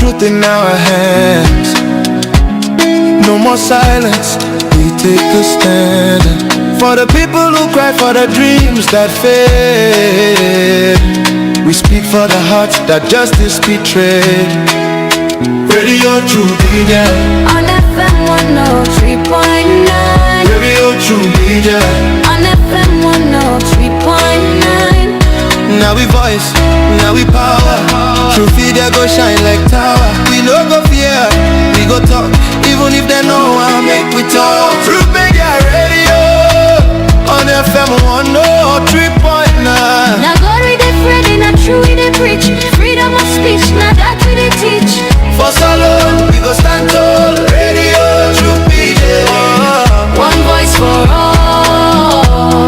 truth in our hands. No more silence, we take a stand. For the people who cry for the dreams that fade, we speak for the hearts that justice betrayed. Radio True Media on FM 103.9. Radio True Media on FM 103.9. Now we voice, now we power. True Media go shine like tower. We no go fear, we go talk. Even if they know I make we talk. True Media Radio on FM 103.9. Now God we dey friend, not true we dey preach. Freedom of speech, now that we dey teach. For Salon, we go stand tall. Radio True Media, one voice for all.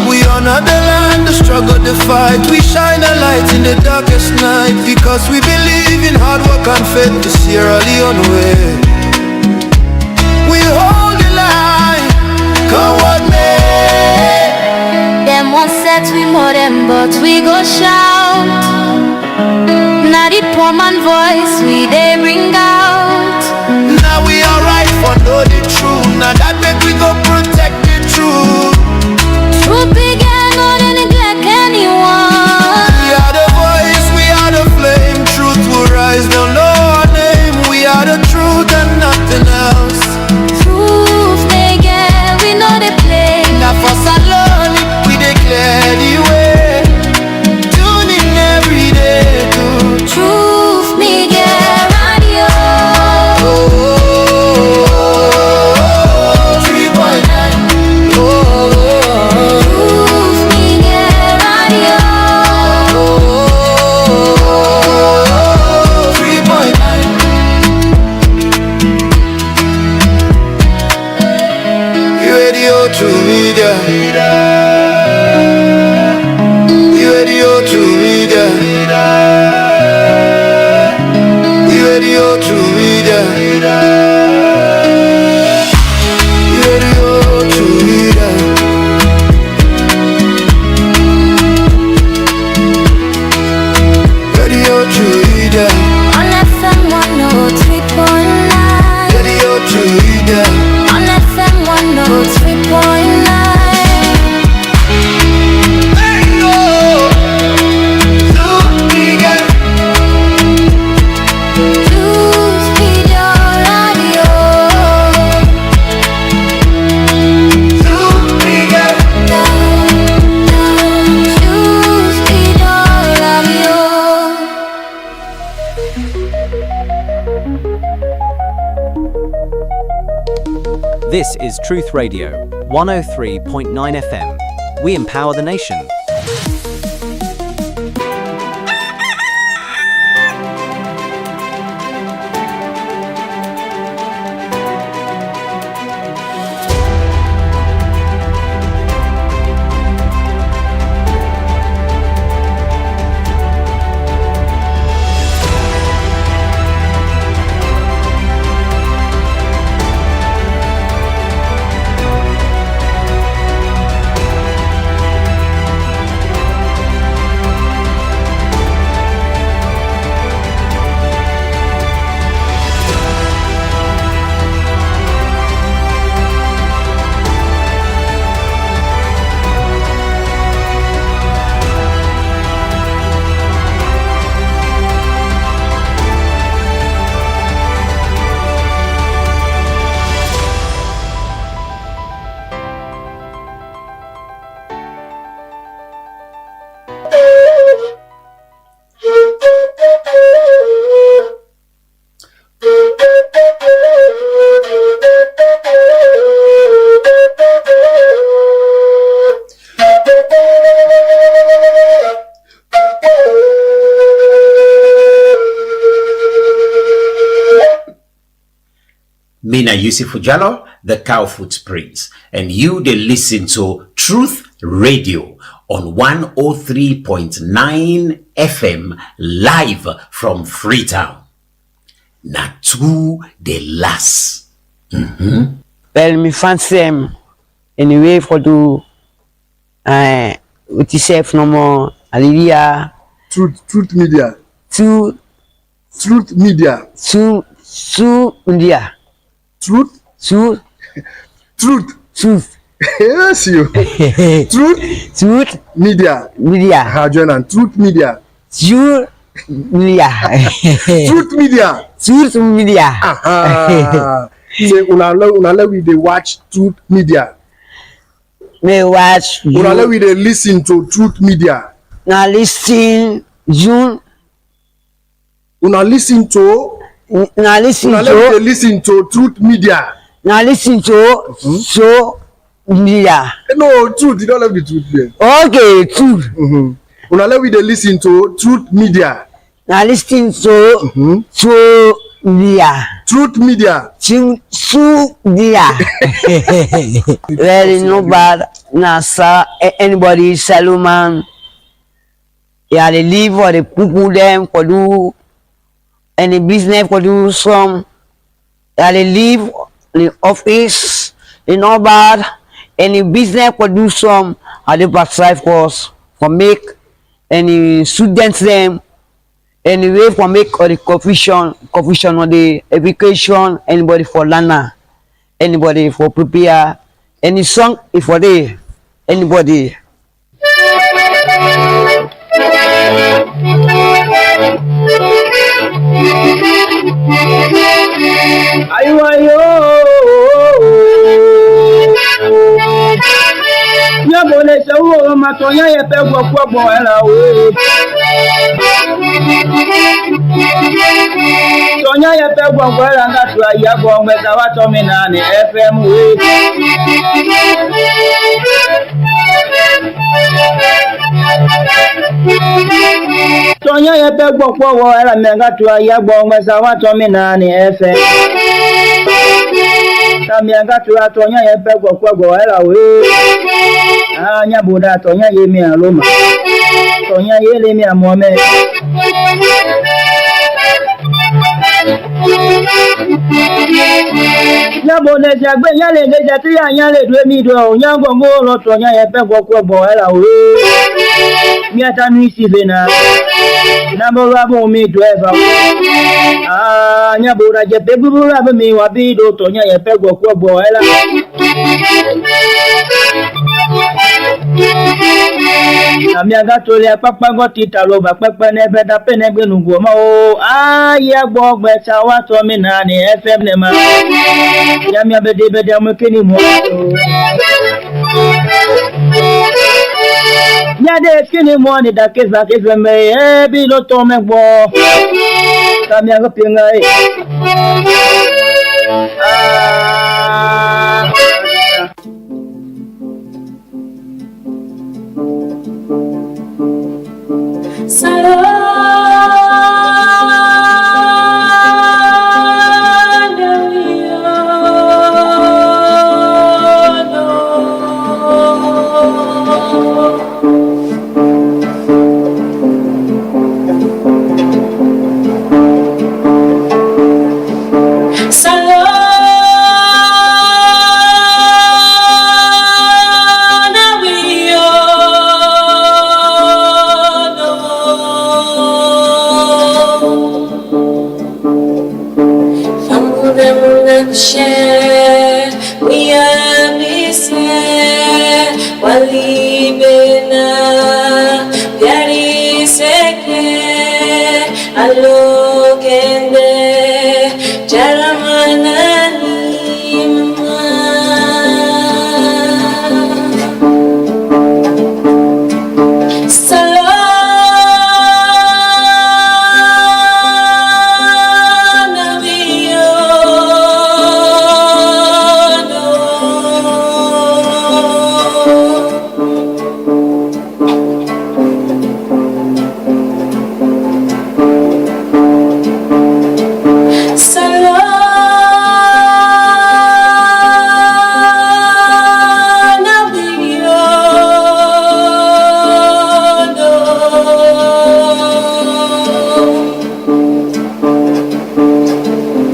We honor the land, the struggle, the fight. We shine a light in the darkest night, because we believe in hard work and faith. The Sierra Leone way. We hold the line, come what may. Them one set we more them, but we go shout. Now the poor man voice we they bring out. Now we alright for know the truth. Now that make we go protect the truth. Truth began, no they neglect anyone. We are the voice, we are the flame. Truth will rise, they'll know our name. We are the truth and nothing else. Truth they get, we know they play. Now for Salon, we declare the way. Tune in every day to Truth Media Radio. oh, 3.9. Oh, Truth Media Radio. 3.9. Radio True Media. Radio True Media. Radio True Media. Radio True Media. Radio True Media. On FM 103.9. Radio True Media. On FM 103.9. Truth Media Radio. Truth Media Radio. This is Truth Radio, 103.9 FM. We empower the nation. Mina Yusufu Jallo, the Cow Footprints, and you they listen to Truth Radio on 103.9 FM live from Freetown. Natu de las. Well, me fancy anyway for do with yourself no more. Hallelujah. Truth Media. Truth Truth Media. Su Media. Truth. Su Truth. Truth. Yes, you. Truth Media. Join on Truth Media. Truth Media. Truth Media. Truth Media. Say unale we dey watch Truth Media. May watch. Unale we dey listen to Truth Media. Now listen June. Una listen to. Now listen to. Unale we dey listen to Truth Media. Now listen to so media. No, truth. You don't have the truth there. Okay, truth. Unale we dey listen to Truth Media. Now listen to so media. Truth Media. Su media. Very no bad. Nasa anybody Salomon. Yeah, they live for the people them for do any business for do some. Yeah, they live in the office. They no bad. Any business for do some. Are they provide for us for make any students them. Anyway, for make or the confusion on the education, anybody for learner, anybody for prepare, any song if for the anybody. Nyabole sewo matonya yepe gwogwo era o. Tonya yepe gwogwo era ngatu ayabo mweza watomi nane FM we. Tonya yepe gwogwo era ngatu ayabo mweza watomi nane FM. Tamianga tua tonya yepe gwogwo era we. Nyabuda tonya yemi aloma. Tonya yele mi amome. Nyabone jagbe nyale leja ti anyale dwe mi do nyango ngolo tonya yepe gwogwo era we. Mi atanu isi bena. Nambo rabo mi driver. Nyabuda jepe buru rabo mi wabido tonya yepe gwogwo era. Amiaga tole papa goti taloba papa nebe da penegbe nugo ma o aye gbogbe chawa to mi na ni FM ne ma ya mi abede bede amukeni mo ya de skini mo ni da keza keza me e bi lo to me gbo amiaga pinga e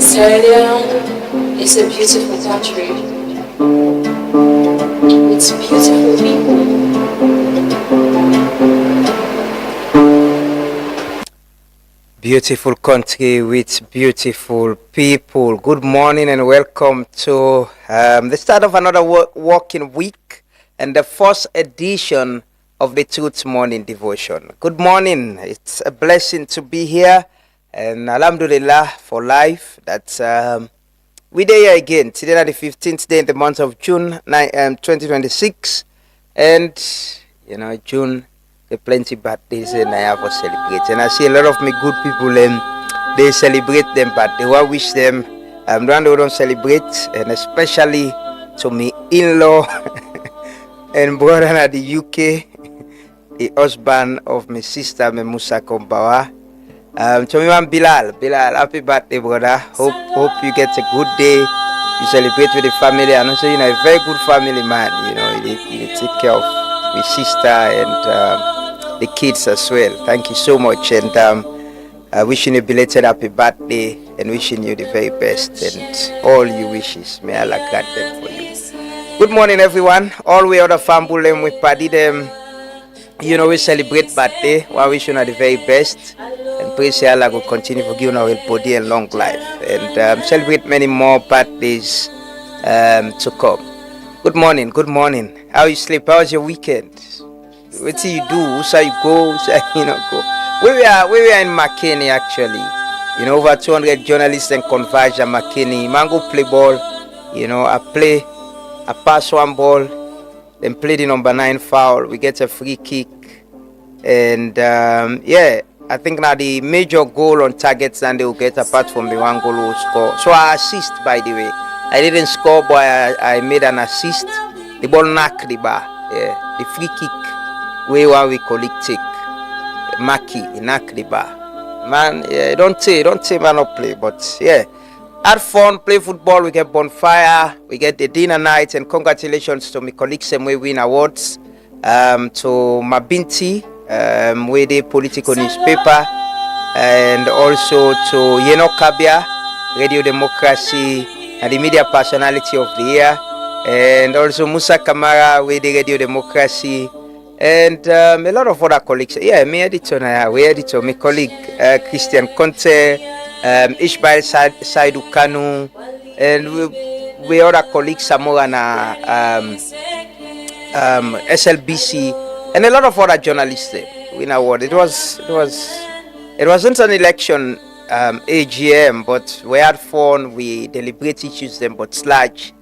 Sierra Leone is a beautiful country. It's beautiful people. Beautiful country with beautiful people. Good morning and welcome to the start of another working week and the first edition of the Truth Morning Devotion. Good morning. It's a blessing to be here and Alhamdulillah for life. That's we there again. Today is the 15th day in the month of June 2026, and June. Plenty birthdays and I have to celebrate. And I see a lot of my good people they celebrate them, but they will wish them the one who don't celebrate, and especially to me in-law and brother at the UK, the husband of my sister, my Musa Kombawa. To me one Bilal, happy birthday, brother. Hope you get a good day. You celebrate with the family, and also a very good family man. You take care of my sister and the kids as well. Thank you so much, and wishing you a belated happy birthday and wishing you the very best and all your wishes. May Allah grant them for you. Good morning, everyone. All we other family we party them. We celebrate birthday. We wish you the very best, and pray Allah will continue to give our body and long life, and celebrate many more birthdays to come. Good morning. How you sleep? How was your weekend? What do you do? Who say you go? Who say go? We were in McKinney actually. Over 200 journalists and converge at McKinney. Mango play ball. I pass one ball, then play the number 9 foul. We get a free kick, and I think now the major goal on targets and they will get apart from the one goal we'll score. So I assist, by the way. I didn't score, but I made an assist. The ball knocked the bar. Yeah, the free kick. Where we collect take Maki in Akriba. Man, don't say man not play, but had fun, play football, we get bonfire, we get the dinner night, and congratulations to my colleagues and we win awards. To Mabinti, with the political newspaper, and also to Yeno Kabia, Radio Democracy, and the media personality of the year, and also Musa Kamara with the Radio Democracy. And a lot of other colleagues. My editor, my colleague Christian Conte, Ishmael Saidu Kanu, and we other colleagues, Samorana, SLBC, and a lot of other journalists win award. It wasn't an election AGM, but we had fun. We deliberate issues them, but sludge,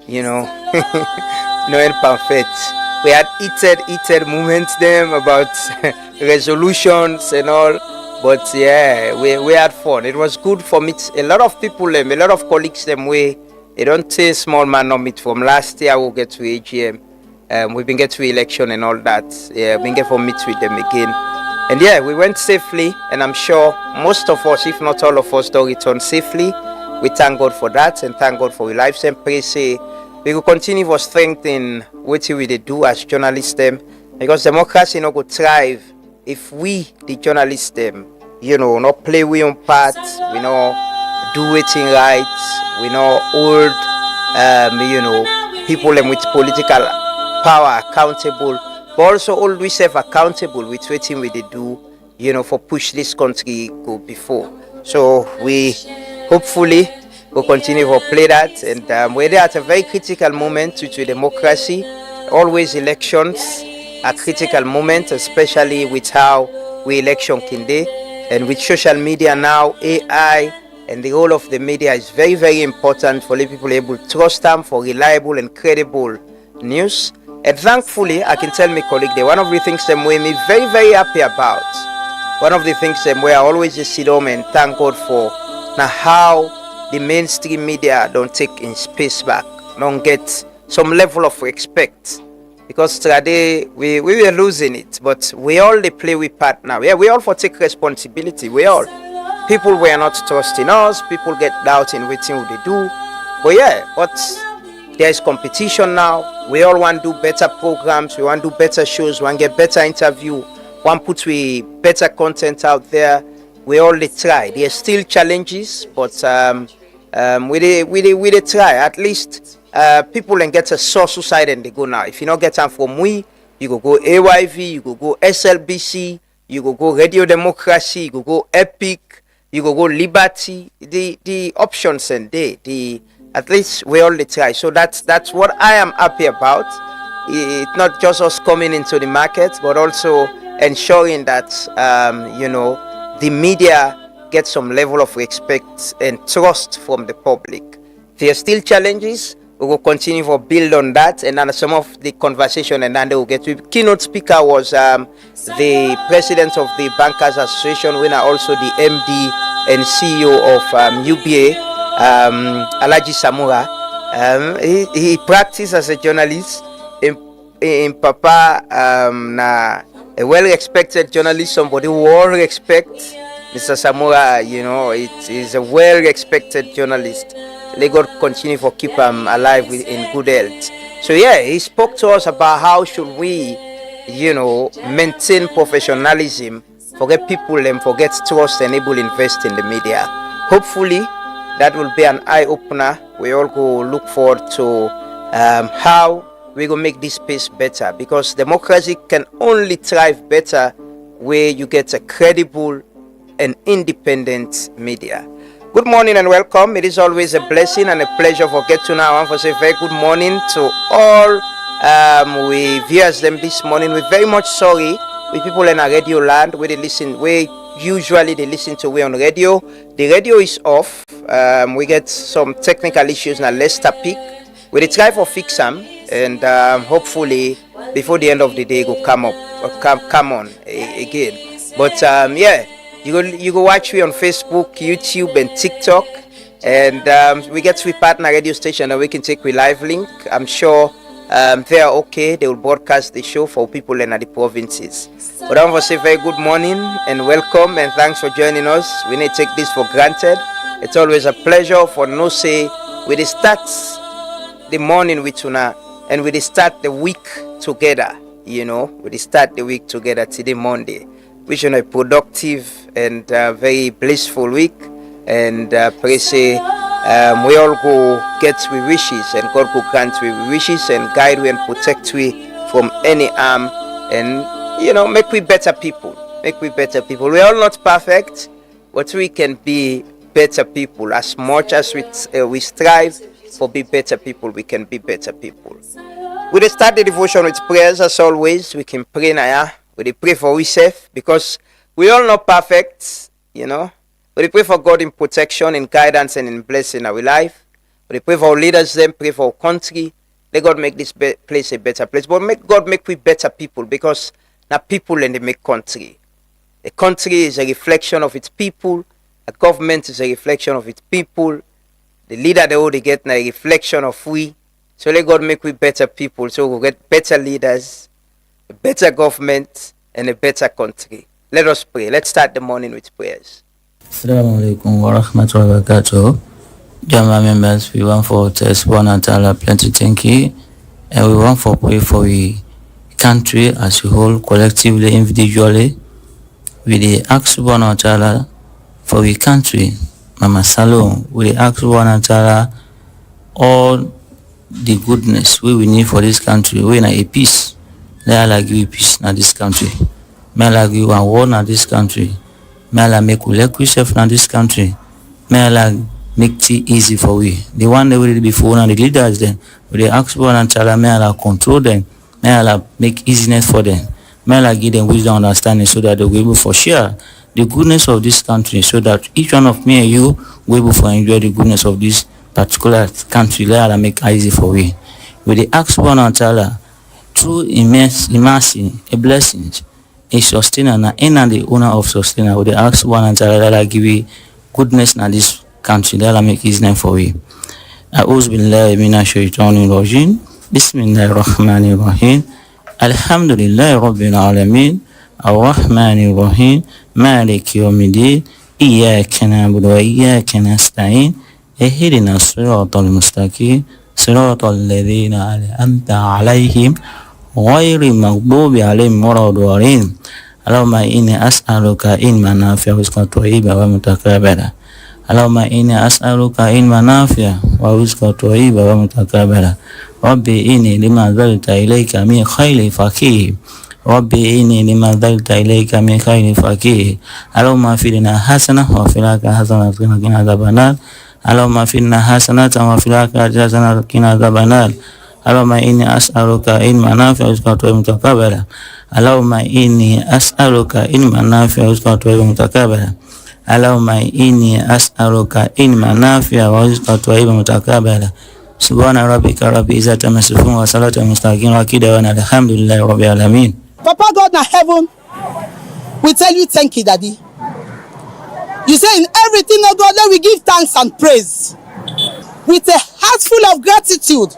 no in perfect. We had heated moments them about resolutions and all, but we had fun. It was good for me. A lot of people, a lot of colleagues them they don't say small man not meet from last year. We'll get to AGM. We've been get to election and all that. We've been get for meet with them again, and we went safely. And I'm sure most of us, if not all of us, don't return safely. We thank God for that and thank God for your lives and pray say. We will continue to strengthen what we do as journalists them, because democracy not go thrive if we, the journalists them, not play we on part, we not do it in right, we not hold people them with political power accountable, but also hold we self accountable with what we do, for push this country go before. So we hopefully we'll continue to play that, and we're there at a very critical moment to democracy. Always elections are critical moment, especially with how we election can day, and with social media now, AI, and the role of the media is very, very important for people able to trust them for reliable and credible news. And thankfully, I can tell my colleague that one of the things that made me very, very happy about, one of the things that I always just sit home and thank God for, now how the mainstream media don't take in space back, don't get some level of respect, because today we were losing it, but we all they play with part now. We all for take responsibility. We all people were not trusting us. People get doubt in what they do, but there is competition now. We all want to do better programs. We want to do better shows. We want to get better interview. Want put we better content out there. We all they try. There are still challenges, but we they try. At least people and get a social side and they go now. If you not get them from we, you go AYV, you go SLBC, you go Radio Democracy, you go Epic, you go liberty, the options and the at least we all try. So that's what I am happy about. It's not just us coming into the market, but also ensuring that the media gets some level of respect and trust from the public. There are still challenges. We will continue to build on that, and then some of the conversation, and then they will get to. Keynote speaker was the president of the Bankers Association, winner also the MD and CEO of UBA, Alaji Samura. He practiced as a journalist in Papa, a well-respected journalist, somebody who all respect. Mr. Samura, it is a well-respected journalist. Let God continue to keep him alive in good health. So yeah, he spoke to us about how should we, maintain professionalism, forget people and forget trust, and able invest in the media. Hopefully, that will be an eye-opener. We all go look forward to how we go make this space better, because democracy can only thrive better where you get a credible and independent media. Good morning and welcome. It is always a blessing and a pleasure for get to now. I want to say very good morning to all we viewers them this morning. We're very much sorry with people in our radio land where they usually listen to we on radio. The radio is off. We get some technical issues now. Let's pick. We try for fix them, and hopefully before the end of the day it will come on again. But yeah. You go watch me on Facebook, YouTube, and TikTok, and we get to partner radio station and we can take we live link. I'm sure they are okay. They will broadcast the show for people in the provinces. But I want to say very good morning and welcome, and thanks for joining us. We need to take this for granted. It's always a pleasure for no say we start the morning with Tuna and we start the week together. We start the week together today Monday. Wishing a productive and very blissful week, and pray say we all go get we wishes, and God go grant we wishes and guide we and protect we from any harm, and make we better people. We are all not perfect, but we can be better people. As much as we strive for be better people, we can be better people. We start the devotion with prayers as always. We can pray now. We pray for ourselves, because we all not perfect, We pray for God in protection, in guidance, and in blessing our life. We pray for our leaders, then pray for our country. Let God make this place a better place. But God make we better people, because now people and they make country. A country is a reflection of its people. A government is a reflection of its people. The leader they get now a reflection of we. So let God make we better people, so we'll get better leaders, a better government, and a better country. Let us pray. Let's start the morning with prayers. Assalamu alaikum wa rahmatullahi wa barakatuh. Jama members, we want for test one and Allah plenty thank you, and we want for pray for the country as a whole, collectively, individually. We ask one and Allah for the country, Mama Salom. We ask one and Allah all the goodness we need for this country. We need a peace. May Allah give you peace in this country. May Allah give you a war in this country. May Allah make you like yourself in this country. May Allah make it easy for we. The one that we did before and the leaders then, we ask one and Allah, may Allah control them. May Allah make easiness for them. May Allah give them wisdom and understanding, so that they will be able to share the goodness of this country, so that each one of me and you will be able to enjoy the goodness of this particular country. Let Allah make it easy for we. We ask one and Allah, through immense mercy, a blessing, a sustainer, and the owner of sustainer. We ask one and Allah give you goodness in this country. Allah make his name for you. A'udhu billahi minash shaitanir rajim. Bismillahir rahmanir rahim. Alhamdulillahi rabbil alamin. Ar-rahmanir rahim. Maliki yawmiddin. Iyyaka na'budu wa iyyaka nasta'in. Ihdina as-siratal mustaqim. Siratal ladzina an'amta 'alaihim ghairil maghdubi 'alaihim waladdallin. Allahumma inni as'aluka ilman nafi'an wa rizqan tayyiban wa mutakabbira. Allahumma inni as'aluka ilman nafi'an wa rizqan tayyiban wa mutakabbira. Rabbi inni lima anzalta ilayka min khairin faqih ربي إني لما أنزلت إليك من خير فقير اللهم اغفر لنا حسنة وفي الآخرة حسنة وقنا عذاب النار اللهم اغفر لنا حسنة وفي الآخرة حسنة وقنا عذاب النار اللهم إني أسألك علما نافعا ورزقا طيبا متقبلا اللهم إني أسألك علما نافعا ورزقا طيبا متقبلا اللهم إني أسألك علما نافعا ورزقا طيبا متقبلا سبحان ربك رب العزة عما يصفون وسلام على المرسلين وكده الحمد لله رب العالمين. Papa God in heaven, we tell you thank you, Daddy. You say in everything, oh God, let we give thanks and praise with a heart full of gratitude.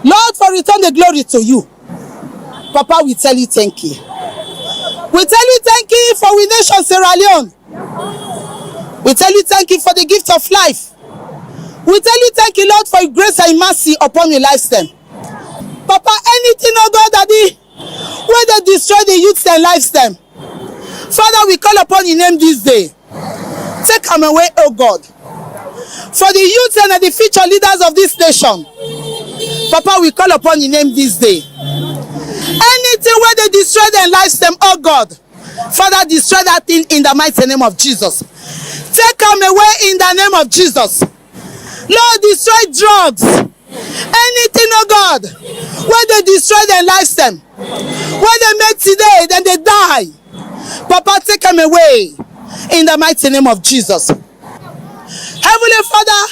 Lord, for return the glory to you. Papa, we tell you thank you. We tell you thank you for we nation Sierra Leone. We tell you thank you for the gift of life. We tell you thank you, Lord, for your grace and mercy upon your lifestyle. Papa, anything, oh God, Daddy, where they destroy the youth and lifestyle, Father, we call upon your name this day. Take them away, oh God. For the youth and the future leaders of this nation, Papa, we call upon your name this day. Anything where they destroy their lifestyle, oh God, Father, destroy that thing in the mighty name of Jesus. Take them away in the name of Jesus. Lord, destroy drugs. Anything, oh God, where they destroy their lifestyle, where they make today, then they die. Papa, take them away in the mighty name of Jesus. Heavenly Father,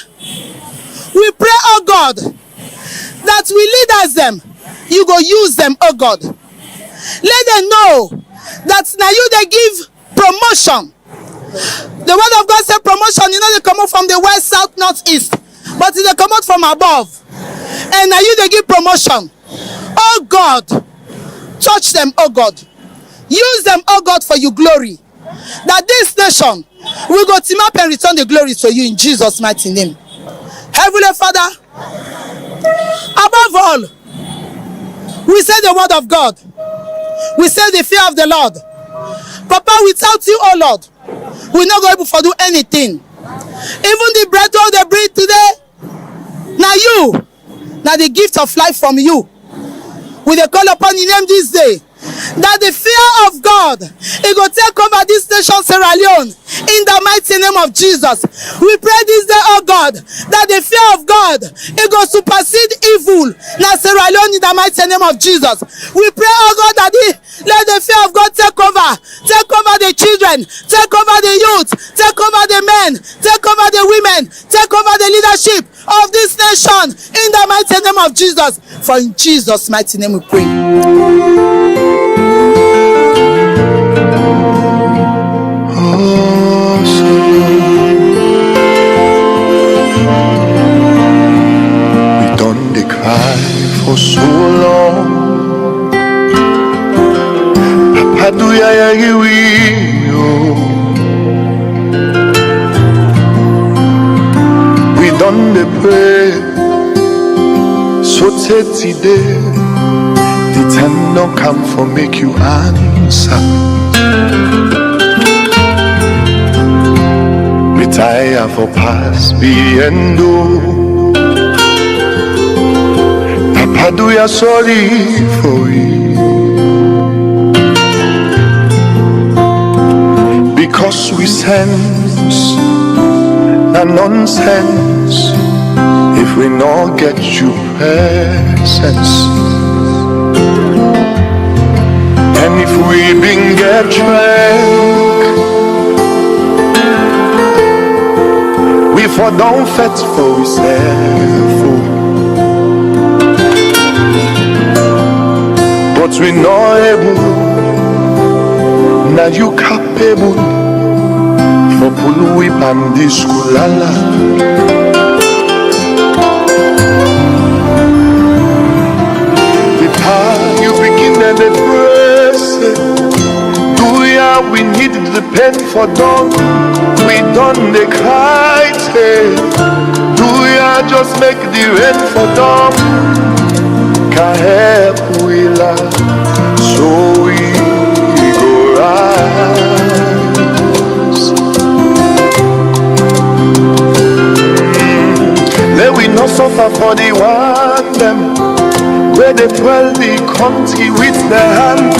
we pray, oh God, that we leaders them, you go use them, oh God. Let them know that now you they give promotion. The word of God said promotion, you know, they come out from the west, south, north, east, but they come out from above. And now you they give promotion. Oh God, touch them, oh God. Use them, oh God, for your glory. That this nation will go team up and return the glory to you in Jesus' mighty name. Heavenly Father, above all, we say the word of God. We say the fear of the Lord. Papa, without you, oh Lord, we're not going to do anything. Even the breath of the breathe today, now you, now the gift of life from you. We they call upon your name this day, that the fear of God, it will take over this nation Sierra Leone in the mighty name of Jesus. We pray this day, oh God, that the fear of God, it will supersede evil now Sierra Leone in the mighty name of Jesus. We pray, oh God, that let the fear of God take over the children, take over the youth, take over the men, take over the women, take over the leadership of this nation in the mighty name of Jesus. For in Jesus' mighty name we pray. We done the cry for so long. Papa, do ya we done the pray. So today, the time don't come for make you answer. Retire for past being do. Papa, do ya sorry for you? Because we sense a nonsense if we not get you presence. And if we been get drunk, we for don't fet for ourselves. But we not able, now you capable for pulu pandi skulala. You begin and the press. Do ya we need the pen for done? We done the kite. Do ya just make the rain for dumb? Can't help we laugh, so we go rise. Let we not suffer for the one them. where they dwell the country with their hand.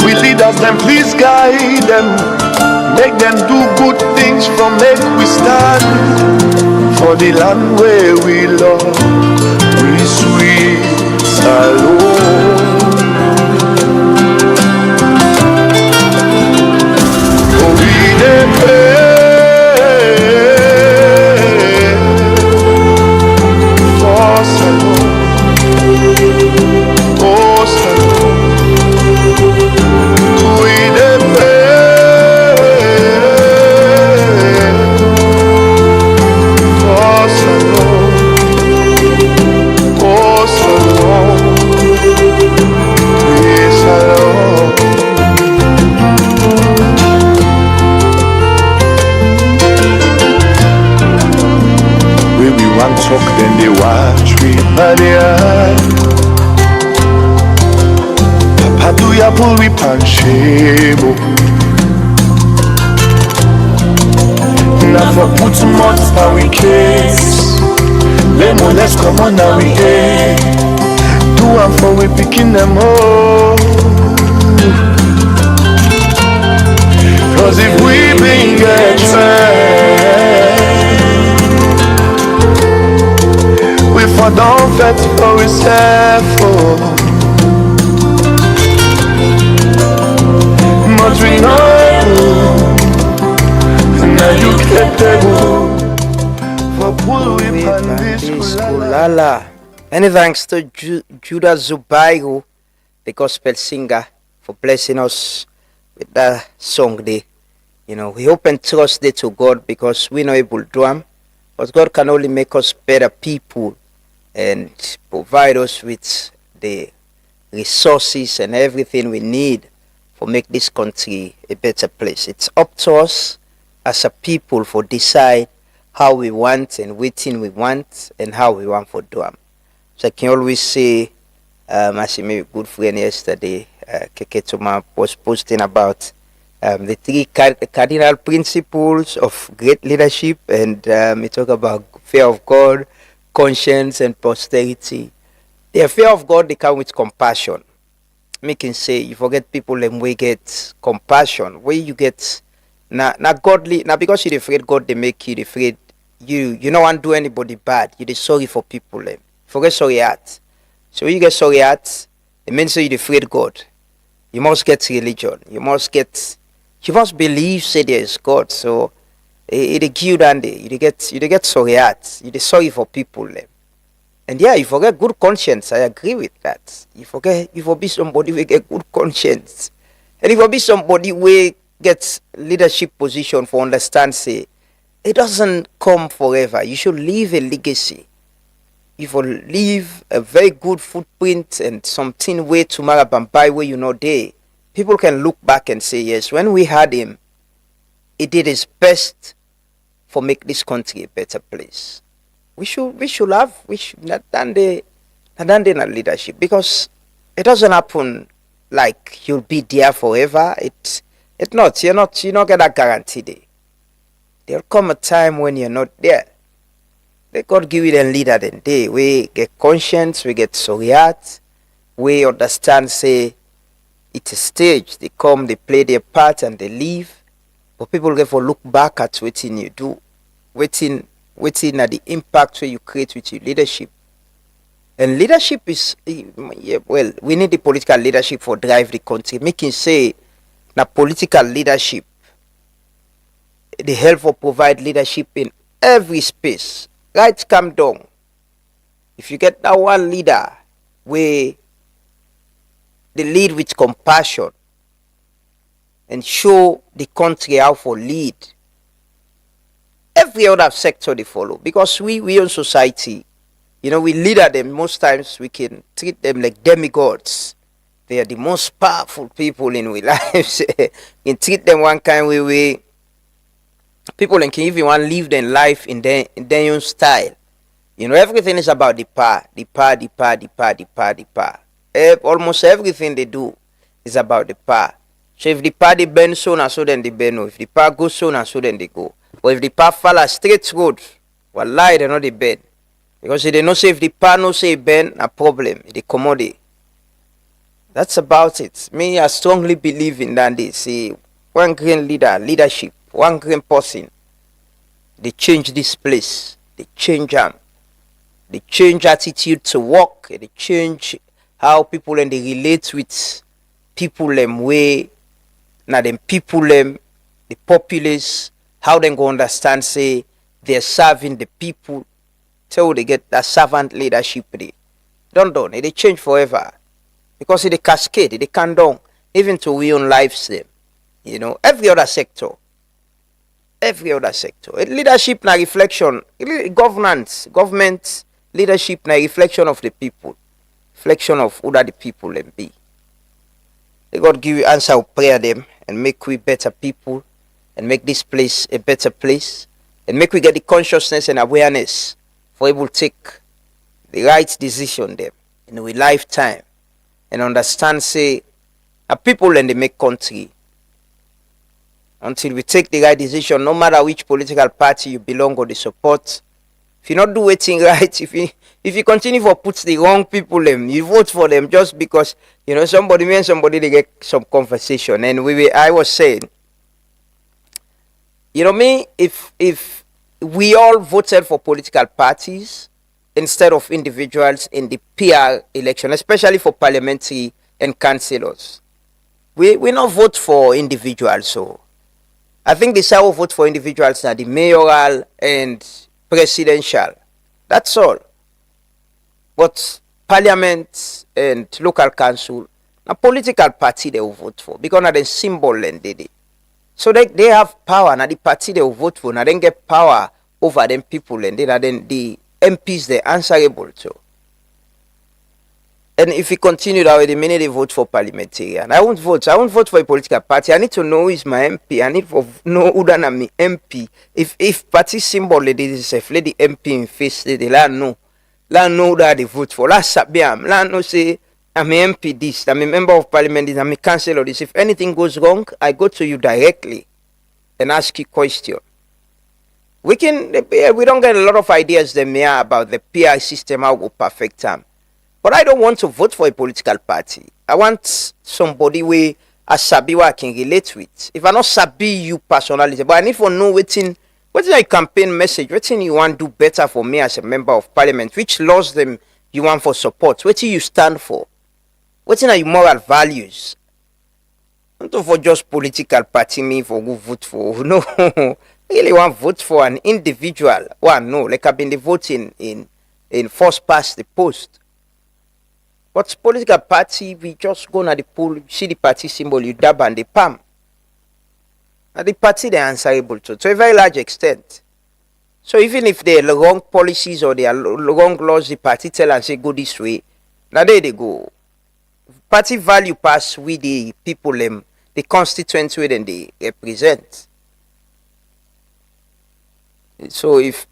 We leaders them please guide them, make them do good things from make we stand for the land where we love, we sweet alone. Oh, we dey pray for Salome, oh Salome. We dey pray for Salome, oh Salome, we Salome. Where we want talk, then they watch we by the eye. Papa do ya pull we pan shame. Now for put much now we case. Let's come on now we hey. Do am for we picking them up. Cause if we been get trained, we for don't vet for we for. But we know now you get the for pull we pan this Kulala. Many thanks to Judah Zubairu, the gospel singer, for blessing us with that song there. You know, we hope and trust it to God because we know able to do them. But God can only make us better people and provide us with the resources and everything we need for make this country a better place. It's up to us as a people for decide how we want and what thing we want and how we want for do them. So I can always say, as my good friend yesterday, Keke Tuma was posting about the three cardinal principles of great leadership, and we talk about fear of God, conscience, and posterity. The fear of God, they come with compassion. Me can say you forget people and we get compassion. Where you get not godly, not because you're afraid God they make you afraid. You don't want to do anybody bad. You're sorry for people. Forget sorry heart. So when you get sorry heart, it means you're afraid God. You must get religion. You must believe say there is God. So it give you that day. You get sorry heart. You're sorry for people. And yeah, you forget good conscience. I agree with that. You forget you be somebody who get good conscience. And if you be somebody who gets leadership position for understand say it doesn't come forever. You should leave a legacy. You will leave a very good footprint and something way tomorrow by where you know there. People can look back and say, yes, when we had him, he did his best for make this country a better place. We should not done the leadership because it doesn't happen like you'll be there forever. It's not. You're not get a guarantee there. There'll come a time when you're not there. Let God give you the leader then day. We get conscience, we get sorry heart, we understand say it's a stage. They come, they play their part and they leave. But people get for look back at what you do, waiting at the impact where you create with your leadership. And leadership is well, we need the political leadership for drive the country. Making say na political leadership. The help for provide leadership in every space. Right come down. If you get that one leader where they lead with compassion and show the country how for lead, every other sector they follow. Because we in society, we leader them. Most times we can treat them like demigods. They are the most powerful people in our lives. We can treat them one kind way. People can even want to live their life in their own style. Everything is about the power. Almost everything they do is about the power. So if the power they bend so and so, then they bend. If the power goes so and so, then they go. But if the power follow a straight road, wallahi, they know they bend. Because they no say if the pan no say ben a problem, the commodity. That's about it. Me, I strongly believe in that. They say one green leadership, one green person. They change this place. They change they change attitude to work. They change how people and they relate with people them way. Now them people them, the populace, how they go understand say they're serving the people till they get that servant leadership. They don't. They change forever. Because they cascade, they can down, even to we own lives them. You know, every other sector. Leadership na reflection, government leadership na reflection of the people. Reflection of who that the people them be. They God give you answer of prayer them and make we better people and make this place a better place and make we get the consciousness and awareness for able to take the right decision them in our lifetime. And understand, say, a people and they make country. Until we take the right decision, no matter which political party you belong or the support. If you not do anything right, if you continue for put the wrong people them, you vote for them just because you know somebody they get some conversation. And I was saying, you know me, if we all voted for political parties instead of individuals in the PR election, especially for parliamentary and councillors. We not vote for individuals, so I think the side will vote for individuals now, the mayoral and presidential. That's all. But parliament and local council, a political party they will vote for because now the symbol and they. So they have power, now the party they will vote for, now then get power over them people and then the MPs they're answerable to. And if we continue that way, the minute they vote for parliamentarian, I won't vote for a political party. I need to know who is my MP. I need to know who than me MP. If party symbol let the MP in face, they let know that they vote for. Let know say I'm a MP this, I'm a member of parliament this, I'm a councillor this. If anything goes wrong, I go to you directly and ask you question. We don't get a lot of ideas them here about the PR system, how we perfect them. But I don't want to vote for a political party. I want somebody where I sabi where I can relate with. If I not sabi you personally, but I need to know what's a campaign message, what you want to do better for me as a member of parliament, which laws them you want for support, what you stand for, what are your moral values. Not for just political party me for who vote for. No. I really want to vote for an individual. No, like I've been voting in first past the post. But political party, we just go to the poll, see the party symbol, you dab and the palm. And the party they are answerable to a very large extent. So even if they are wrong policies or they are wrong laws, the party tell and say go this way, now there they go. Party value pass with the people, the constituents within they represent. So if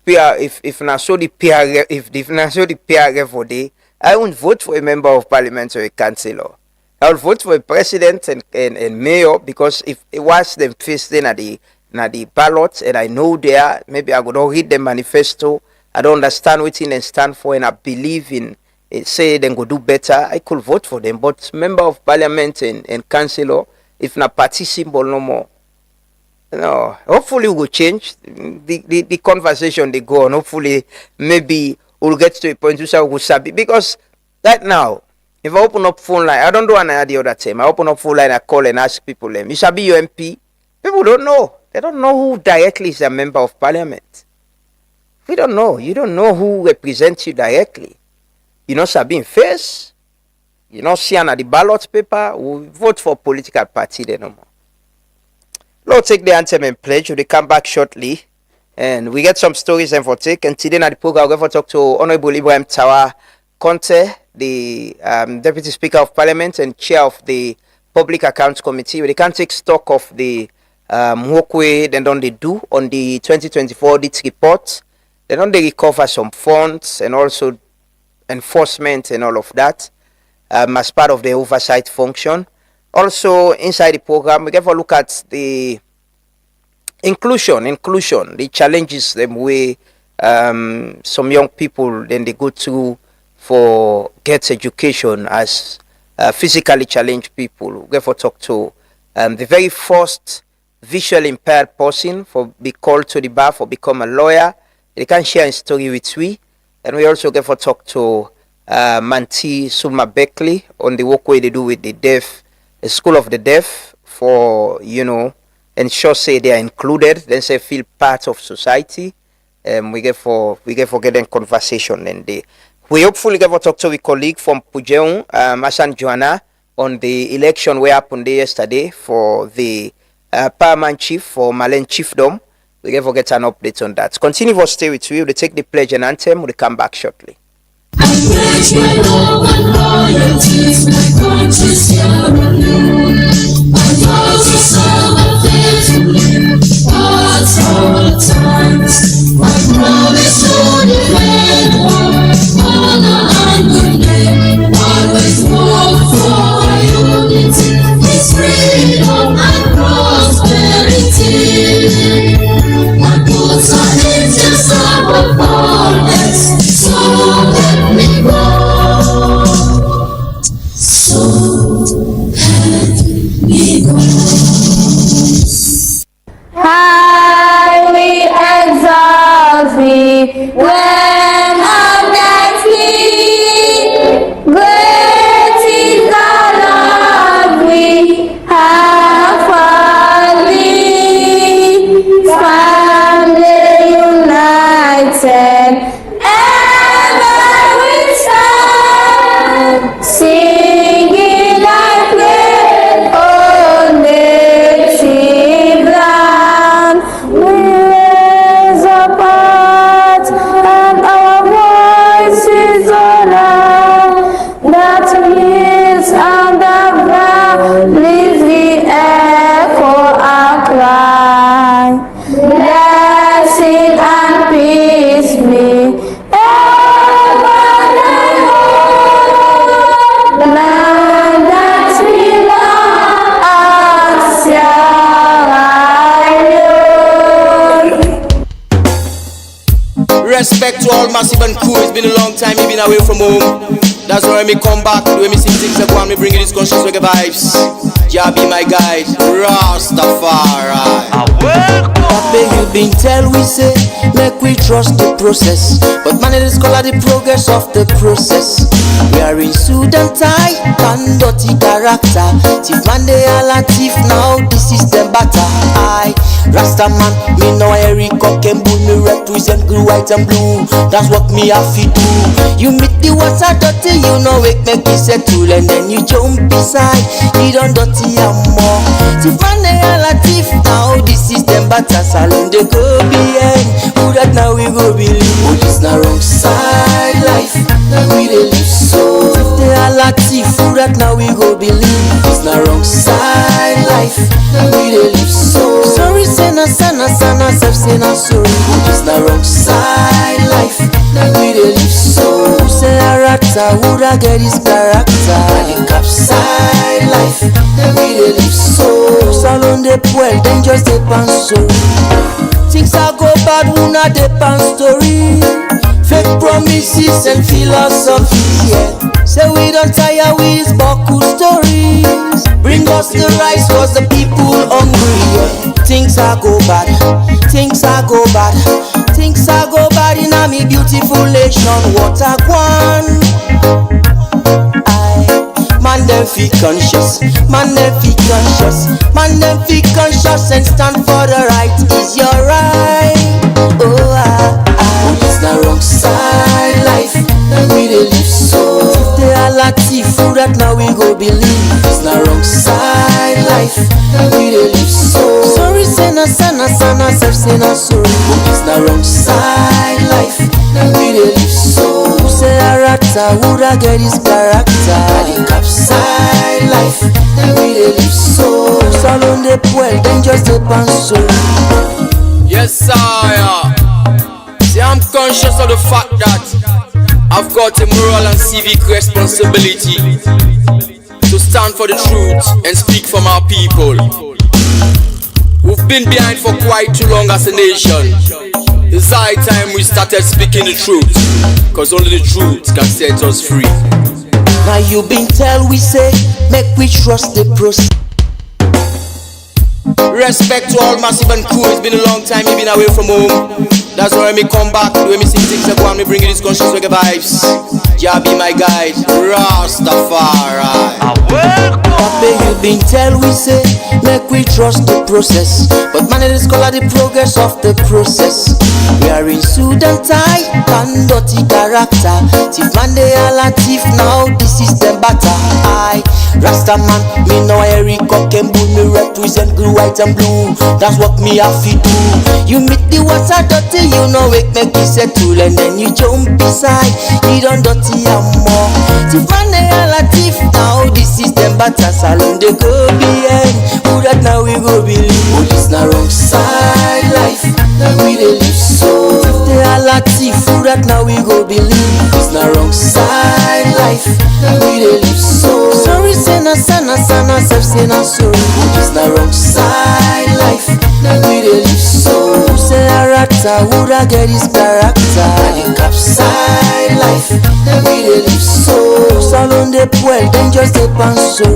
not so the PR for day, I won't vote for a member of parliament or a councillor. I will vote for a president and mayor because if it was them face then at the ballot and I know there, maybe I would all read the manifesto. I don't understand what they stand for and I believe in say they go do better. I could vote for them. But member of parliament and councillor, if not party symbol no more. No, hopefully we will change the conversation they go on. Hopefully, maybe we'll get to a point where we'll sabi. Because right now, if I open up phone line, I don't do an the other time. I open up phone line, I call and ask people, you sabi your MP? People don't know. They don't know who directly is a member of parliament. We don't know. You don't know who represents you directly. You know sabi in face. You know see on the ballot paper. We vote for political party then no more. Lord, take the anthem and pledge. We'll come back shortly. And we get some stories and for take. And today at the program, we're going to talk to Honorable Ibrahim Tawa Conte, the Deputy Speaker of Parliament and Chair of the Public Accounts Committee. They can take stock of the work they don't they do on the 2024 audit report. They don't they recover some funds and also enforcement and all of that as part of the oversight function. Also, inside the program, we get a look at the inclusion, the challenges them way some young people, then they go to for get education as physically challenged people. We therefore talk to the very first visually impaired person for be called to the bar for become a lawyer. They can share a story with we. And we also therefore talk to Manti Suma Beckley on the work way they do with the deaf, the School of the Deaf, for, you know, ensure say they are included, then say feel part of society. We get for getting conversation, and we hopefully get for talk to a colleague from Pujeung, Asan Joanna, on the election we happened there yesterday for the Parliamentary chief for Malen Chiefdom. We get for get an update on that. Continue to stay with you. They take the pledge and anthem. We'll come back shortly. I pledge my love and loyalty to my country, Sierra Leone. My vows to serve and faithfully at all times. My promise to defend honor and good name. Always work for unity, peace, freedom and prosperity. My boots are angels above all else, so let me go. So let me go. Highly exalt me when I'm at feet. Great is the love we have for thee. Family united, ever we stand, singing like praise, oh native land. We raise up hearts and our voices aloud, that hills and the valleys the echo our cry. Blessing and peace be ever and the land that we love, Sierra Leone. Respect to all Massive and crew. It's been a long time you've been away from home. That's why when me come back, when me sing things like one, me bring you these conscious reggae vibes. Jah be my guide, Rastafari. Papa, you been tell we say, make we trust the process. But man, it is called the progress of the process. We are in suit and tie, and dirty character. Thief man, they all a thief now, this is them batter. I, Rasta man, me know Eric Cock and Bull, me represent blue, white and blue. That's what me have to do. You meet the water dirty, you know it make me settle, and then you jump beside, you don't dirty and more. Thief man, they all a thief now, this is them batter. Salon they go behind, who that now we go believe. Oh, this na wrong side life, now we dey live so. If they all a thief, who that now we go believe. This na wrong side life, now we dey live so. Sorry, say na sana, self say na sorry. Oh, this na wrong side life, now we dey live so. Who say a rata, who that get his character? The capside life, now we dey live so. Salon they well, then just dey pan so. Things are go bad, who not depend story. Fake promises and philosophy, yeah. Say we don't tire with these buckle stories. Bring us the rice, was the people hungry, yeah. Things are go bad, things are go bad, things are go bad in a me beautiful nation. What a one. Man them feel conscious, man them feel conscious, man them feel conscious and stand for the right. Is your right? Oh, it's the wrong side life, now we dey live so. If they are like thief, who that now we go believe. It's the wrong side life, now we dey live so. Sorry, say na sana, self say na sorry. It's the wrong side life, now we dey live so. Who say a rata, who that get his character? The capside life, now we dey live so. Salon they well, then just dey pan so. Yes, sire. See, I'm conscious of the fact that I've got a moral and civic responsibility to stand for the truth and speak for my people. We've been behind for quite too long as a nation. It's high time we started speaking the truth, cause only the truth can set us free. Now you been tell we say, make we trust the process. Respect to all Massive and crew. It's been a long time you've been away from home. That's why me come back, the way me sing things up, and me bring you these conscious reggae vibes. Jah be my guide, Rastafari. Papa, you been tell we say, make we trust the process. But man, it is called the progress of the process. We are in suit and tie, and dirty character. Thief man, they all a thief now, this is them batter. I, Rasta man, me know Eric Cock and Bull, me represent blue, white and blue. That's what me have to do. You meet the water dirty, you know it make me settle, and then you jump beside, you don't dirty and more. Thief man, they all a thief now, this is them batter. Salon they go behind, who that now we go believe. Oh, this na wrong side life, now we dey live so. If they all a thief, who that now we go believe. This na wrong side life, now we dey live so. Sorry say na sana sana, self say na sorry. This na wrong side life, now we dey live so. Who say a rata, who that get his character. The cap side life, now we dey live so. Salon they well, then just dey pass so.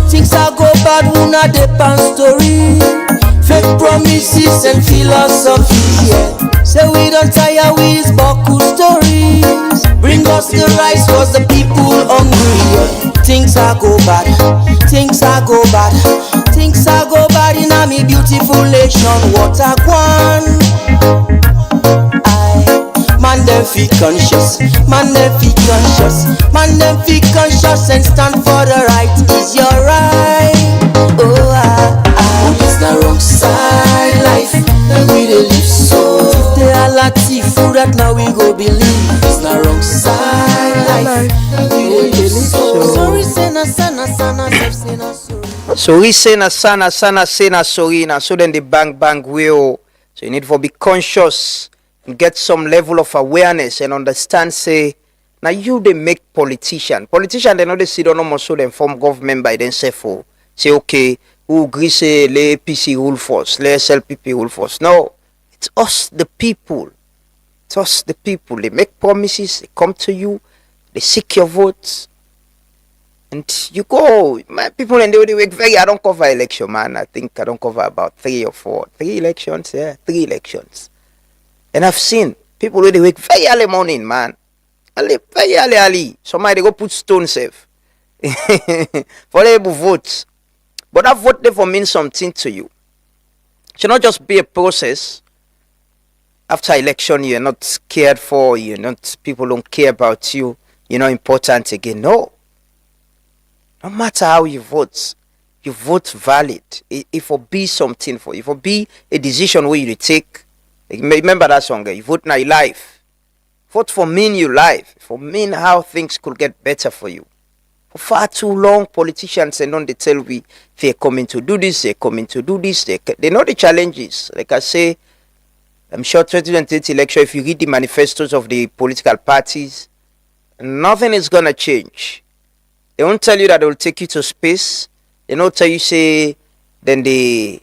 Things are go bad, who not depend story. Fake promises and philosophies, yeah. Say we don't tire with these buckle stories. Bring us the rice, cause the people hungry, yeah. Things are go bad, things are go bad. Things are go bad in a me beautiful nation. What a one. Man them feel conscious, man them feel conscious, man them feel conscious and stand for the right. Is your right? Oh, it's the wrong side life, now we dey live so. If they are latif, who that now we go believe. It's the wrong side life, now we dey live so. Sorry say na sana sana, say na sorry. Sorry say na sana sana, say na sorry na. So then the bang bang will. So you need to be conscious and get some level of awareness and understand, say, now you they make politician. Politician, they know they sit on almost so they form government by themselves. Oh. Say, okay, who agree say, let APC rule first, let SLPP rule first. No, it's us, the people. It's us, the people. They make promises, they come to you, they seek your votes, and you go. My people, and they work very, I don't cover election, man. I think I don't cover about 3 elections, yeah, 3 elections. And I've seen people where they wake very early morning, man. Very early. Somebody they go put stone safe for them to vote. But that vote therefore means something to you. It should not just be a process. After election, you're not cared for. You're not. People don't care about you. You're not important again. No. No matter how you vote valid. It will be something for you. It will be a decision where you take. Remember that song, you vote now your life. Vote for mean your life. For mean how things could get better for you. For far too long, politicians and they tell we they're coming to do this, they're coming to do this. They know the challenges. Like I say, I'm sure 2028 election, if you read the manifestos of the political parties, nothing is gonna change. They won't tell you that they will take you to space. They don't tell you say then the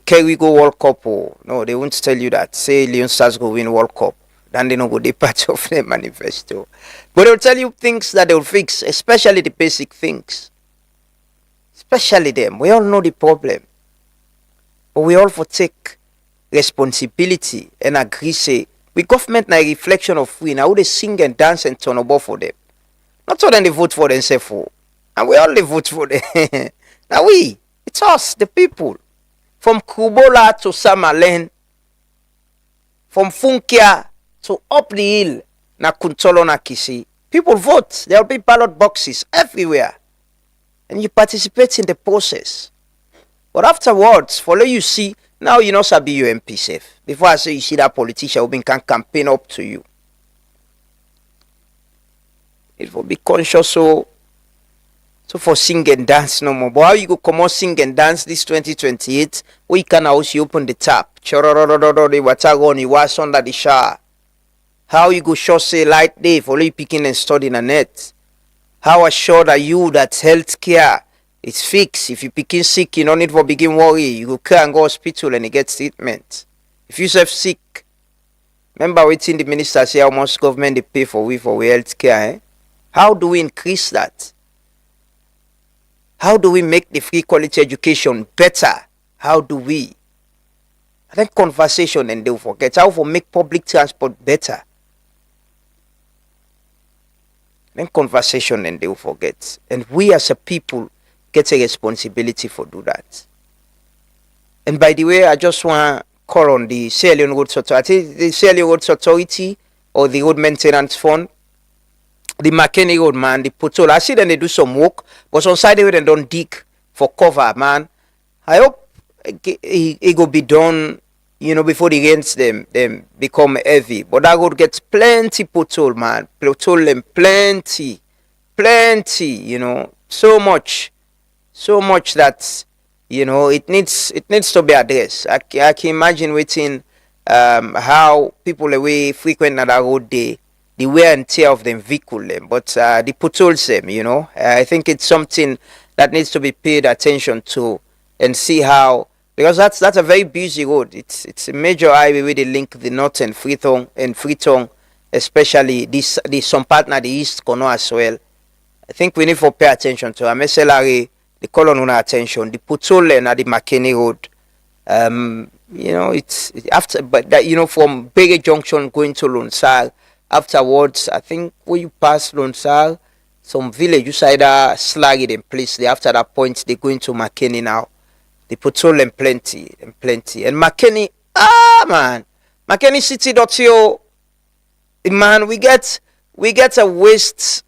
carry go World Cup. Oh. No, they won't tell you that. Say Leon Stars go win World Cup. Then they don't go the part of the manifesto. But they'll tell you things that they'll fix, especially the basic things. Especially them. We all know the problem. But we all for take responsibility and agree say, we government na a reflection of we. Now they sing and dance and turn about for them. Not so then they vote for themselves. And we all vote for them. Now it's us, the people. From Kubola to Samalen, from Funkia to up the hill, na Kuntolo na Kisi. People vote. There will be ballot boxes everywhere. And you participate in the process. But afterwards, follow you see, now you know sabi your MP safe. Before I say you see that politician who can campaign up to you. It will be conscious so for sing and dance no more. But how you go come out sing and dance this 2028? We can also open the tap. The water go on, you wash under the shower. How you go show say light day for you picking and studying a net? How assured are you that health care is fixed? If you picking sick, you don't need to begin worry. You go care and go hospital and you get treatment. If you self sick, remember waiting the minister say how much government they pay for we health care. Eh? How do we increase that? How do we make the free quality education better? How do we? I think conversation and they'll forget how to make public transport better. Then conversation and they'll forget. And we as a people get a responsibility for do that. And by the way, I just want to call on the Sierra Leone Roads Authority, the Sierra Leone Roads Authority or the Road Maintenance Fund, the McKinney Road, man, the pothole. I see them they do some work, but on side of it they don't dig for cover, man. I hope it go be done, you know, before the rains them become heavy. But that road gets plenty pothole, man. Pothole them plenty, you know, so much that, you know, it needs to be addressed. I can imagine waiting how people away frequent on that road the wear and tear of them vehicle them, but the potholes them, you know. I think it's something that needs to be paid attention to and see how, because that's a very busy road. It's a major highway where they link the north and Freetown, especially this some partner the east corner as well. I think we need to pay attention to MSLRA, the colon attention, the pothole and the McKinney Road. You know, it's after, but that, you know, from Bege Junction going to Lonsal. Afterwards, I think when you pass Lonsal, some village you either slag it in place. After that point, they go into McKinney now. They pothole and plenty. And McKinney, man, McKinney City.yo, man, we get a waste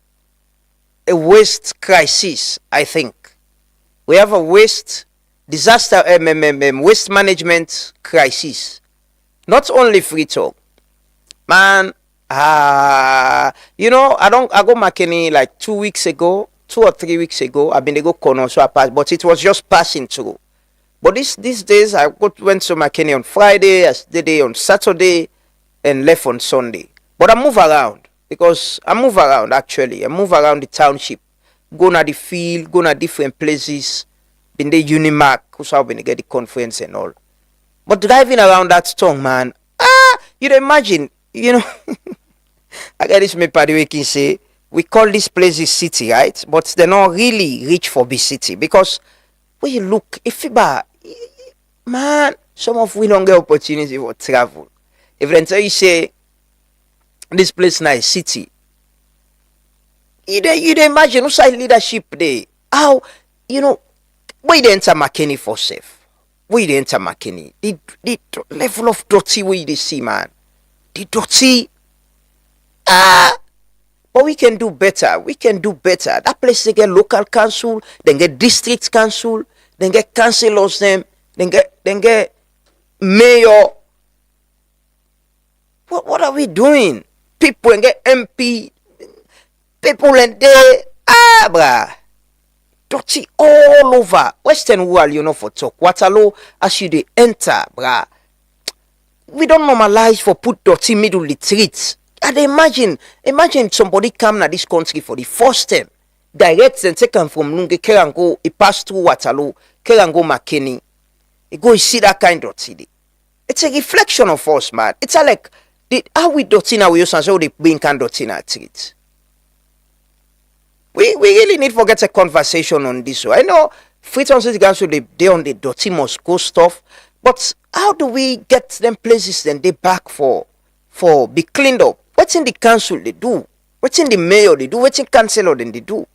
crisis. I think we have a waste management crisis. Not only Freetown, man. You know, I go McKinney like 2 or 3 weeks ago. I've been to go corner, so I passed, but it was just passing through. But these days, I went to McKinney on Friday, I stayed on Saturday, and left on Sunday. But I move around because I move around the township, go to the field, go to different places. Been the Unimark, who's how been to get the conference and all. But driving around that town, man, you'd imagine, you know. I got this me party we can say we call this place a city, right? But they're not really rich for big city because when you look, if you man, some of we don't get opportunity for travel. If then tell you say this place nice city, you imagine who side leadership there. How, you know, where they enter McKinney for safe? Where they enter McKinney? The level of dirty where they see, man. The dirty. But we can do better. That place they get local council, then get district council, then get councillors them, then get mayor. What are we doing? People and get MP, people and they bruh. Dirty all over. Western world, you know, for talk. Waterloo, as you they enter, bruh. We don't normalize for put dirty middle the streets. And imagine somebody come to this country for the first time, direct and second from Nunge, care and go, he pass through Waterloo, care and go McKinney, he go see that kind of dirty. It's a reflection of us, man. It's like how we dirty now we use and so they bring kind dirty now streets. We really need to get a conversation on this. So I know Freetown City Council they on the dirty must go stuff, but how do we get them places then they back for be cleaned up? What's in the council they do? What's in the mayor they do? What's in councillor then they do?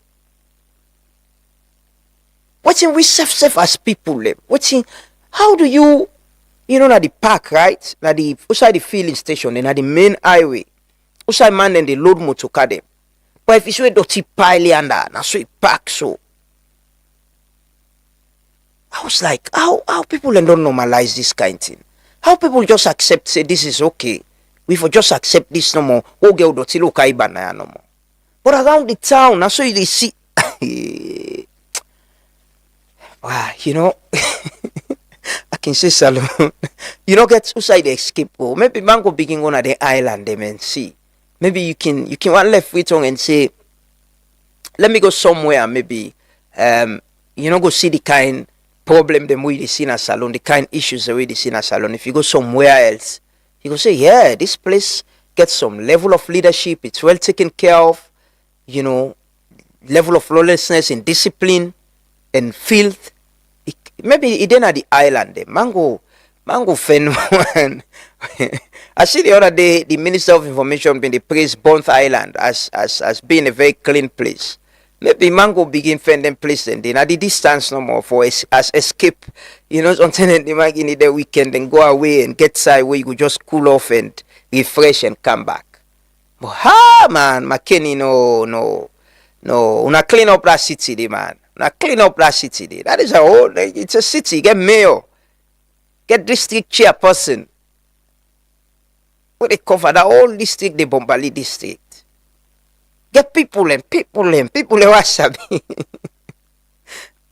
What's in we safe as people? What's in how do you know at the park, right? At the outside the filling station and at the main highway. Outside man then they load motor car them. But if it's a dirty pile under, now so it park so. I was like, how people don't normalize this kind of thing? How people just accept say this is okay? We for just accept this no more. Oh, girl, dirty look no more. But around the town, that's so they see. Wow, you know, I can say salon. You know, get outside the escape go. Maybe man go begin on at the island them and see. Maybe you can one left with tongue and say, let me go somewhere. Maybe you know go see the kind problem them we see in a salon, the kind issues that we see in a salon. If you go somewhere else, you go say, yeah, this place gets some level of leadership, it's well taken care of, you know, level of lawlessness and discipline and filth. Maybe it at the island there. Mango fen one. I see the other day the Minister of Information been the praise Bonth Island as being a very clean place. Maybe Mango begin fend them place and then at the distance no more for as escape. You know, something they might need the weekend and go away and get side where you could just cool off and refresh and come back. But man, McKinney, no. Una clean up that city, there, man. Una clean up that city, there. That is it's a city. Get mayor, get district chairperson. Where they cover the whole district, the Bombali district. Get people wasabi.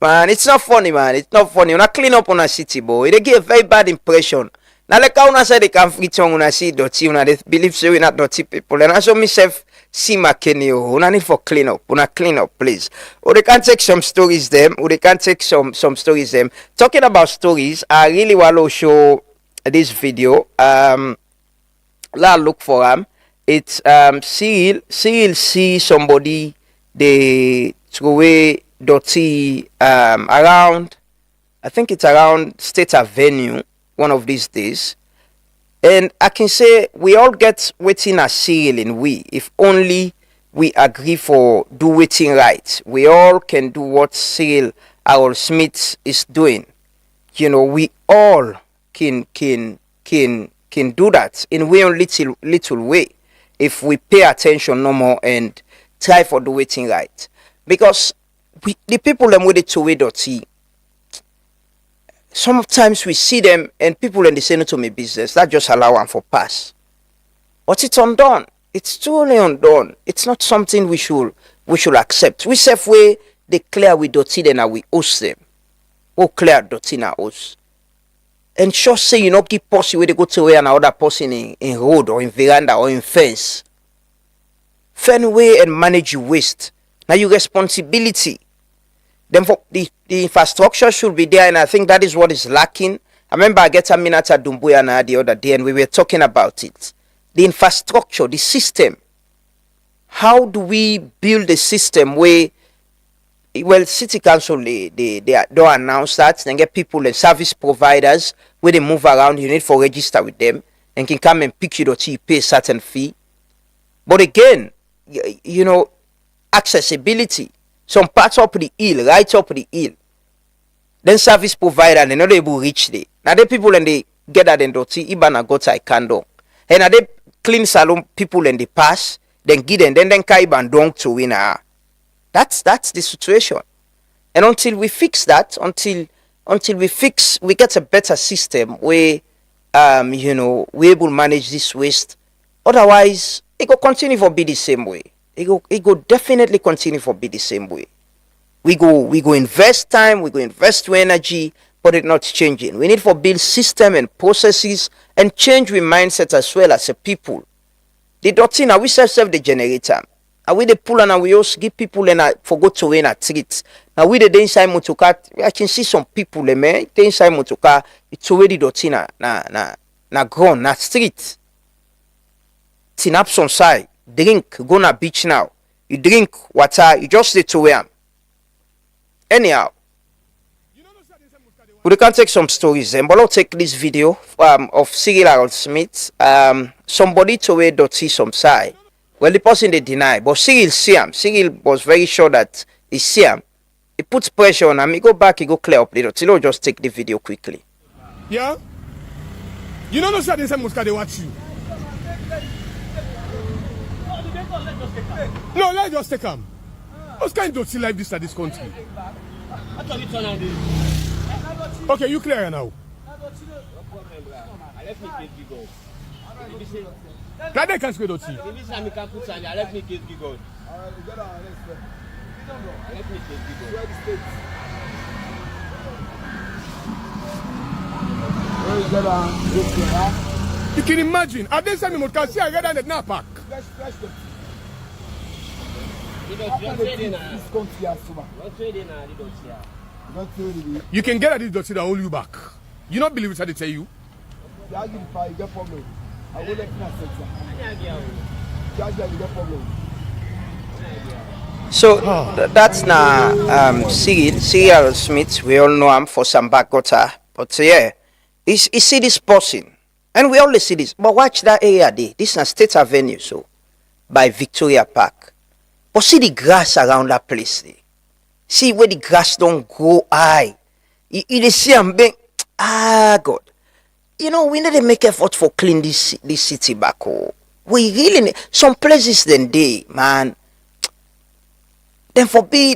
Man, it's not funny, man. It's not funny. Una clean up on a city, boy. They give a very bad impression. Now, like how una say they can free tongue, una see dirty, una they believe so we not dirty people. And I saw myself see McKinney, una need for clean up. Una clean up, please. Or they can take some stories them. Or they can take some stories them. Talking about stories, I really want to show this video. Let's look for them. It's Cyril see somebody they throw away dirty around, I think it's around State Avenue one of these days. And I can say we all get waiting as Cyril in we. If only we agree for do waiting right. We all can do what Cyril Harold Smith is doing. You know, we all can do that in way on little way. If we pay attention no more and try for do waiting right. Because the people them with it to way dirty, sometimes we see them and people and they say no to me business. That just allow them for pass. But it's undone. It's totally undone. It's not something we should accept. We self way declare we dirty then we host them. Oh clear dirty na us. And sure say you not give person where they go to where another person in road or in veranda or in fence. Find way and manage your waste. Now your responsibility. Then for the infrastructure should be there, and I think that is what is lacking. I remember I get a minute at Dumbuya the other day and we were talking about it. The infrastructure, the system. How do we build a system where, well, City Council, they don't announce that. Then get people and service providers where they move around. You need to register with them and can come and pick you to pay a certain fee. But again, you know, accessibility. Some parts up the hill, right up the hill. Then service provider, they're not able to reach there. Now the people and they get that and dirty, Ibana got I candle. And now they clean salon people and they pass, then get them, then Kaiban don't to win. That's the situation. And until we fix that, until we get a better system where you know, we able to manage this waste. Otherwise, it will continue to be the same way. It go definitely continue to be the same way. We go invest time, we go invest to energy, but it's not changing. We need to build system and processes and change with mindset as well as a people. The dirty now we serve the generator. And we the pull and we also give people and forgot to win a treat. Now we the inside motoka, I can see some people the inside motoka, it's already dirty na ground, na street. Tinap some side. Drink, go na beach now. You drink water, you just need to wear. Anyhow, we can take some stories then, but I'll take this video of Cyril Harold Smith. Somebody to wear dirty some side. Well, the person they deny, but Cyril see him. Cyril was very sure that he see him. He puts pressure on him. He go back, he go clear up the dirty. He'll just take the video quickly. Yeah? You don't know that they say they watch you. No, let's just take them. What's kind of dirty like this at this country? Okay, you clear now. Now they can't square dirty. You can imagine. At this time, you can see a red and a pack. You can get at this dirty that hold you back. You not believe what I tell you? You get problem. I will let you get problem. So that's now Sierra Smith. We all know him for some back gutter, but yeah, you see this person, and we always see this. But watch that area there. This is a State Avenue, so by Victoria Park. But see the grass around that place there. See where the grass don't grow high. You see I'm being God. You know, we need to make effort for clean this city back home. We really need some places then day, man. Then for be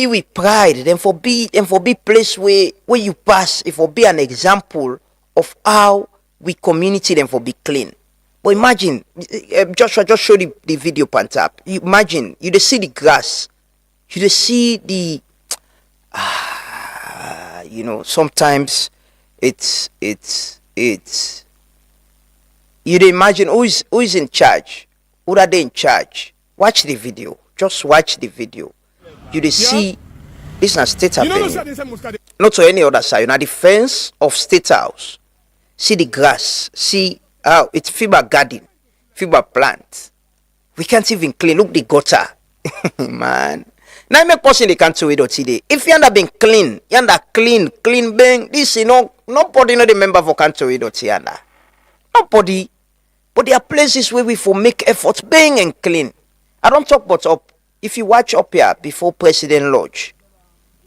with pride. Then for be place where you pass. It for be an example of how we community then for be clean. But imagine, Joshua just showed the video pant up. You imagine you just see the grass, you just see the you know, sometimes it's you imagine who is in charge, who are they in charge. Watch the video, just watch the video. You just see this is not State Avenue, not to any other side. Now the fence of State House, see the grass, see how it's fiber garden, fiber plant. We can't even clean. Look the gutter, man. Now make person they can't do it today. If you end up being clean, you end up clean being this, you know, nobody know the member for can't do it yanda. Nobody. But there are places where we for make efforts being and clean. I don't talk about up. If you watch up here before President Lodge,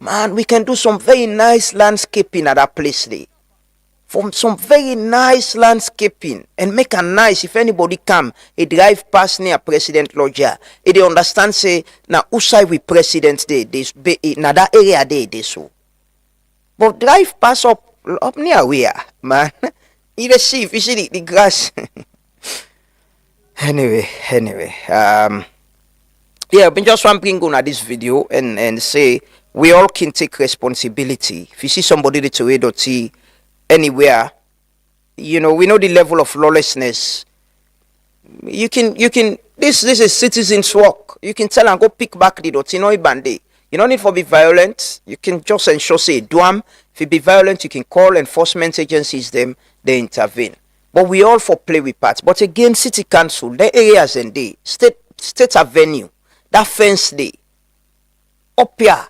man, we can do some very nice landscaping at that place there. From some very nice landscaping and make a nice, if anybody come, he drive past near President Lodge, they understand say, now outside with President Day, now that area they so. But drive past up near where, man. You see, if you see the grass. Anyway, yeah, but just one bring on at this video and say we all can take responsibility. If you see somebody that's away dirty anywhere, you know, we know the level of lawlessness. You can this is citizens' work. You can tell and go pick back the dirty, no band-aid. You don't need to be violent. You can just ensure say do them. If you be violent, you can call enforcement agencies, they intervene. But we all for play with parts. But again, city council, the areas and the state avenue, that fence day, up here,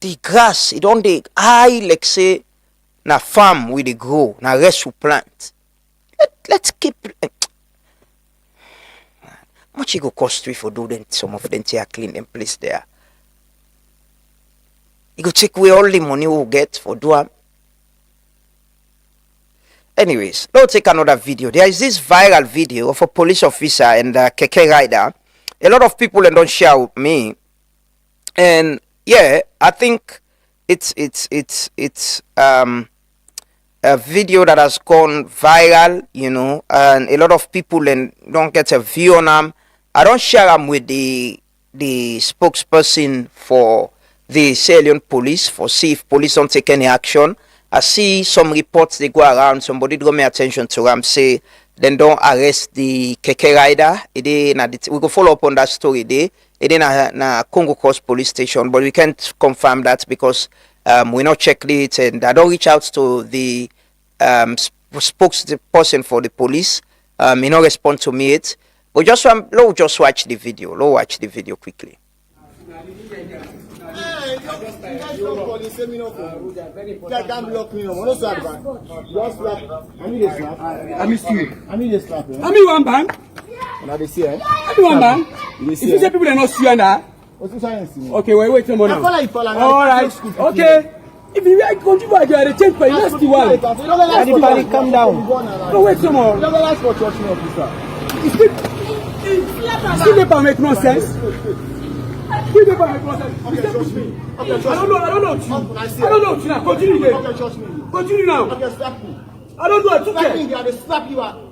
the grass, it don't dey high like say na farm we dey grow, na rest we plant. Let's keep. How much it go cost we for do them? Some of them to clean them place there. You go take away all the money we'll get for do them. Anyways, let's take another video. There is this viral video of a police officer and a keke rider. A lot of people don't share with me, and yeah, I think it's a video that has gone viral, you know, and a lot of people don't get a view on them. I don't share them with the spokesperson for the Sierra Leone police for see if police don't take any action. I see some reports they go around. Somebody draw my attention to them, say then don't arrest the keke rider. We go follow up on that story there. It in a Congo Coast police station, but we can't confirm that because we not checked it, and I don't reach out to the spokesperson for the police. He not respond to me yet. But just watch the video. Let's watch the video quickly. One bang. One bang. If you say people are not sure now. Okay, wait a moment. All right. Okay. If you like continue to get a change for last one. Everybody calm down. No, wait some more. Still never make no sense. Still never make no sense. I don't know now. Continue again. Continue now. I don't know. It's okay.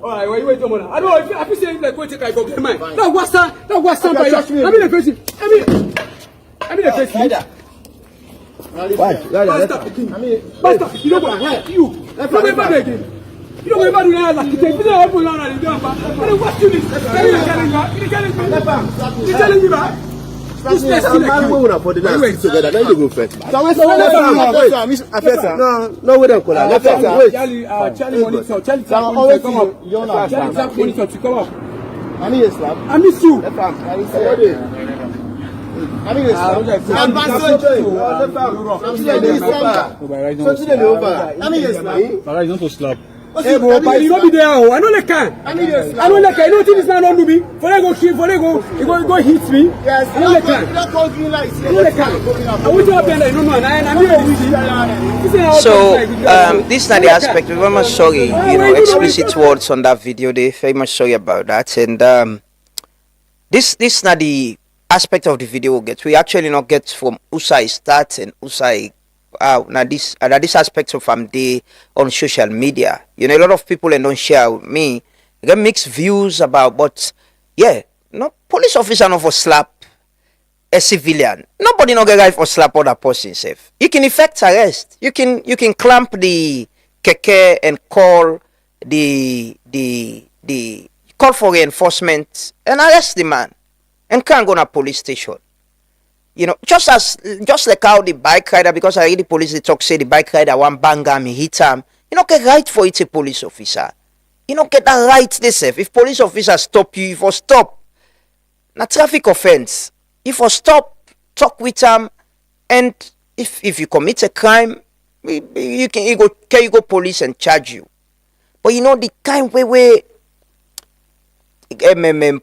All right, wait a moment. I don't know. If you say like, wait, I go get mine. No, what's that? By you. I'm in the face. I'm in the face. Basta. You don't want to. You don't ever again. You don't ever do that. You don't ever do that. But what's this? You're telling me that. This place still man, we will put the wait together. Then you go first. So wait, No, we don't call that. Charlie monitor, Charlie come up. Charlie monitor to come up. I need a slap. I miss you. I mean, it's slap. Hey, but you don't be there. I know they can. I know they can. You know this man don't do me. For they go kill, for they go hit me. Yes, I know they can. I know they can. I want you up there. No, So this is not the aspect. We're very much sorry, explicit words on that video. They're very much sorry about that. And this is not the aspect of the video we get. We actually not get from Usai start and Usai. Now this aspect of day on social media. A lot of people and don't share with me. They get mixed views about, but yeah, no police officer not for slap a civilian. Nobody not get right for slap other person safe. You can effect arrest. You can clamp the keke and call the call for reinforcement and arrest the man and can't go to police station. Just like how the bike rider, because I read the police, they talk, say the bike rider one bang him, he hit him. You don't get right for it, a police officer. You don't get that right, they say. If police officer stop you, if you stop, na traffic offense. If you stop, talk with him, and if you commit a crime, you go police and charge you. But the kind where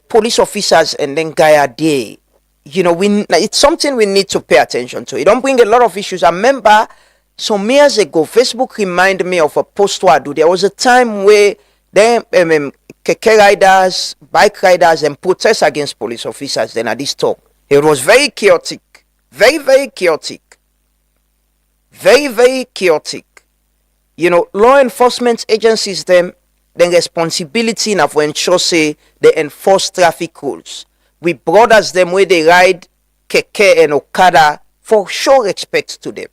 police officers and then guy are there. It's something we need to pay attention to. It don't bring a lot of issues. I remember some years ago, Facebook reminded me of a post I do. There was a time where them keke riders, bike riders, and protests against police officers. Then at this talk, it was very chaotic, very very chaotic, very very chaotic. Law enforcement agencies then responsibility now for ensure say they enforce traffic rules. We brothers them where they ride keke and okada for sure respect to them.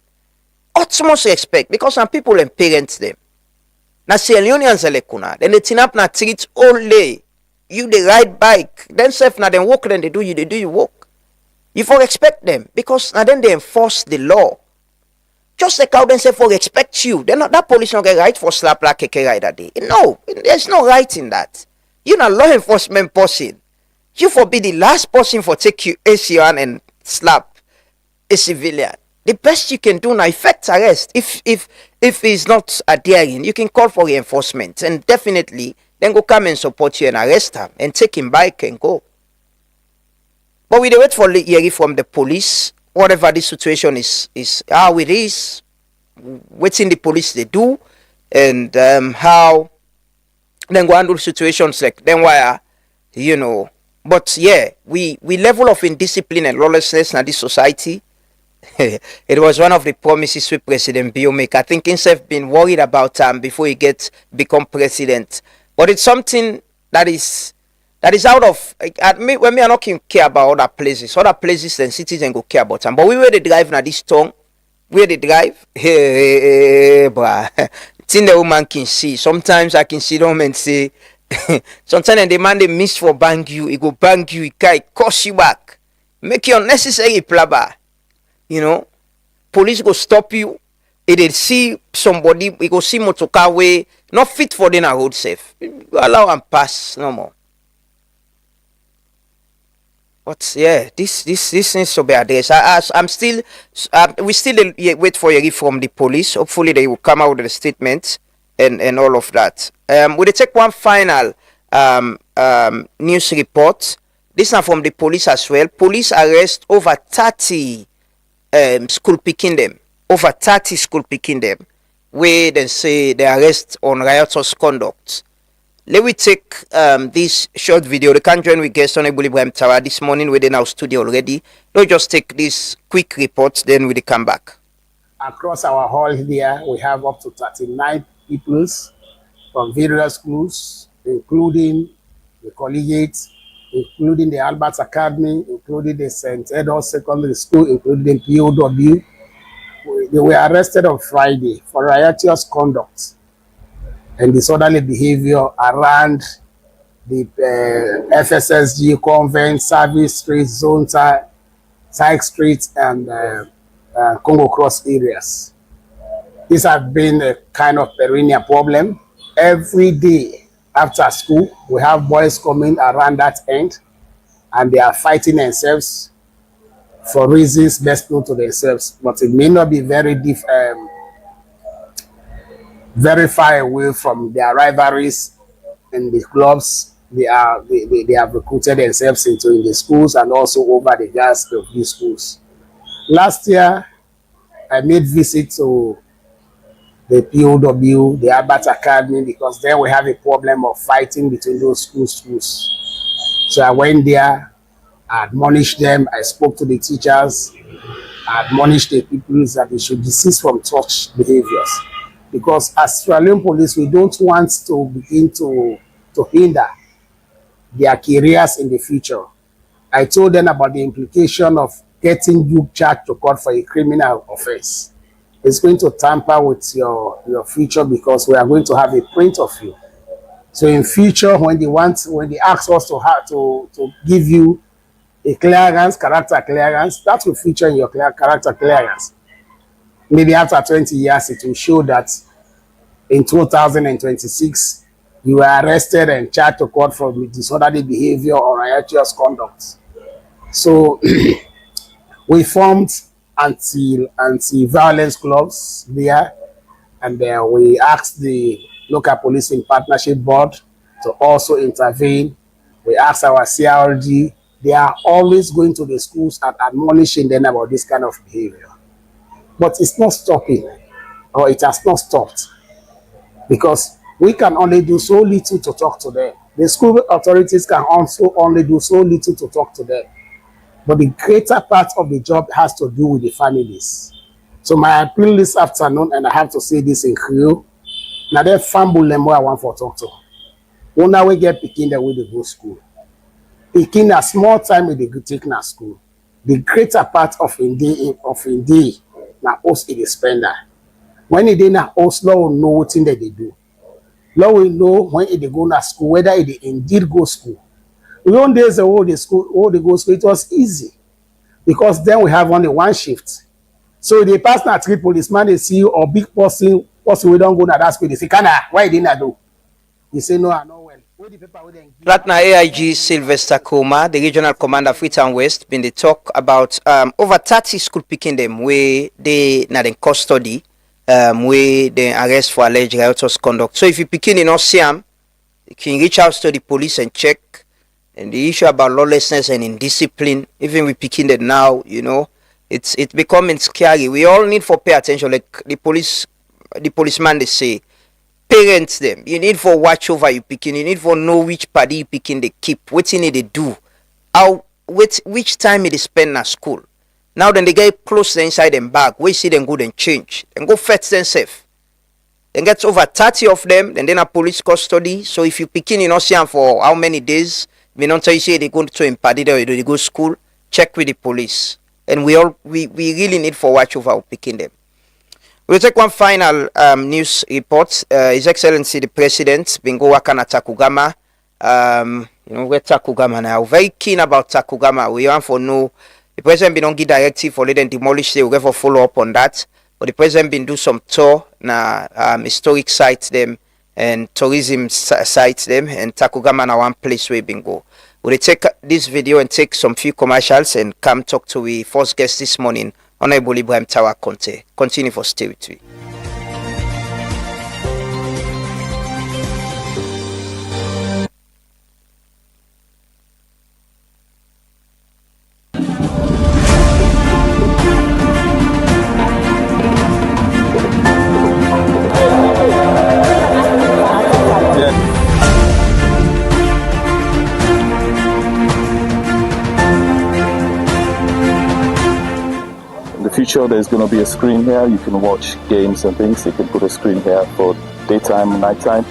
Utmost respect because some people and parents them. Na Sierra Leone and Zelekuna. Then they tin up na treat only. You they ride bike. Then self na them walk then they do you walk. You for respect them because now then they enforce the law. Just like how they say for respect you. Then that police not get right for slap like keke rider day. No, there's no right in that. You're not law enforcement person. You for be the last person for take you ACN and slap a civilian. The best you can do now effect arrest. If he's not adhering, you can call for reinforcement and definitely then go come and support you and arrest him and take him back and go. But we wait for hearing from the police, whatever the situation is how it is, what's in the police they do, and how then go handle situations like then why But yeah, we level of indiscipline and lawlessness in this society. It was one of the promises with President Bio make. I think himself been worried about before he become president. But it's something that is out of when me are not care about other places and cities and go care about them. But we where they drive now this tongue, where they drive, bruh. Thing the woman can see. Sometimes I can see them and say. Sometimes the man they miss for bang you, he go bang you, he can cost you back, make you unnecessary plaba. Police go stop you. If they see somebody, he go see motorcar way not fit for them road safe. You allow and pass no more. But yeah, this needs to be addressed. We still wait for a from the police. Hopefully they will come out with a statement. And all of that. We'll take one final news report. This is from the police as well. Police arrest over 30 school picking them. Over 30 school picking them. Where they say they arrest on riotous conduct. Let me take this short video. They can join with guest Honorable Ibrahim Tara this morning. We're in our studio already. Let's just take this quick report, then we'll come back. Across our hall here, we have up to 39 pupils from various schools, including the collegiate, including the Albert Academy, including the St. Edward Secondary School, including the POW. They were arrested on Friday for riotous conduct and disorderly behavior around the FSSG Convent Service Street Zone Side Street and Congo Cross areas. These have been a kind of perennial problem. Every day after school, we have boys coming around that end, and they are fighting themselves for reasons best known to themselves. But it may not be very far away from their rivalries in the clubs they have recruited themselves into in the schools and also over the gas of these schools. Last year, I made visit to the POW, the Albert Academy, because there we have a problem of fighting between those schools. So I went there, I admonished them, I spoke to the teachers, I admonished the people that they should desist from such behaviors. Because as Sierra Leone police, we don't want to begin to hinder their careers in the future. I told them about the implication of getting you charged to court for a criminal offense. It's going to tamper with your future because we are going to have a print of you. So in future, when they ask us to give you a clearance, character clearance, that will feature in your character clearance. Maybe after 20 years, it will show that in 2026, you were arrested and charged to court for disorderly behavior or riotous conduct. So we formed anti-violence clubs there, and we asked the local policing partnership board to also intervene. We asked our CRG. They are always going to the schools and admonishing them about this kind of behavior. But it's not stopping, or it has not stopped, because we can only do so little to talk to them. The school authorities can also only do so little to talk to them. But the greater part of the job has to do with the families. So my appeal this afternoon, and I have to say this in Creole, now they family them I want for talk to. When now we get picking the way they go school. Picking a small time with the take na school. The greater part of in day now us is the spender. When they na us, Lord will know what thing that they do. Lord will know when they go to school, whether they indeed go school. The old days they go school, it was easy. Because then we have only one shift. So they pass na 3 policemen, they see or big person we don't go to that school, they say, Kana, why didn't I do? He say, no, I know well. Ratna AIG Sylvester Koma, the regional commander of Freetown West, been the talk about over 30 school picking them where they not in custody, where they arrest for alleged riotous conduct. So if you picking in Osiam, you can reach out to the police and check. And the issue about lawlessness and indiscipline, even we picking it now, you know, it's becoming scary. We all need to pay attention. Like the policeman they say, parents them. You need for watch over you picking. You need for know which party you picking they keep. What you need to do. Which time it is spent at school. Now then they get close inside them bag. We see them good and change. And go fetch them safe. Then gets over 30 of them. Then a police custody. So if you picking in Ocean for how many days, we don't tell you say they go to Impaired or they go to school, check with the police. And we really need for watch over picking them. We'll take one final news report. His Excellency the President, Bingo Wakana Takugama. We're Takugama now. Very keen about Takugama. We want to know the President been on give directive for letting demolish. They will give a follow up on that. But the President been do some tour na historic sites them and tourism sites them, and Takugama na one place where Bingo. We'll take this video and take some few commercials and come talk to the first guest this morning, Honorable Ibrahim Tawa Conte. Continue for stay with me. Future, there's going to be a screen here. You can watch games and things. You can put a screen here for daytime, nighttime.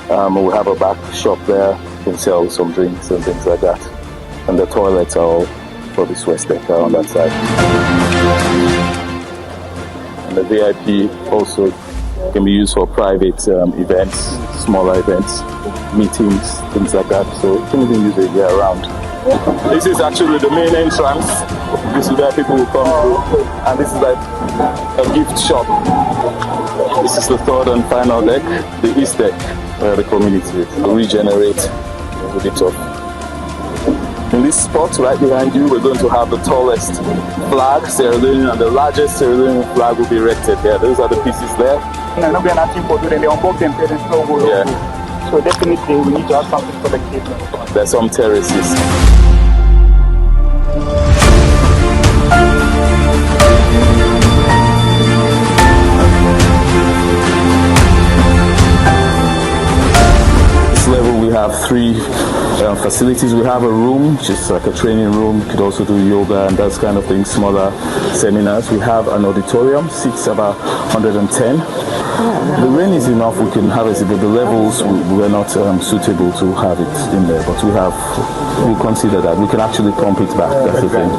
We'll have a back shop there. You can sell some drinks and things like that. And the toilets are all for this West Deck on that side. And the VIP also can be used for private events, smaller events, meetings, things like that. So you can even use it year round. This is actually the main entrance This is where people will come through. And this is like a gift shop. This is the third and final deck, the East deck, where the community will regenerate a bit of. In this spot right behind you, we're going to have the tallest flag, Sierra Leone, and the largest Sierra Leone flag will be erected there. Those are the pieces there. Yeah. So definitely we need to have something for the kids. There's some terraces. This level we have three facilities. We have a room, which is like a training room. You could also do yoga and that kind of thing, smaller seminars. We have an auditorium, seats about 110. The rain is enough, we can have it, but the levels were not suitable to have it in there. But we'll consider that. We can actually pump it back, that's the thing.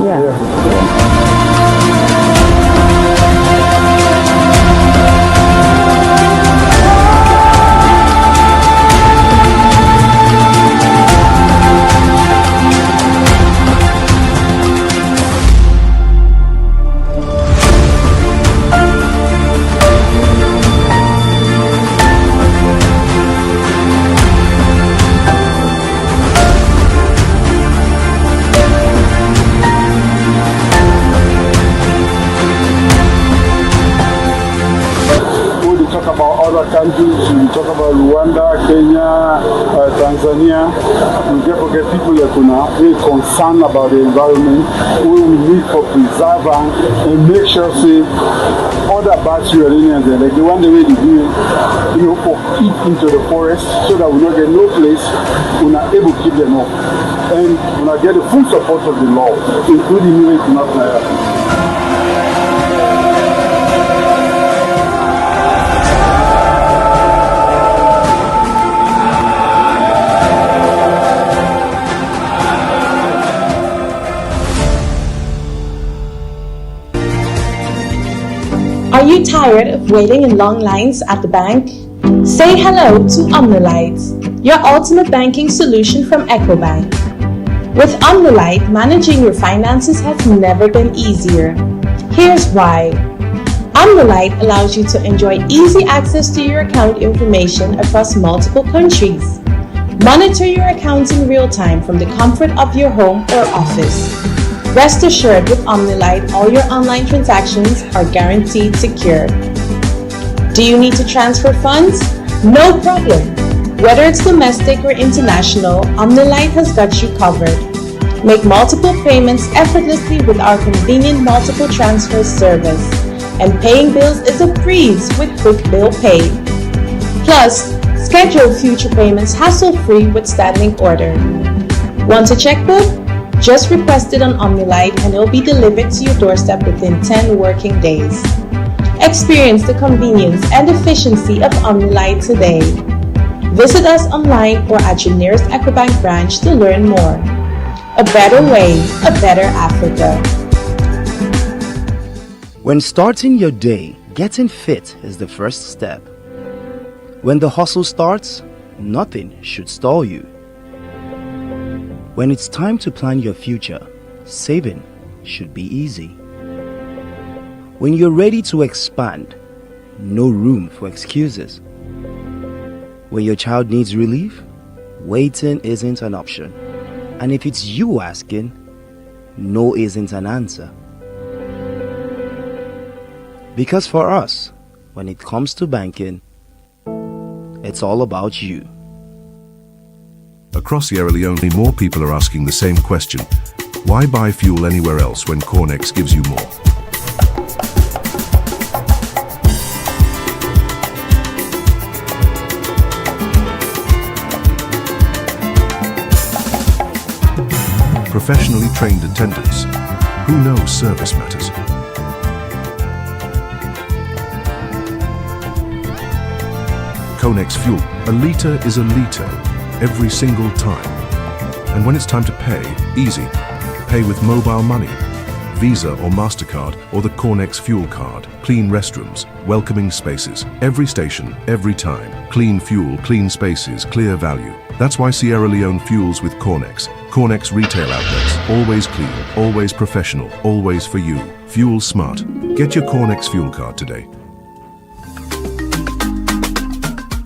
Countries, we talk about Rwanda, Kenya, Tanzania. We therefore get people that are very concerned about the environment. We need to preserve and make sure, say, other bad Sierra Leoneans, like the one the way they do, for eat into the forest, so that we don't get no place, we're not able to keep them up. And we not get the full support of the law, including even international. Are you tired of waiting in long lines at the bank? Say hello to Omnilight, your ultimate banking solution from EcoBank. With Omnilight, managing your finances has never been easier. Here's why. Omnilight allows you to enjoy easy access to your account information across multiple countries. Monitor your accounts in real time from the comfort of your home or office. Rest assured, with Omnilight, all your online transactions are guaranteed secure. Do you need to transfer funds? No problem. Whether it's domestic or international, Omnilight has got you covered. Make multiple payments effortlessly with our convenient multiple transfer service. And paying bills is a breeze with Quick Bill Pay. Plus, schedule future payments hassle-free with standing order. Want a checkbook? Just request it on Omnilight and it'll be delivered to your doorstep within 10 working days. Experience the convenience and efficiency of Omnilight today. Visit us online or at your nearest EcoBank branch to learn more. A better way, a better Africa. When starting your day, getting fit is the first step. When the hustle starts, nothing should stall you. When it's time to plan your future, saving should be easy. When you're ready to expand, no room for excuses. When your child needs relief, waiting isn't an option. And if it's you asking, no isn't an answer. Because for us, when it comes to banking, it's all about you. Across Sierra Leone, more people are asking the same question. Why buy fuel anywhere else when Cornex gives you more? Professionally trained attendants who knows service matters. Cornex fuel. A litre is a litre. Every single time. And when it's time to pay, easy. Pay with mobile money. Visa or MasterCard, or the Cornex Fuel Card. Clean restrooms, welcoming spaces. Every station, every time. Clean fuel, clean spaces, clear value. That's why Sierra Leone fuels with Cornex. Cornex retail outlets. Always clean, always professional, always for you. Fuel smart. Get your Cornex Fuel Card today.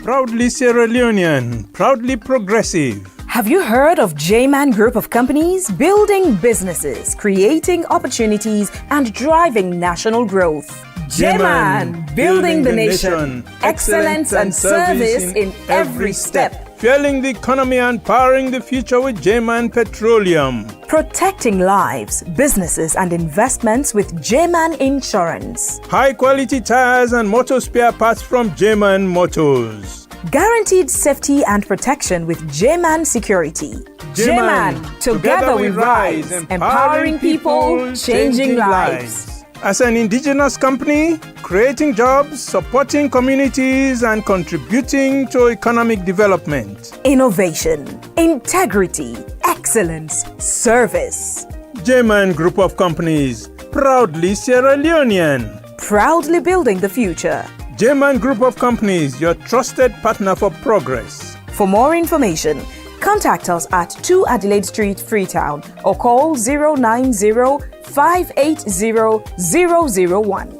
Proudly Sierra Leonean, proudly progressive. Have you heard of J-Man Group of Companies? Building businesses, creating opportunities, and driving national growth. J-Man, building the nation. Excellence and service in every step. Fueling the economy and powering the future with J-Man Petroleum. Protecting lives, businesses, and investments with J-Man Insurance. High quality tires and motor spare parts from J-Man Motors. Guaranteed safety and protection with J-Man Security. J-Man, together we rise, empowering people, changing lives. As an indigenous company, creating jobs, supporting communities, and contributing to economic development. Innovation, integrity, excellence, service. J-Man Group of Companies, proudly Sierra Leonean. Proudly building the future. J-Man Group of Companies, your trusted partner for progress. For more information, contact us at 2 Adelaide Street, Freetown, or call 090-580-001.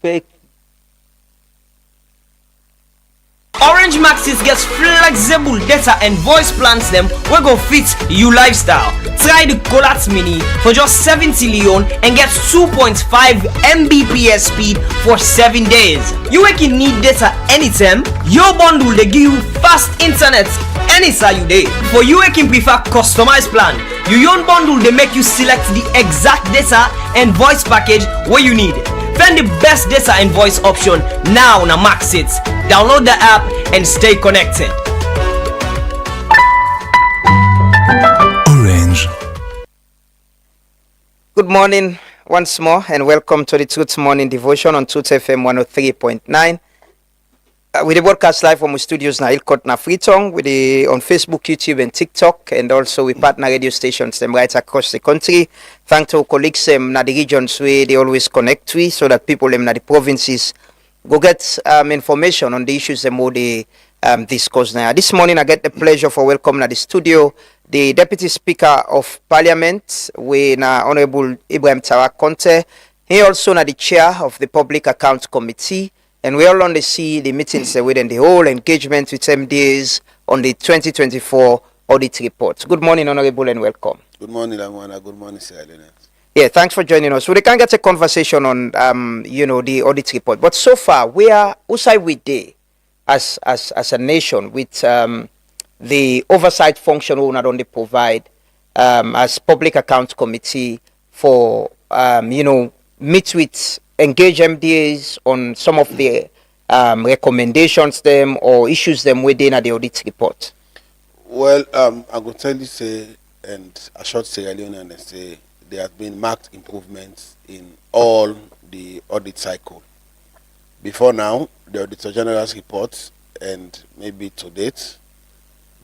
Fake. Orange Maxis gets flexible data and voice plans them we go fit you lifestyle. Try the Colat Mini for just 70 Leon and get 2.5 Mbps speed for 7 days. You can need data anytime. Your bundle they give you fast internet anytime you day. For you can prefer customized plan. Your own bundle they make you select the exact data and voice package where you need. Find the best data and voice option now on Maxit. Download the app and stay connected. Orange. Good morning once more and welcome to the Truth Morning Devotion on Truth FM 103.9. We broadcast live from the studios na Ilkot na Freetown with the on Facebook, YouTube and TikTok, and also with partner radio stations them right across the country. Thanks to our colleagues na the regions where they always connect with so that people na the provinces go get information on the issues them what they discuss now. This morning I get the pleasure for welcoming at the studio the Deputy Speaker of Parliament, we na Honorable Ibrahim Tarak Conte. He also na the Chair of the Public Accounts Committee. And we all only see the meetings within the whole engagement with MDAs on the 2024 audit report. Good morning, Honorable, and welcome. Good morning, Lamwana. Good morning, Sierra Leone. Yeah, thanks for joining us. So we can get a conversation on, the audit report. But so far, who's we day as a nation with the oversight function we not only provide as Public Accounts Committee for, meet with engage MDAs on some of the recommendations them or issues them within the audit report? Well, I'm going to tell you, say, and assure Sierra Leone and say there have been marked improvements in all the audit cycle. Before now, the Auditor General's report, and maybe to date,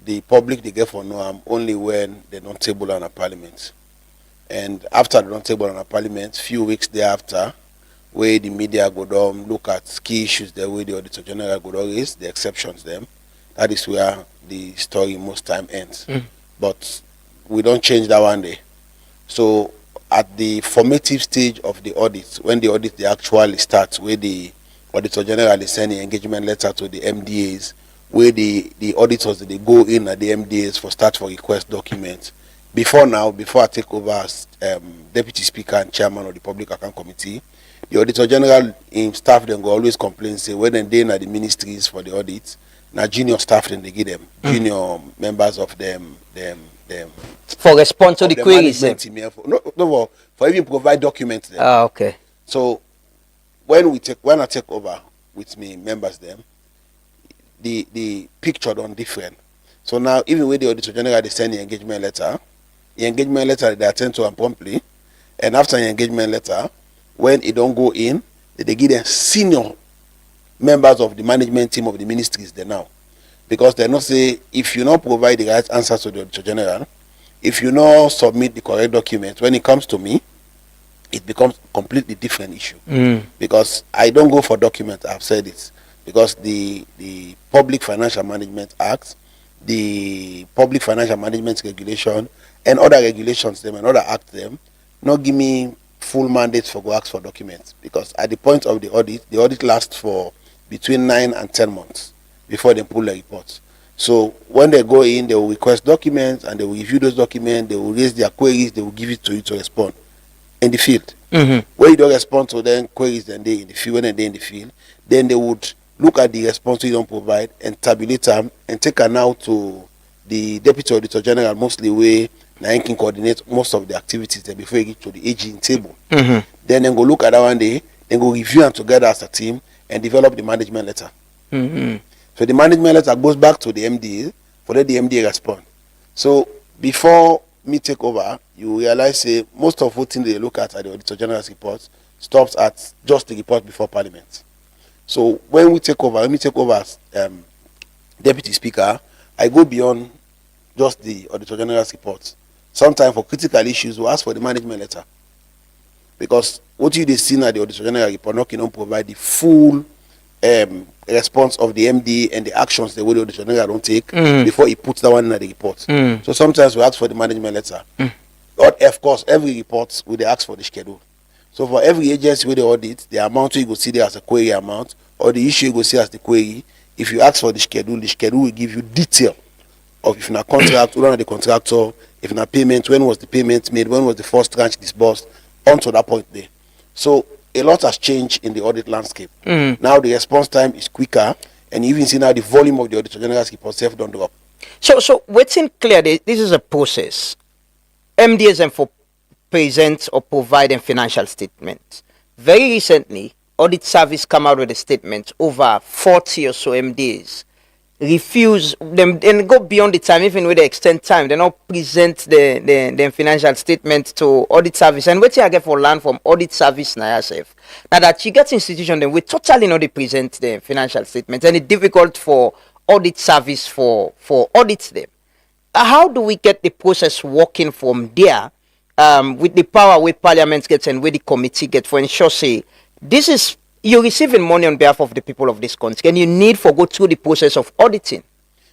the public they get for know only when they don't table on a parliament. And after they don't table on a parliament, few weeks thereafter, where the media go down, look at key issues the way the Auditor General go down raise, the exceptions them. That is where the story most time ends. But we don't change that one day. So at the formative stage of the audit, when the audit they actually starts, where the Auditor General is sending engagement letter to the MDAs, where the auditors they go in at the MDAs for start for request documents. Before I take over as Deputy Speaker and Chairman of the Public Account Committee, the Auditor General in staff then go always complain, say when they na the ministries for the audit, now junior staff then they give them, junior members of them. For response to the queries. For even provide documents them. Okay. So when I take over with me members them, the picture don't different. So now even with the Auditor General they send the engagement letter they attend to them promptly, and after the engagement letter, when it don't go in, they give them senior members of the management team of the ministries there now. because they not say if you not provide the right answers to the Auditor General, if you not submit the correct document, when it comes to me, it becomes a completely different issue. Because I don't go for documents. I've said it because the Public Financial Management Act, the Public Financial Management Regulation, and other regulations them and other acts them not give me full mandates for go ask for documents, because at the point of the audit lasts for between 9 and 10 months before they pull the reports. So when they go in, they will request documents and they will review those documents, they will raise their queries, they will give it to you to respond in the field. When you don't respond to them queries, then they in the field, when they're in the field, then they would look at the response you don't provide and tabulate them and take them out to the Deputy Auditor General, mostly where now can coordinate most of the activities there before you get to the AG table. Then they go look at that one day, then go review them together as a team and develop the management letter. So the management letter goes back to the MD for let the MD respond. So before me take over, you realize say most of what thing they look at the Auditor General's report stops at just the report before Parliament. So when me take over as Deputy Speaker, I go beyond just the Auditor General's report. Sometimes for critical issues, we ask for the management letter, because what you see at the Auditor General report not can provide the full response of the MD and the actions the way the Auditor General don't take before he puts that one in the report. So sometimes we ask for the management letter. But of course, every report we ask for the schedule. So for every agency with the audit, the amount you go see there as a query amount, or the issue you go see as the query. If you ask for the schedule will give you detail of if in a contract, who are the contractor, if in a payment, when was the payment made, when was the first tranche disbursed, on to that point there. So a lot has changed in the audit landscape. Now the response time is quicker, and you even see now the volume of the Auditor General's report self don't drop. So what's in clear, this is a process. MDSM for present or provide a financial statement. Very recently, Audit Service come out with a statement over 40 or so MDs refuse them and go beyond the time, even with the extend time, they not present the financial statement to Audit Service. And what I get for learn from Audit Service now yourself, now that you get institution then we totally not present the financial statement, and it's difficult for Audit Service for audit them. How do we get the process working from there with the power where Parliament gets and where the committee gets for ensure say this is you're receiving money on behalf of the people of this country, and you need to go through the process of auditing?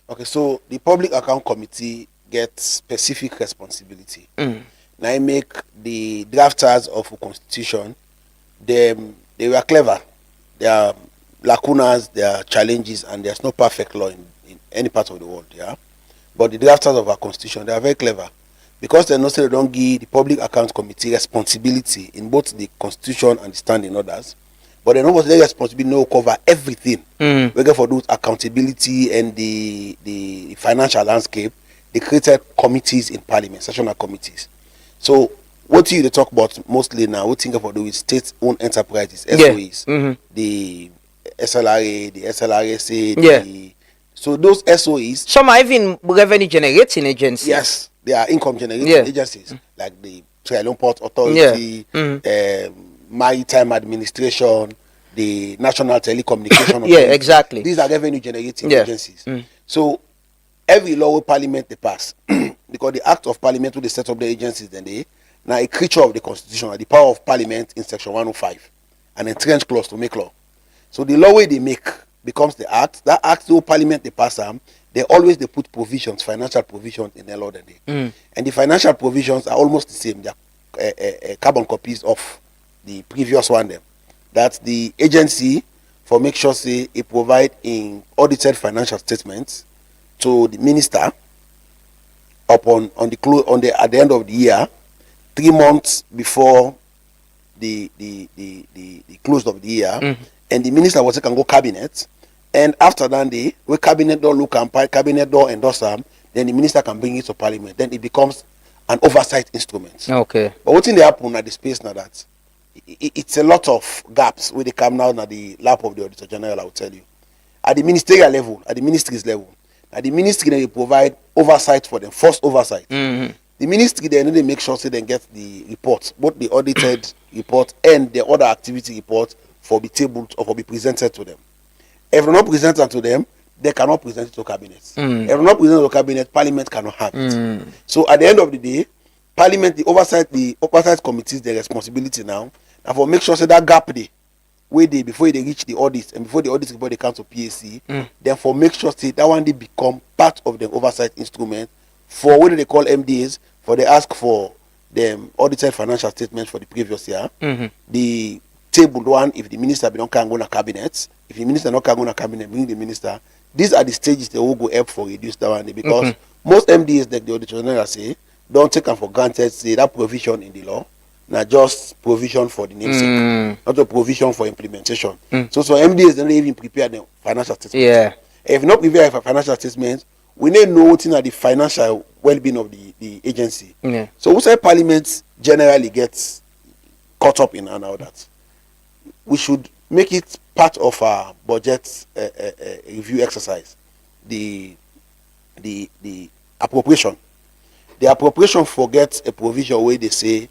Okay, so the Public Account Committee gets specific responsibility. Now I make the drafters of a constitution, they were clever. There are lacunas, there are challenges, and there's no perfect law in any part of the world. Yeah, but the drafters of our constitution, they are very clever, because they know they don't give the Public Account Committee responsibility in both the constitution and the standing orders. But they know what their responsibility no cover everything. We get for those accountability and the financial landscape. They created committees in Parliament, sessional committees. So what you talk about mostly now, what think about do is state-owned enterprises, SOEs, the SLRA, the SLRSA, so those SOEs. Some are even revenue generating agencies. Yes, they are income generating agencies, like the Sierra Leone Port Authority, Maritime Administration, the National Telecommunication Authority. Exactly. These are revenue generating agencies. So every law with Parliament they pass, because the Act of Parliament will they set up the agencies, then they now a creature of the Constitution, the power of Parliament in Section 105, an entrenched clause to make law. So the law way they make becomes the Act. That Act, though Parliament they pass them, they put provisions, financial provisions in the law that day. And the financial provisions are almost the same. They are carbon copies of the previous one them. That's the agency for make sure say it provide in audited financial statements to the minister at the end of the year, 3 months before the close of the year, and the minister was can go cabinet, and after that day, where cabinet door look and cabinet door endorse them, then the minister can bring it to Parliament. Then it becomes an oversight instrument. Okay. But what thing they happen at the space now that it's a lot of gaps where they come now at the lap of the Auditor General, I will tell you. At the ministerial level, at the ministry's level, at the ministry they provide oversight for them, first oversight. The ministry they make sure so they get the report, both the audited report and the other activity report for be tabled or for be presented to them. If they're not presented to them, they cannot present it to cabinet. If they not present it to cabinet, Parliament cannot have it. So at the end of the day, Parliament, the oversight committees, their responsibility now, and for make sure that gap they where they before they reach the audit and before the audit report they come to PAC, then for make sure that one they become part of the oversight instrument for what they call MDAs, for they ask for them audited financial statements for the previous year. The table one, if the minister don't can go to cabinet, if the minister not can go to cabinet, bring the minister. These are the stages they will go help for reduce that one because most MDAs, like the Auditor General say, don't take them for granted, say that provision in the law, not just provision for the namesake, not a provision for implementation. So MDAs don't even prepare the financial statements. Yeah. If not prepare for financial statements, we need know what's in the financial well-being of the agency. Yeah. So we say Parliament generally gets caught up in and all that. We should make it part of our budget review exercise. The appropriation. The appropriation forgets a provision where they say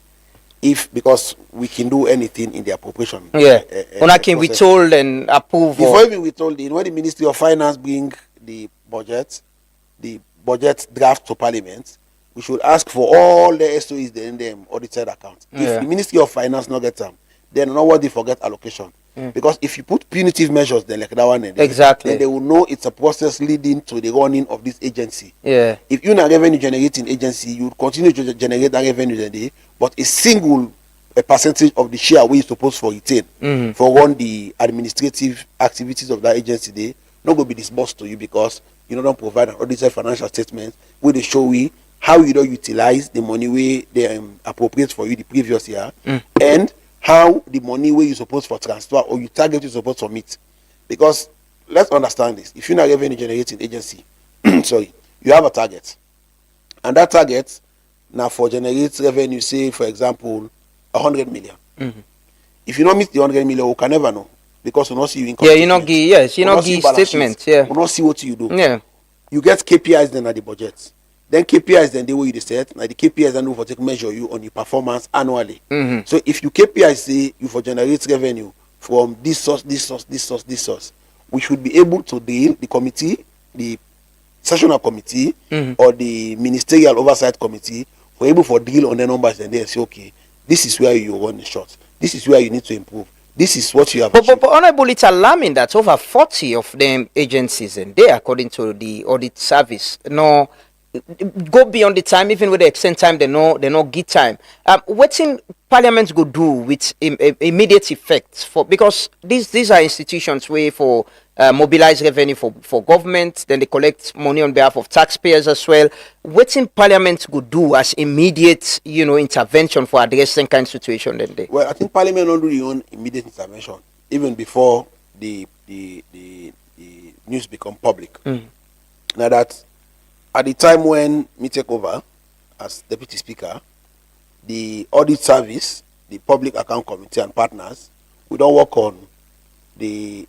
if because we can do anything in the appropriation. Yeah. When can we told and approve. Before even we told when the Ministry of Finance bring the budget draft to Parliament, we should ask for all the SOEs in them audited accounts. If the Ministry of Finance not get them, then nobody forget allocation. Because if you put punitive measures then like that one, exactly, then they will know it's a process leading to the running of this agency. Yeah. If you're not revenue generating agency, you will continue to generate that revenue today, but a percentage of the share we supposed for retain for run the administrative activities of that agency they not going to be disbursed to you because you don't provide an audited financial statement where they show we how you don't utilize the money we they appropriate for you the previous year and how the money where you supposed for transfer or you target you supposed to meet. Because let's understand this. If you're not revenue generating agency, sorry, you have a target. And that target now for generate revenue, say for example, 100 million. If you don't meet the 100 million, we can never know. Because we not see you income. Yeah, you not give you not give statements. Yeah. We not see what you do. Yeah. You get KPIs then at the budget. Then KPIs then the way you set. Now the KPIs then for take measure you on your performance annually. So if you KPIs say you for generate revenue from this source, we should be able to deal the committee, the sessional committee or the ministerial oversight committee for able for deal on the numbers and they say okay, this is where you run short. This is where you need to improve. This is what you have. But Honorable, it's alarming that over 40 of them agencies and they, according to the audit service, no go beyond the time, even with the extend time, they no give time. What's in Parliament go do with immediate effects for because these are institutions where for mobilize revenue for government, then they collect money on behalf of taxpayers as well. What's in Parliament go do as immediate, intervention for addressing kind of situation then they? Well, I think Parliament not do their own immediate intervention even before the news become public. Now that at the time when me take over as Deputy Speaker, the audit service, the public account committee and partners, we don't work on the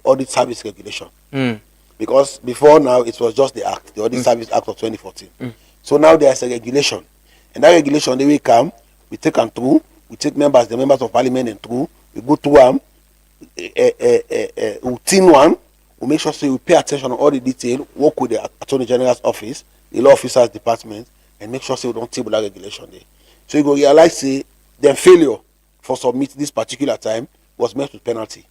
audit service regulation. Because before now it was just the act, the Audit Service Act of 2014. So now there's a regulation. And that regulation, they will come, we take them through, we take the members of Parliament and through, we go through them, routine one, we make sure we pay attention on all the detail, work with the Attorney General's office, the law officers department, and make sure we don't table that regulation there. So you go realize the failure for submit this particular time was met with penalty.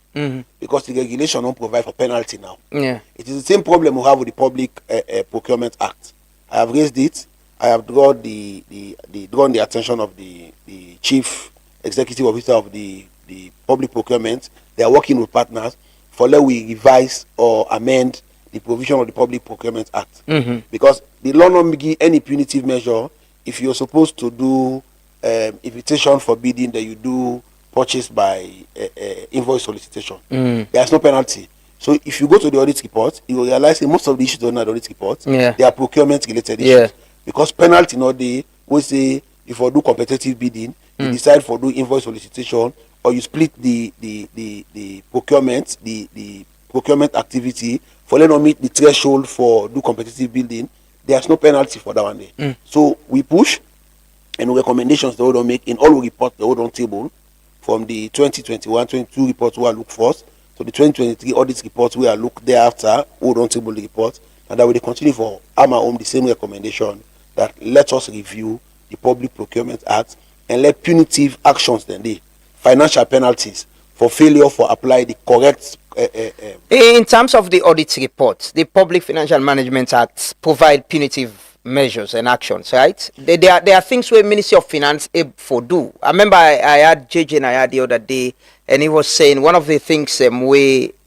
Because the regulation don't provide for penalty now. Yeah. It is the same problem we have with the Public Procurement Act. I have raised it. I have drawn the attention of the Chief Executive Officer of the Public Procurement. They are working with partners for let we revise or amend the provision of the Public Procurement Act. Because the law don't give any punitive measure if you're supposed to do invitation for bidding that you do purchase by invoice solicitation. There's no penalty. So if you go to the audit report, you will realize that most of the issues on the audit report, they are procurement related issues. Because penalty not they we say if you do competitive bidding, you decide for do invoice solicitation or you split the procurement, the procurement activity for let not meet the threshold for do competitive bidding, there's no penalty for that one day. So we push and recommendations that we don't make in all reports that we don't table from the 2021-22 report we look first So the 2023 audit report we are look thereafter, we don't table the report, and that we continue for home the same recommendation that let us review the Public Procurement Act and let punitive actions then the financial penalties for failure for apply the correct. In terms of the audit report, the Public Financial Management Act provide punitive measures and actions, right? There are things where Ministry of Finance able for do. I remember I had JJ and I had the other day, and he was saying one of the things he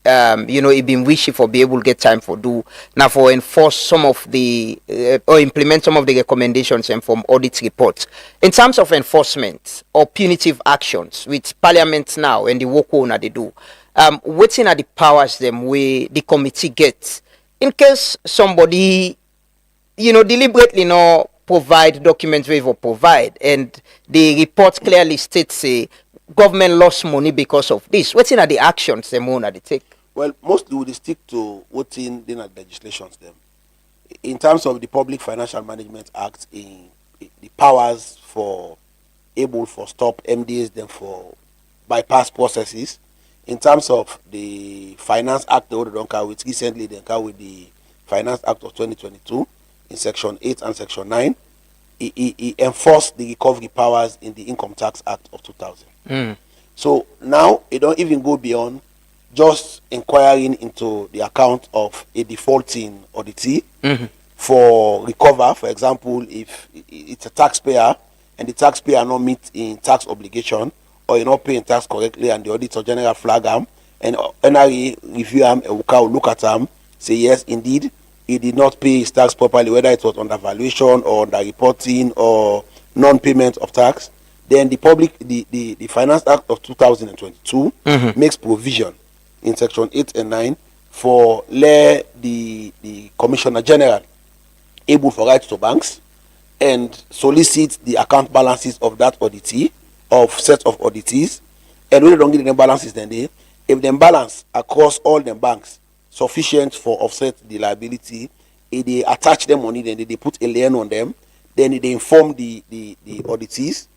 been wishing for be able to get time for do now for enforce some of the or implement some of the recommendations and from audit reports. In terms of enforcement or punitive actions with Parliament now and the work owner they do, waiting at the powers them where the committee gets in case somebody deliberately not provide documents we will provide, and the report clearly states government lost money because of this. What's in the actions them own they take? Well, mostly we stick to what's in the legislations them. In terms of the Public Financial Management Act, in the powers for able for stop MDAs them for bypass processes. In terms of the Finance Act, they don't carry with recently they carry with the Finance Act of 2022. In Section 8 and Section 9, he enforced the recovery powers in the Income Tax Act of 2000. So now it don't even go beyond just inquiring into the account of a defaulting auditee for recover. For example, if it's a taxpayer and the taxpayer not meet in tax obligation or you're not paying tax correctly and the Auditor General flag him and NRA review him and look at him, say yes, indeed, he did not pay his tax properly, whether it was under valuation or under reporting or non-payment of tax, then the Finance Act of 2022 makes provision in Section 8 and 9 for the Commissioner General able for rights to banks and solicit the account balances of that auditee, of set of auditees, and when they don't get them balances, then if them balance across all them banks sufficient for offset the liability, if they attach them money, then they put a lien on them, then they inform the auditees,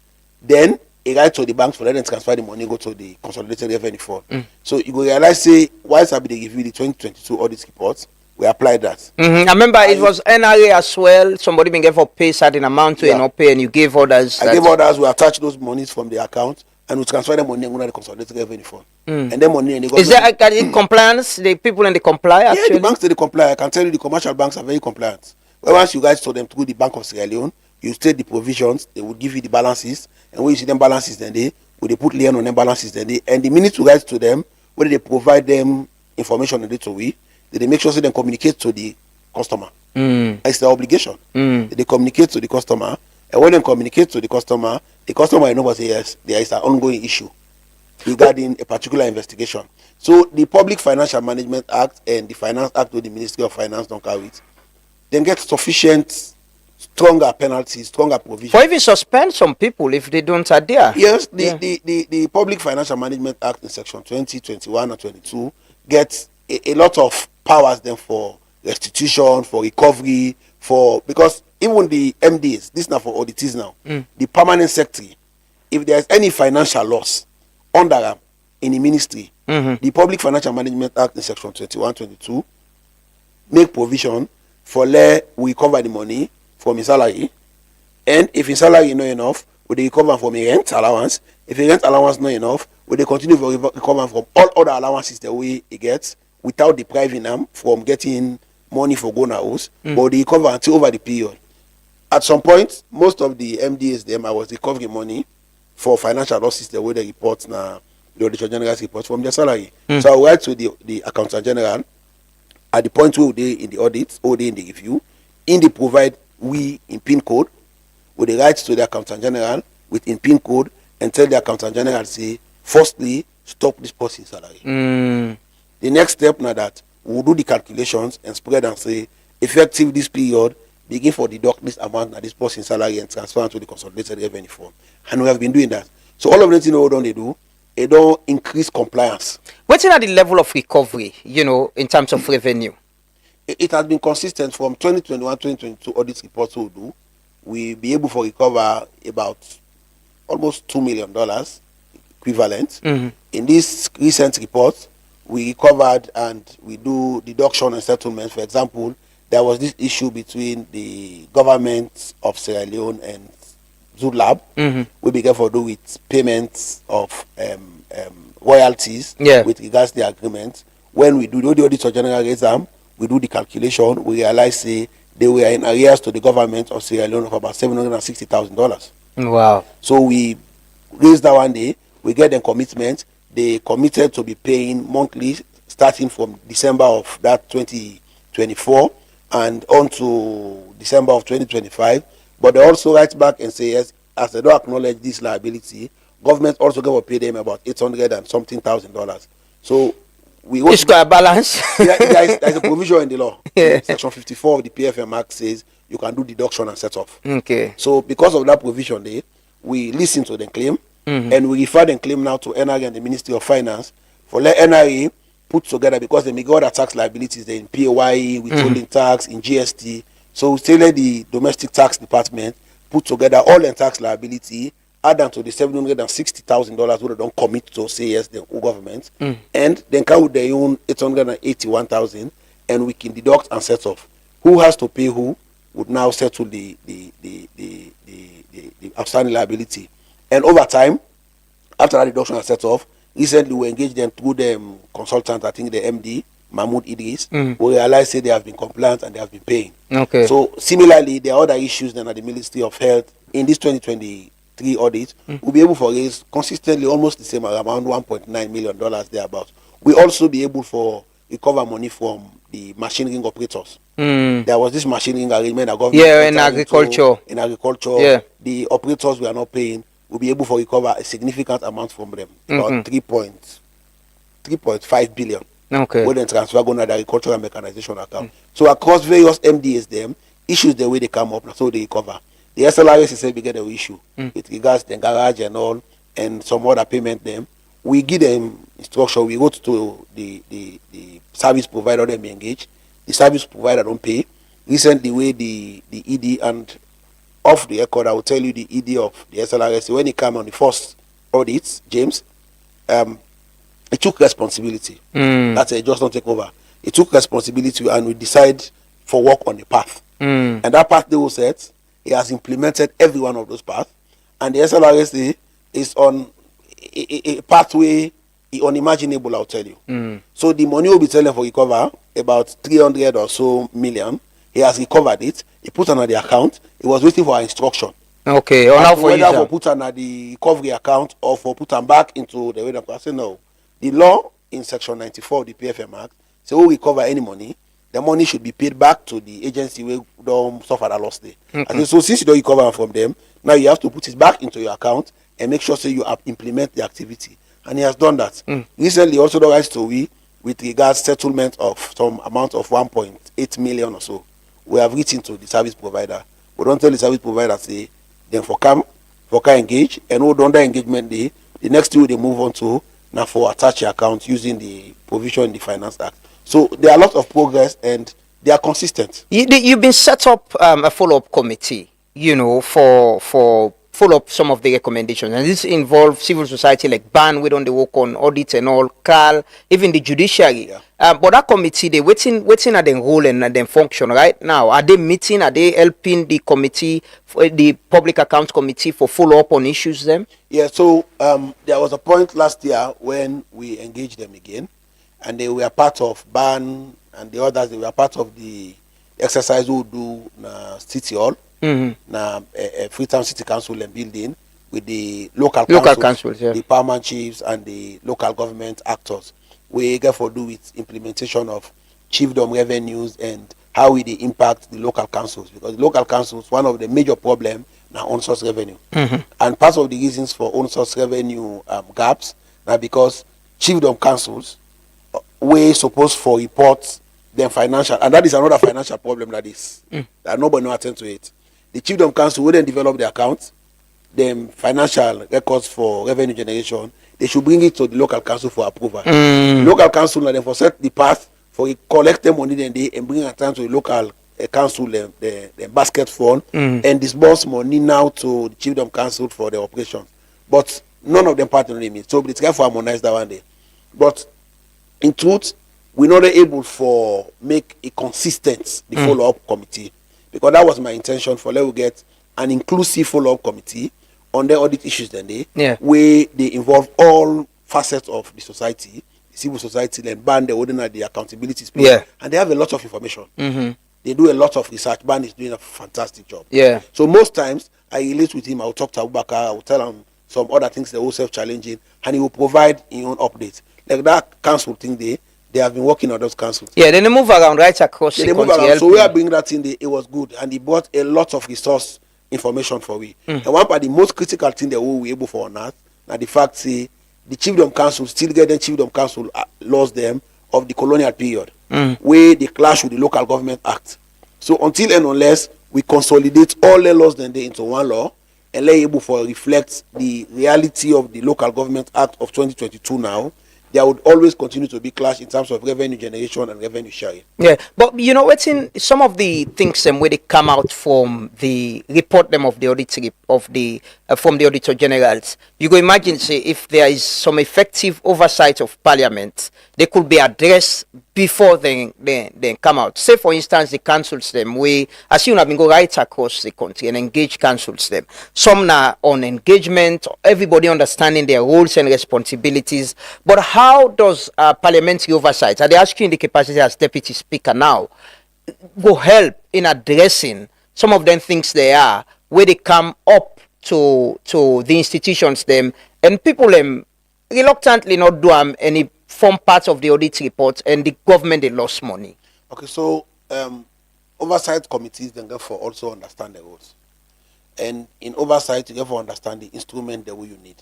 then a right to the banks for let them transfer the money go to the consolidated revenue fund. So you go realize say why they give you the 2022 audit reports, we applied that. I remember it was NRA as well. Somebody been gave for pay certain amount to not pay, and you gave orders. I gave orders. We attach those monies from the account and we transfer the money and go to the consolidated revenue fund. And then money and is there in compliance? The people in the comply actually? Yeah, the banks they comply. I can tell you the commercial banks are very compliant. Well, once you guys told them to go to the Bank of Sierra Leone, you state the provisions, they will give you the balances, and when you see them balances, then they put lien on them balances, then and the minute you guys to them, whether they provide them information on it or they make sure they communicate to the customer. It's their obligation. They communicate to the customer, and when they communicate to the customer knows say yes, there is an ongoing issue regarding a particular investigation. So the Public Financial Management Act and the Finance Act with the Ministry of Finance don't carry it. Then get sufficient, stronger penalties, stronger provisions. For even suspend some people if they don't adhere. Yes, the Public Financial Management Act in Section 20, 21, and 22 gets a lot of powers then for restitution, for recovery, because even the MDs, this is now for auditees now, the permanent secretary, if there's any financial loss under in the ministry, the Public Financial Management Act in Section 21, 22 make provision for we recover the money from his salary, and if his salary is not enough, we recover from a rent allowance. If a rent allowance not enough, we continue to recover from all other allowances that he gets without depriving them from getting money for going house, but they recover until over the period. At some point, most of the MDAs I was recovering money for financial losses the way they report now, the Auditor General's report from their salary. So I write to the Accountant General at the point where they in the audit or they in the review, they provide we in PIN code with the rights to the Accountant General with in PIN code and tell the Accountant General say, firstly, stop this person's salary. The next step now that we'll do the calculations and spread and say, effective this period, begin for deduct this amount that this person's salary and transfer to the consolidated revenue fund. And we have been doing that. So all of them, what don't they do? They don't increase compliance. What's at the level of recovery, in terms of revenue? It has been consistent from 2021, 2022 audit reports we'll do. We'll be able to recover about almost $2 million equivalent. In this recent report, we recovered and we do deduction and settlement. For example, there was this issue between the government of Sierra Leone and Zulab. We began for do with payments of royalties with regards to the agreement. When we do the auditor general exam, we do the calculation, we realize say they were in arrears to the government of Sierra Leone of about $760,000. Wow. So we raised that one day, we get them commitment. They committed to be paying monthly starting from December of that 2024 and on to December of 2025. But they also write back and say, yes, as they don't acknowledge this liability, government also going to pay them about $800 and something thousand. So we it's got a balance. There's a provision in the law. Section 54 of the PFM Act says you can do deduction and set off. Okay. So because of that provision, we listen to the claim and we refer the claim now to NRA and the Ministry of Finance for let NRA put together, because they may got other tax liabilities in PAYE, withholding tax, in GST. So we still let the domestic tax department put together all the tax liability, add them to the $760,000 who they don't commit to say yes, the government, and then come with their own $881,000, and we can deduct and set off. Who has to pay who would now settle the outstanding liability. And over time, after that deduction and set off, recently we engaged them through the consultant, I think the MD, Mahmoud Idris, we realized say they have been compliant and they have been paying. Okay. So similarly, there are other issues then at the Ministry of Health in this 2023 audit. We'll be able to raise consistently almost the same, around $1.9 million thereabouts. We also be able to recover money from the machine ring operators. There was this machine ring agreement that government in agriculture. In agriculture, the operators we are not paying. We'll be able to recover a significant amount from them, about 3.5 billion. Okay. When they transfer going to the agricultural mechanization account. So across various MDAs, them issues the way they come up, so they recover. The SLRS is saying we get an issue with regards to the garage and all, and some other payment them. We give them instruction. We go to the service provider them engage. The service provider don't pay. Recently, way the ED and off the record, I will tell you the ED of the SLRS when he came on the first audit, James, he took responsibility. That's it, just don't take over. He took responsibility and we decide for work on the path. And that path they will set, he has implemented every one of those paths. And the SLRS is on a pathway unimaginable, I'll tell you. So the money will be telling for recover about 300 or so million. He has recovered it. He put on the account. He was waiting for our instruction. Okay. On how for whether for put on the recovery account or for put on back into the way that I say no. The law in section 94 of the PFM Act says we recover any money, the money should be paid back to the agency where don't suffer a loss there. And so since you don't recover from them, now you have to put it back into your account and make sure so you implement the activity. And he has done that. Recently also the rights to we with regards settlement of some amount of 1.8 million or so. We have written to the service provider. We don't tell the service provider say then for can engage and who don't engagement day, the next thing they move on to now for attach your account using the provision in the Finance Act. So there are a lot of progress and they are consistent. You've been set up a follow-up committee, for follow up some of the recommendations, and this involves civil society like BAN, we don't work on audit and all, CAL, even the judiciary. But that committee, they waiting at their role and their function right now. Are they meeting? Are they helping the committee, the Public Accounts Committee, for follow up on issues? Them? Yeah. So there was a point last year when we engaged them again, and they were part of BAN and the others. They were part of the exercise we do na City Hall. Now, Freetown City Council and building with the local councils, the paramount chiefs and the local government actors. We get for do with implementation of chiefdom revenues and how we impact the local councils, because the local councils, one of the major problems now on source revenue. And part of the reasons for on source revenue gaps now because chiefdom councils we supposed for report them financial, and that is another financial problem that nobody no attend to it. The chiefdom council wouldn't develop the accounts, them financial records for revenue generation. They should bring it to the local council for approval. Local council now then for set the path for collect the money then they and bring it to the local council the basket fund and disburse money now to the chiefdom council for the operation. But none of them partner in it. So it's going to harmonize that one day. But in truth, we're not able for make a consistent the follow-up committee, because that was my intention for let we get an inclusive follow-up committee on the audit issues then where they involve all facets of the society, the civil society, then ban the ordinary the accountability space, and they have a lot of information. They do a lot of research. Ban is doing a fantastic job. So most times I relate with him, I will talk to Abubakar, I will tell him some other things they're also challenging, and he will provide his own updates. Like that council thing they have been working on those councils. Yeah, then they move around right across the country. So we are bringing that in there, it was good, and he brought a lot of resource information for we. And one part the most critical thing that we were able for on that, now the fact say the chiefdom council still get the chiefdom council lost them of the colonial period, where they clash with the local government act. So until and unless we consolidate all the laws then they into one law and let able for reflect the reality of the local government act of 2022 now, there would always continue to be clash in terms of revenue generation and revenue sharing. Yeah, but you know what's in some of the things where they come out from the report them of the audit of the from the Auditor Generals. You go imagine say if there is some effective oversight of Parliament, they could be addressed before they come out. Say for instance the councils them we as you have been go right across the country and engage councils them. Some now on engagement, everybody understanding their roles and responsibilities. But how does parliamentary oversight, and they ask you in the capacity as deputy speaker now, go help in addressing some of them things they are where they come up to the institutions them and people them reluctantly not do any form part of the audit report and the government they lost money. Okay, so oversight committees then therefore also understand the rules, and in oversight you therefore understand the instrument that you need,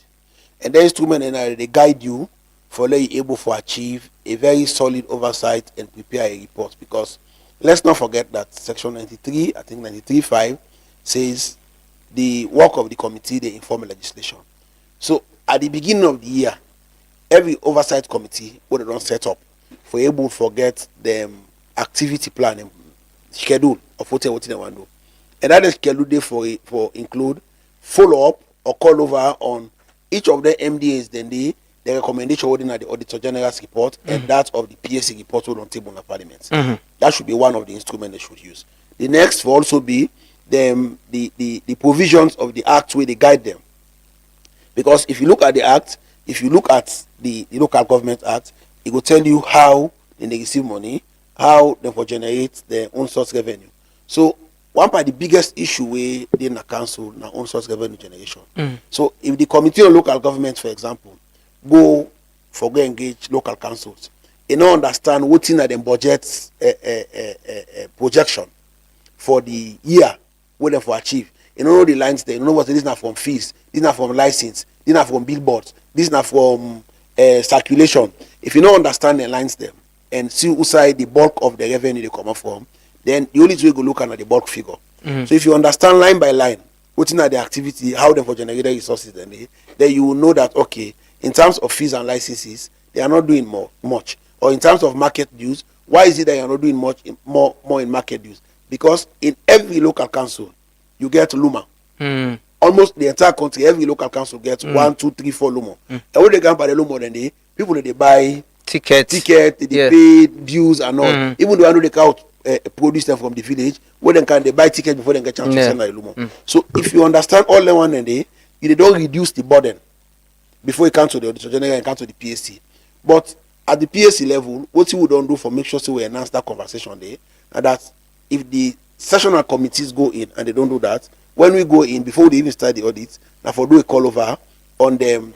and the instrument and they guide you for let you able to achieve a very solid oversight and prepare a report. Because let's not forget that section 93, I think 93.5 says the work of the committee they inform legislation. So at the beginning of the year, every oversight committee what they don't set up for able to forget the activity plan and schedule of what they want to do, and that is schedule there for include follow up or call over on each of the MDAs then the recommendation holding at the Auditor General's report and that of the PSC report on table in Parliament. That should be one of the instruments they should use. The next will also be the provisions of the act where they guide them. Because if you look at the act, if you look at the local government act, it will tell you how they receive money, how they will generate their own source revenue. So one part the biggest issue where they in the council na own source revenue generation. So if the committee on local government, for example, go engage local councils, they don't understand what's in the budget projection for the year what they for achieve. You don't know the lines there. You don't know what this is not from fees, this is not from license, this is not from billboards, this is not from circulation. If you don't understand the lines there and see who side the bulk of the revenue they come up from, then the only way you go look at the bulk figure. So if you understand line by line what's in the activity, how they for generate resources, then you will know that okay, in terms of fees and licenses, they are not doing much. Or in terms of market dues, why is it that you are not doing more in market dues? Because in every local council, you get Luma. Almost the entire country, every local council gets 1, 2, 3, 4 Luma. And when they come by the Luma, then people they buy ticket, they pay dues and all. Even though I know they can't produce them from the village, when they buy tickets before they get chance to send the Luma. So if you understand all the one and they don't reduce the burden before you come to the Auditor General and come to the PSC. But at the PSC level, what you don't do for make sure so we enhance that conversation there, and that if the sessional committees go in and they don't do that, when we go in before they even start the audit, now for do a call over on the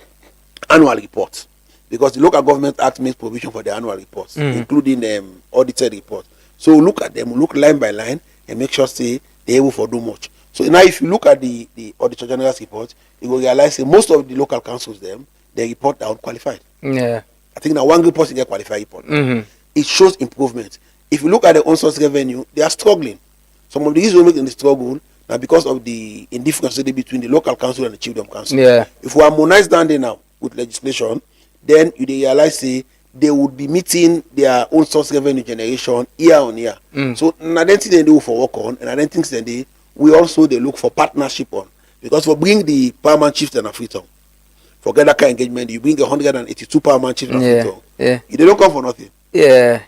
annual report, because the Local Government Act makes provision for the annual reports, including audited report. So look at them, look line by line, and make sure say they're able to do much. So now if you look at the Auditor General's report, you will realize that most of the local councils they report are unqualified. I think now one report is get qualified report. It shows improvement. If you look at the own source revenue, they are struggling. Some of the issues in the struggle now because of the indifference between the local council and the chiefdom council. If we harmonize down there now with legislation, then you realize they would be meeting their own source revenue generation year on year. So I don't think they do for work on, and I don't think we also they look for partnership on, because for bring the paramount chieftain of freedom, forget that kind of engagement. You bring 182 paramount chiefs of Victor. Yeah. They don't come for nothing. Yeah.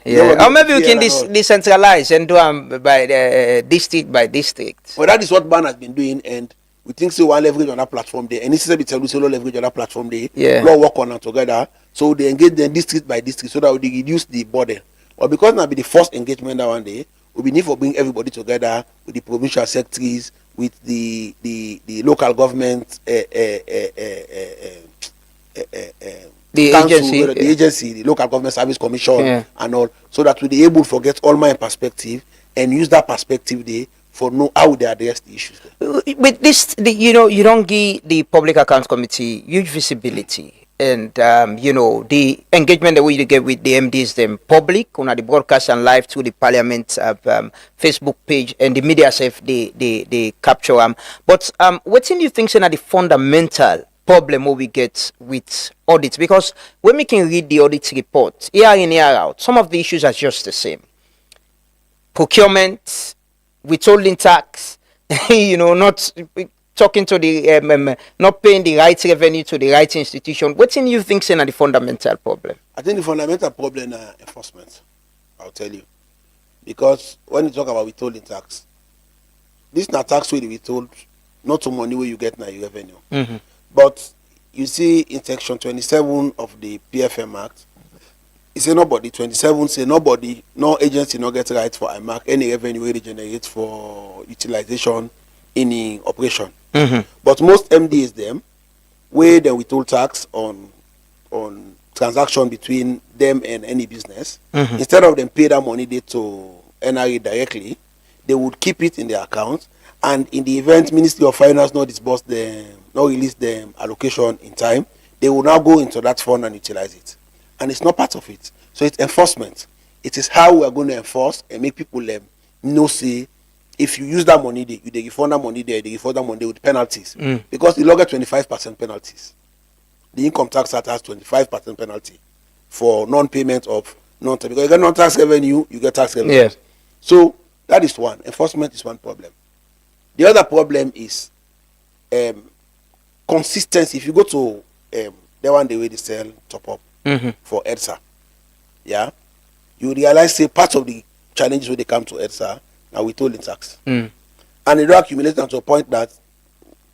Or maybe we can and all. decentralize and do by district by district. Well, that is what BAN has been doing, and we think so. One leverage on that platform there, and instead of it's leverage on that platform there. Yeah. Law work on it together, so they engage them district by district, so that we reduce the burden. But because now be the first engagement that one day, we be need for bring everybody together with the provincial secretaries, with the local government, the council, agency, the agency, the local government service commission, and all, so that we be able to get all my perspective and use that perspective there for know how they address the issues there. With this, you don't give the Public Accounts Committee huge visibility. And the engagement that we get with the MDs, them public, on the broadcast and live through the Parliament Facebook page, and the media self they capture them. But what do you think is the fundamental problem we get with audits? Because when we can read the audit report year in year out, some of the issues are just the same. Procurement, withholding tax, not talking to the not paying the right revenue to the right institution. What do you think is the fundamental problem? I think the fundamental problem is enforcement. I'll tell you, because when you talk about withholding tax, this is not tax way we told, not to money where you get now your revenue. But you see in section 27 of the PFM Act, it say nobody, 27 say nobody, no agency no get right for IMAC any revenue where they generate for utilization in the operation. But most MDs them where they withhold tax on transaction between them and any business, instead of them pay that money they to NRA directly, they would keep it in their account, and in the event Ministry of Finance not disburse them, not release them allocation in time, they will now go into that fund and utilize it. And it's not part of it. So it's enforcement. It is how we are going to enforce and make people know say if you use that money, they refund that money there, they refund that money with penalties. Because the law get 25% penalties. The income tax act has 25% penalty for non-payment of non-tax. Because you get non-tax revenue, you get tax revenue. Yes. So that is one. Enforcement is one problem. The other problem is consistency. If you go to the one the way they sell top up for EDSA, yeah, you realize say part of the challenges when they come to EDSA now withholding tax. And it will accumulate down to a point that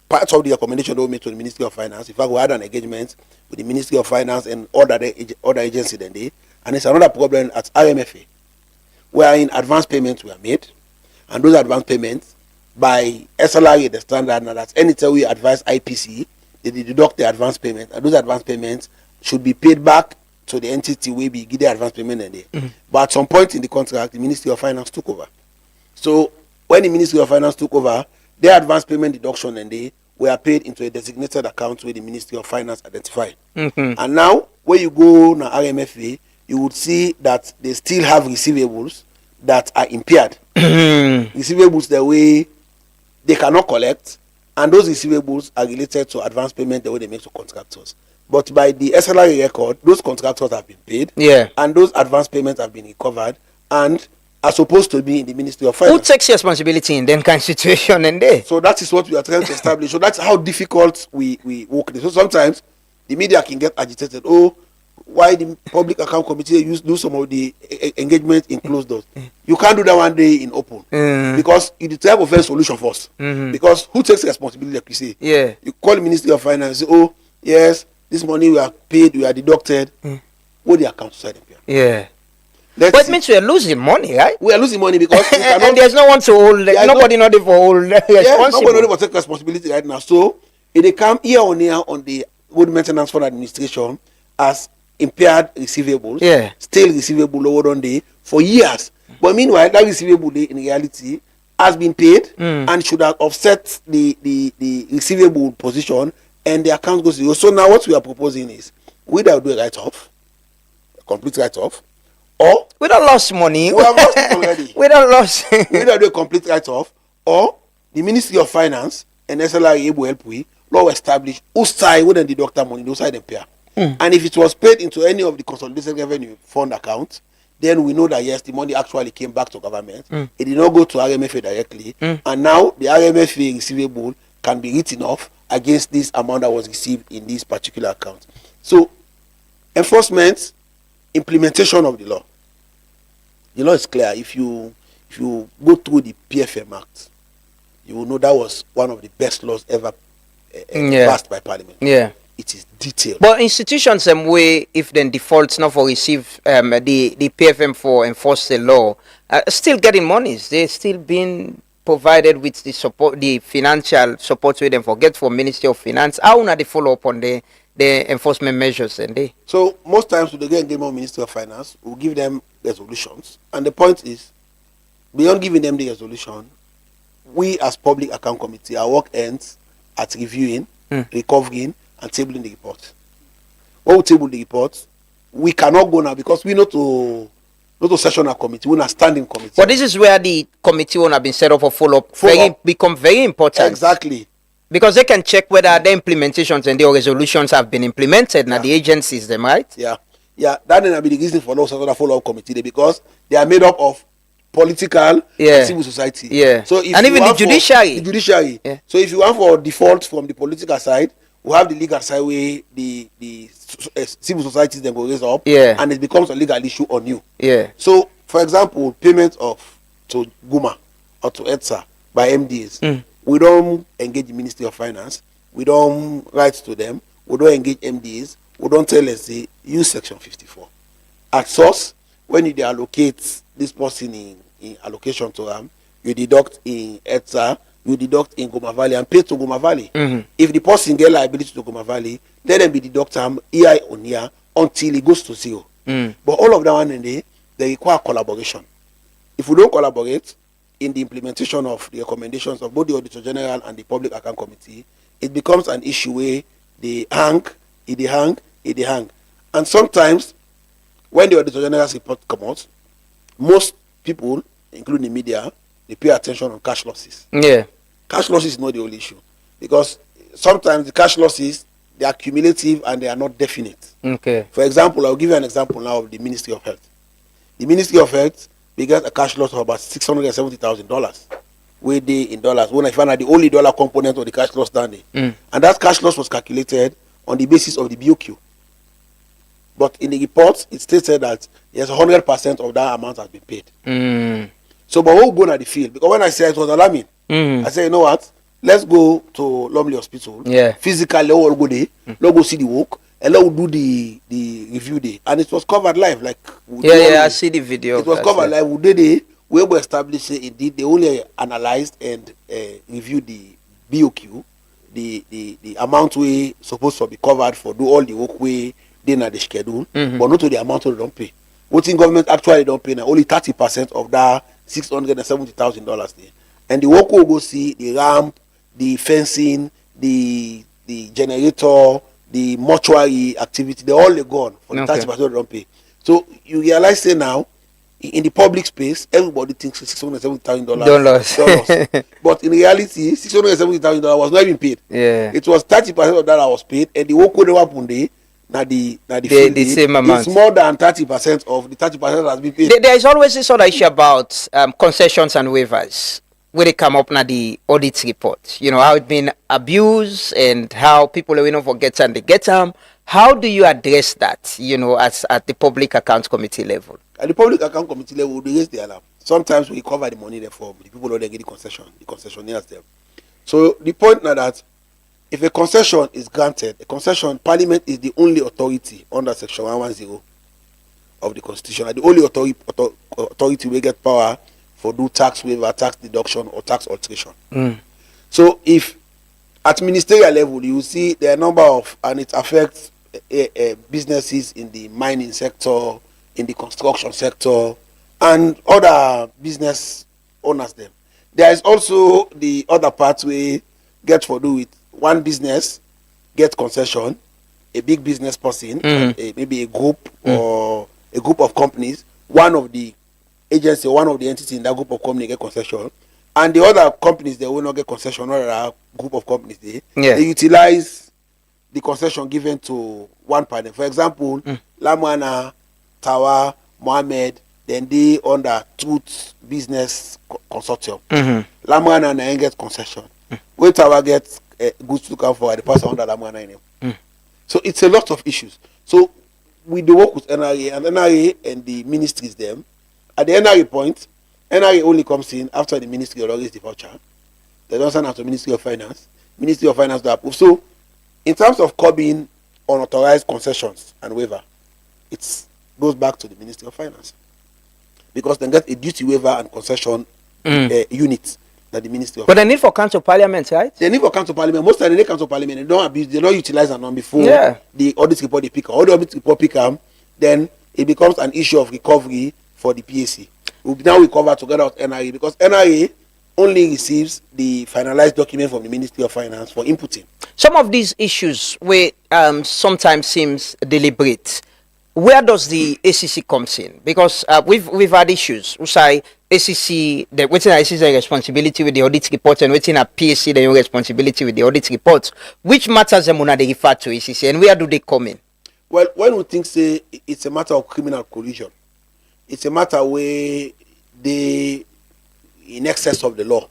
part of the recommendation they made to the Ministry of Finance, in fact, we had an engagement with the Ministry of Finance and other agencies then they, and it's another problem at RMFA, wherein advance payments were made, and those advance payments by SLRA, the standard, now that anytime we advise IPC, they deduct the advance payment, and those advance payments should be paid back to the entity where we give the advance payment and they. But at some point in the contract, the Ministry of Finance took over. So when the Ministry of Finance took over, their advance payment deduction and they were paid into a designated account where the Ministry of Finance identified. And now, when you go to RMFA, you would see that they still have receivables that are impaired. Receivables the way they cannot collect, and those receivables are related to advance payment the way they make to contractors. But by the SLRA record, those contractors have been paid, and those advance payments have been recovered, and are supposed to be in the Ministry of Finance. Who takes responsibility in that kind of situation and there? So that is what we are trying to establish. So that's how difficult we work this. So sometimes the media can get agitated. Oh, why the Public Account Committee do some of the engagement in closed doors? You can't do that one day in open because you try to find solution first. Because who takes responsibility, like you say? You call the Ministry of Finance and say, oh, yes, this money we are paid, we are deducted. What the account side Yeah. But it means we are losing money, right? We are losing money because we cannot, and there's no one to hold. Nobody not for hold responsible. Nobody for take responsibility right now. So they come year on year on the Good Maintenance Fund Administration as impaired receivables, still receivable lower on day for years. But meanwhile, that receivable day in reality has been paid and should have offset the receivable position, and the account goes zero. So now what we are proposing is we do a write-off, a complete write-off, or we don't lost money. We have lost it already. We don't lost. We either do a complete write-off, or the Ministry of Finance and SLRA able help we law establish whose side wouldn't deduct that money, those side them pay. And if it was paid into any of the consolidated revenue fund accounts, then we know that yes, the money actually came back to government. It did not go to RMFA directly, and now the RMFA receivable can be written off against this amount that was received in this particular account. So, enforcement, implementation of the law. The law is clear. If you go through the PFM Act, you will know that was one of the best laws ever passed by Parliament. Yeah. It is detailed. But institutions way, if then defaults not for receive the PFM for enforce the law, still getting monies. They're still being provided with the support, the financial support with them for get from Ministry of Finance. How not they follow up on the enforcement measures and they? So most times when they get engagement Ministry of Finance, we'll give them resolutions. And the point is, beyond giving them the resolution, we as Public Account Committee, our work ends at reviewing, recovering, and tabling the report. When we table the report, we cannot go now because we not to sessional committee, we're not standing committee. But this is where the committee will have been set up for follow-up become very important. Exactly. Because they can check whether the implementations and the resolutions have been implemented now the agencies, them right? Yeah. That will be the reason for no sessional follow-up committee because they are made up of political and civil society. Yeah. So if and even the judiciary. The judiciary. Yeah. So if you want for default from the political side, we have the legal side where the civil societies then go raise up, and it becomes a legal issue on you. Yeah. So, for example, payment to GUMA or to ETSA by MDAs, we don't engage the Ministry of Finance, we don't write to them, we don't engage MDAs, we don't tell us say use Section 54. At source, when you allocate this person in allocation to them, you deduct in ETSA, you deduct in Goma Valley and pay to Goma Valley. If the person get liability to Goma Valley, let them be deduct EI on year until it goes to zero. But all of that one and they require collaboration. If we don't collaborate in the implementation of the recommendations of both the Auditor General and the Public Account Committee, it becomes an issue where they hang. And sometimes when the Auditor General's report comes out, most people, including the media, they pay attention on cash losses. Yeah. Cash losses is not the only issue because sometimes the cash losses they are cumulative and they are not definite. Okay. For example, I'll give you an example now of the Ministry of Health. The Ministry of Health they get a cash loss of about $670,000, where they in dollars. When I found out the only dollar component of the cash loss down there, and that cash loss was calculated on the basis of the BOQ. But in the report, it stated that yes, 100% of that amount has been paid. So, but we'll go to the field because when I said it was alarming, I said, you know what? Let's go to Lumley Hospital. Yeah. Physically, we'll go there. Let's go see the work, and let's do the review day. And it was covered live, like I see the video. It was covered live. We did it. We were established. Indeed, they only analyzed and reviewed the BOQ, the amount we supposed to be covered for do all the work we did at the schedule, but not to the amount we don't pay. What in government actually don't pay now? Only 30% of that $670,000 there. And the work will go see the ramp, the fencing, the generator, the mortuary activity. They're all gone for the 30% they don't pay. So you realize say now in the public space, everybody thinks $670,000. But in reality, $670,000 was not even paid. Yeah. It was 30% of that was paid, and the work will never put there. The same amount. It's more than 30% of the 30% that has been paid. There is always this other issue about concessions and waivers where they come up now the audit report. You know, how it's been abused and how people are forget and they get them. How do you address that, you know, at the Public Accounts Committee level? At the Public Account Committee level, we raise the alarm. Sometimes we cover the money there for the people who don't get the concessionaires them. So the point now that if a concession is granted, a concession, Parliament is the only authority under Section 110 of the Constitution. The only authority will get power for do tax waiver, tax deduction, or tax alteration. So if at ministerial level, you see there are a number of, and it affects businesses in the mining sector, in the construction sector, and other business owners them. There is also the other part we get for do with one business get concession, a big business person, maybe a group or a group of companies, one of the agency, one of the entities in that group of companies get concession, and the other companies they will not get concession, or a group of companies they utilize the concession given to one partner. For example, Lamwana, Tawa, Mohammed, then they under Truth Business Consortium. Lamwana and get concession. When Tawa gets goods to come for the person under that money. So it's a lot of issues. So we do work with NRA, and NRA and the ministries them. At the NRA point, NRA only comes in after the ministry already the voucher. They don't send out to Ministry of Finance. Ministry of Finance do approve. So in terms of curbing unauthorized concessions and waiver, it goes back to the Ministry of Finance. Because they get a duty waiver and concession unit that the Ministry of But they need for council parliament, right? They need for council parliament. Most of the council parliament, they don't abuse, they don't utilize them on before the audit report they pick up. All the audit report pick up, then it becomes an issue of recovery for the PAC. We now recover together with NRA because NRA only receives the finalized document from the Ministry of Finance for inputting. Some of these issues where sometimes seems deliberate. Where does the ACC comes in? Because we've had issues. We say ACC, waiting at ACC responsibility with the audit report and waiting at PAC the responsibility with the audit report. Which matters them when they refer to ACC and where do they come in? Well, when we think say it's a matter of criminal collusion, it's a matter where they in excess of the law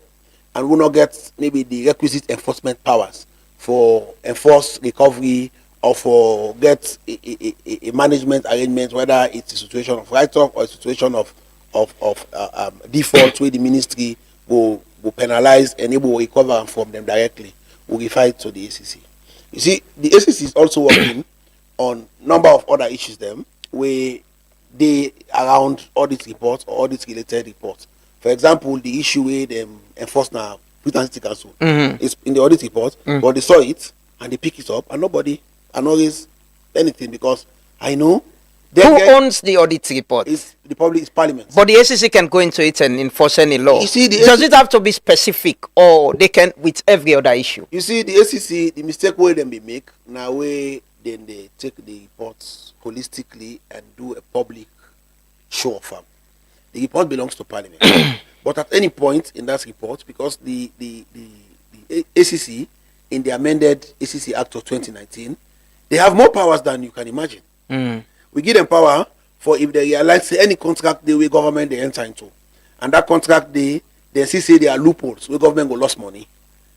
and will not get maybe the requisite enforcement powers for enforced recovery or for get a management arrangement, whether it's a situation of write-off or a situation of default where the ministry will penalize and able to recover from them directly, will refer it to the ACC. You see, the ACC is also working on number of other issues them where they around audit reports or audit related reports. For example, the issue where they enforce now Britain City Council is in the audit report, but they saw it and they pick it up and nobody acknowledges anything because I know who owns the audit report? It's the public, it's Parliament. But the ACC can go into it and enforce any law. You see, does it have to be specific or they can with every other issue? You see, the ACC, the mistake where them be make now where then they take the reports holistically and do a public show of them. The report belongs to Parliament. But at any point in that report, because the ACC in the amended ACC Act of 2019, they have more powers than you can imagine. We give them power for if they realize any contract the way government they enter into, and that contract they see say there are loopholes where government will lose money.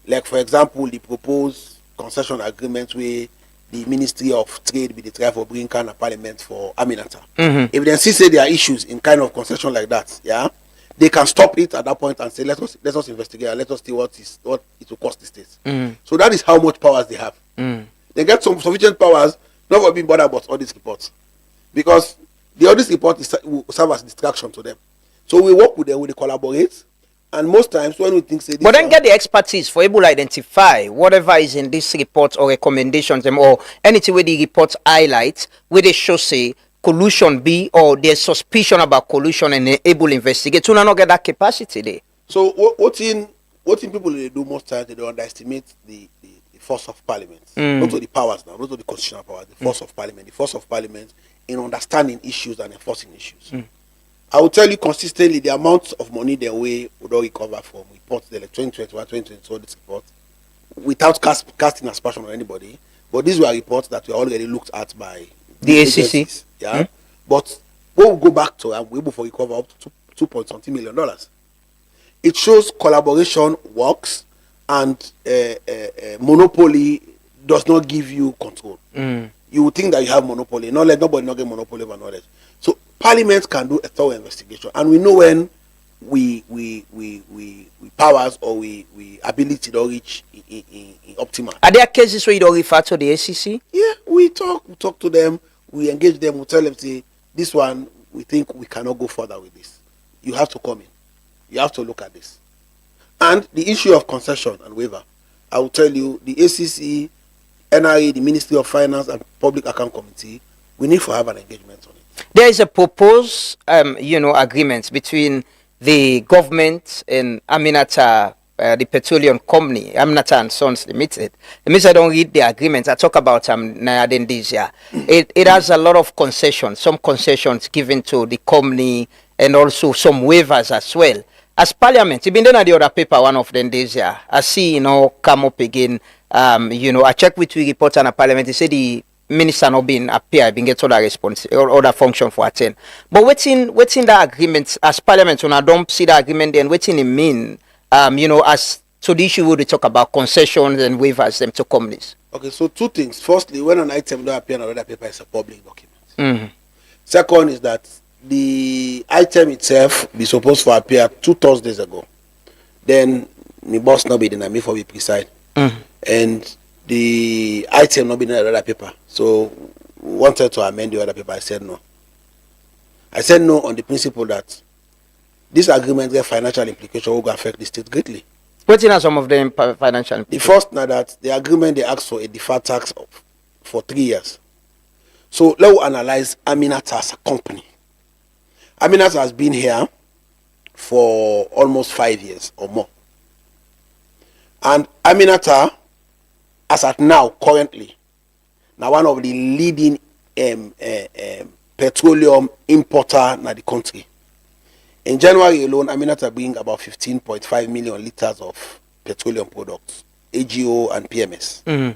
Like for example, the proposed concession agreement where the Ministry of Trade be the try for bring kind of Parliament for Aminata. If they see say there are issues in kind of concession like that, they can stop it at that point and say let us investigate and let us see what it will cost the state. So that is how much powers they have. They get some sufficient powers not for being bothered about audit reports, because the audit report will serve as distraction to them. So we work with them, we collaborate, and most times when we think say this, but then get the expertise for able to identify whatever is in this report or recommendations or anything where the report highlights where they show say collusion be or there's suspicion about collusion and able to investigate to not get that capacity there. So what in people they do most times, they don't underestimate the force of Parliament, not to the powers now, not to the constitutional powers, the force of Parliament in understanding issues and enforcing issues. I will tell you consistently the amount of money they would all recover from reports, the 2021, 2022 this report, without casting aspersion on anybody. But these were reports that were already looked at by the ACC. But we'll go back to and we're able to recover up to $2.something million. It shows collaboration works and monopoly does not give you control. You would think that you have monopoly. Knowledge, nobody not get monopoly over knowledge. So Parliament can do a thorough investigation, and we know when we powers or we ability to reach in optimal. Are there cases where you don't refer to the ACC? Yeah, we talk to them, we engage them, we tell them, say, this one we think we cannot go further with this. You have to come in. You have to look at this. And the issue of concession and waiver, I will tell you, the ACC, NRA, the Ministry of Finance and Public Account Committee, we need to have an engagement on it. There is a proposed, agreement between the government and Aminata, the petroleum company, Aminata and Sons Limited. It means I don't read the agreement. I talk about Nayadendisia. It has a lot of concessions, some concessions given to the company and also some waivers as well. As Parliament, even then at the other paper, one of them days, I see, come up again. I check with we report on a Parliament. They say the minister not being appear, being get other response or other function for attend. But waiting that agreement as Parliament, when I don't see the agreement, then waiting it mean, as So the issue we talk about concessions and waivers them to companies. Okay, so two things. Firstly, when an item don't appear on another paper, it's a public document. Mm-hmm. Second is that the item itself be supposed to appear 2 Thursdays ago. Then the boss not be the for be precise. Mm-hmm. And the item not be in another paper. So wanted to amend the other paper. I said no. I said no on the principle that this agreement get financial implication will go affect the state greatly. What are some of them financial implications? The first now that the agreement they ask for a deferred tax for 3 years. So let's analyze Aminata as a company. Aminata has been here for almost 5 years or more. And Aminata, as at now, currently, now one of the leading petroleum importer in the country. In January alone, Aminata bring about 15.5 million liters of petroleum products, AGO and PMS. Mm-hmm.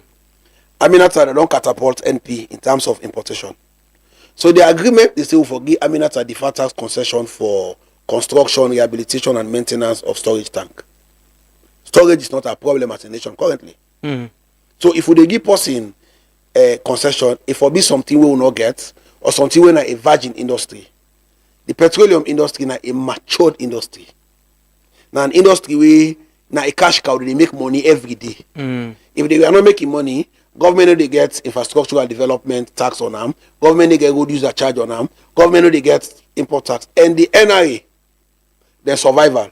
Aminata they don't catapult NP in terms of importation. So the agreement they say will forgive Aminata deferred tax concession for construction, rehabilitation, and maintenance of storage tank. Storage is not a problem as a nation currently. Mm-hmm. So if we give person concession, if it be something we will not get, or something we a virgin industry, the petroleum industry is a matured industry. Now an industry where now a cash cow they make money every day. Mm. If they are not making money, government they get infrastructural development tax on them, government they get good user charge on them, government they get import tax, and the NRA, their survival,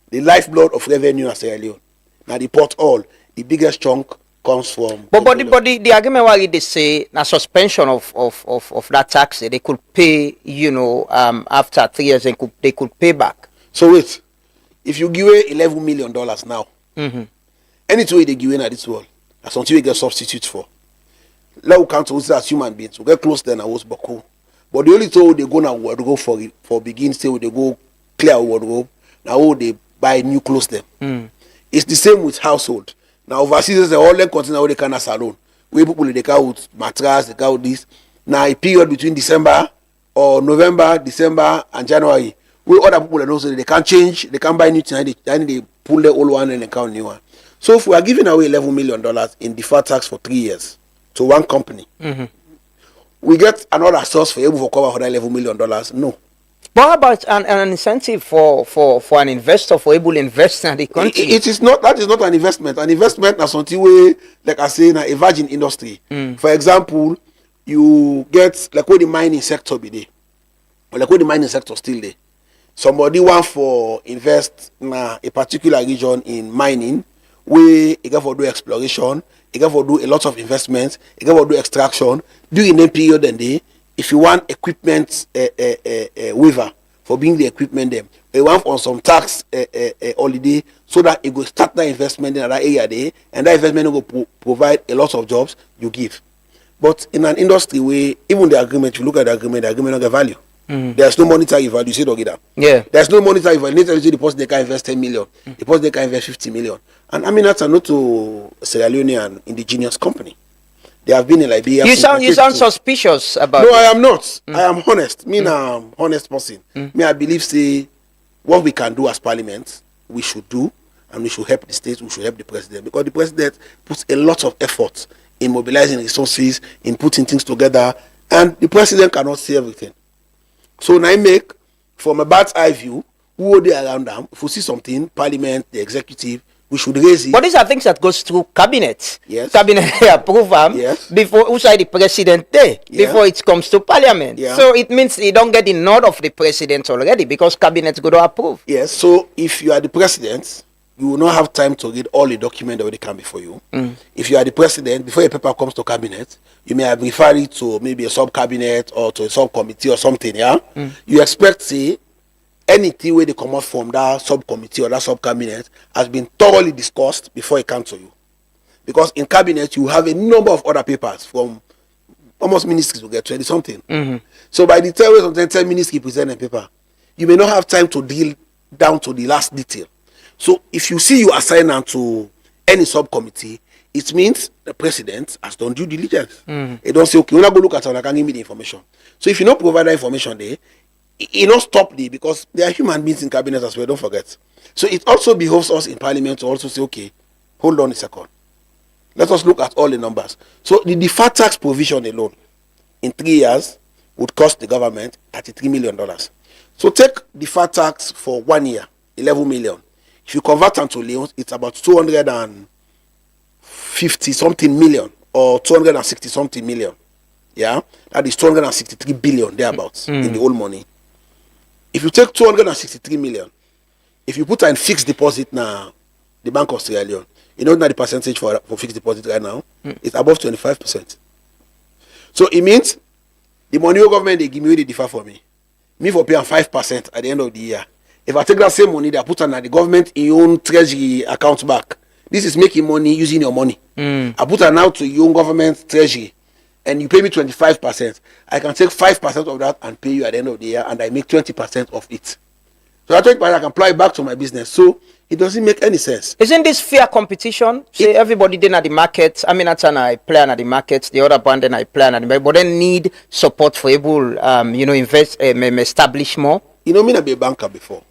the lifeblood of revenue as Sierra Leone. Now the port all, the biggest chunk comes from. But the argument why they say a suspension of that tax they could pay, after 3 years they could pay back. So wait, if you give away $11 million now, Mm-hmm. anything they give away at this world, that's something we get substitutes for. Let we count to us as human beings. We get close then I was Baku. But the only time they go now wardrobe for begin say they go clear wardrobe. Now they buy new clothes them. Mm. It's the same with household. Now overseas they all them continue they can salon. We people they can with mattress, they can with this. Now a period between December or November, December and January. We other people that also they can change, they can buy new things, then they pull the old one and they count new one. So if we are giving away $11 million in deferred tax for 3 years to one company, Mm-hmm. we get another source for able to cover for that $11 million. No. But how about an incentive for an investor for able to invest in the country? It is not. That is not an investment. An investment is something where, like I say, in a virgin industry. Mm. For example, you get like where the mining sector be there, or like where the mining sector still there. Somebody want for invest in a particular region in mining, where you get for do exploration, you get for do a lot of investments, you get for do extraction during the period and day. If you want equipment waiver for being the equipment them, you want on some tax holiday so that it will start that investment in that area there, and that investment will provide a lot of jobs you give. But in an industry where even the agreement, you look at the agreement don't get value. Mm. There's no monetary value. You say don't get that. Yeah. There's no monetary value. Later, the person they can invest 10 million. The person they can invest 50 million. And I mean that's not to Sierra Leone and indigenous company. They have been in Liberia. You sound suspicious about. No, it. I am not. I am honest. Me, I'm honest person. Me, I believe say what we can do as parliament, we should do, and we should help the state. We should help the president because the president puts a lot of effort in mobilizing resources, in putting things together, and the president cannot see everything. So now I make from a bird's eye view, who are they around them? If we see something, parliament, the executive, we should raise it. But these are things that goes through cabinet. Yes. Cabinet approve them before outside the president there, before it comes to parliament. Yeah. So it means they don't get the nod of the president already because cabinet go to approve. Yes. So if you are the president, you will not have time to read all the documents that will come before you. Mm. If you are the president, before a paper comes to cabinet, you may have referred it to maybe a sub-cabinet or to a subcommittee or something, yeah? Mm. You expect, say, anything where they come out from that subcommittee or that sub-cabinet has been thoroughly discussed before it comes to you. Because in cabinet, you have a number of other papers from almost ministries will get 20-something. Mm-hmm. So by the time sometimes 10 ministries present a paper, you may not have time to deal down to the last detail. So if you see you assign them to any subcommittee, it means the president has done due diligence. Mm. They don't say, okay, we're not going to look at it and I can give me the information. So if you don't provide that information there, it not stop there because there are human beings in cabinet as well, don't forget. So it also behoves us in parliament to also say, okay, hold on a second. Let us look at all the numbers. So the deferred tax provision alone in 3 years would cost the government $33 million. So take deferred tax for 1 year, 11 million. If you convert them to leons, it's about 250 something million or 260 something million. Yeah, that is 263 billion thereabouts in the old money. If you take 263 million, if you put in fixed deposit now, the Bank of Sierra Leone, you know now the percentage for fixed deposit right now, it's above 25%. So it means the money government they give me, they differ for me. Me for paying 5% at the end of the year. If I take that same money, they put on the government in your own treasury account back. This is making money using your money. I put it now to your own government treasury, and you pay me 25%. I can take 5% of that and pay you at the end of the year, and I make 20% of it. So that 20% I can apply back to my business. So it doesn't make any sense. Isn't this fair competition? Say everybody then at the market. I mean, that's an I play at the market. The other band then I play at the market. But then need support for able, invest, establish more. You know, me I be a banker before,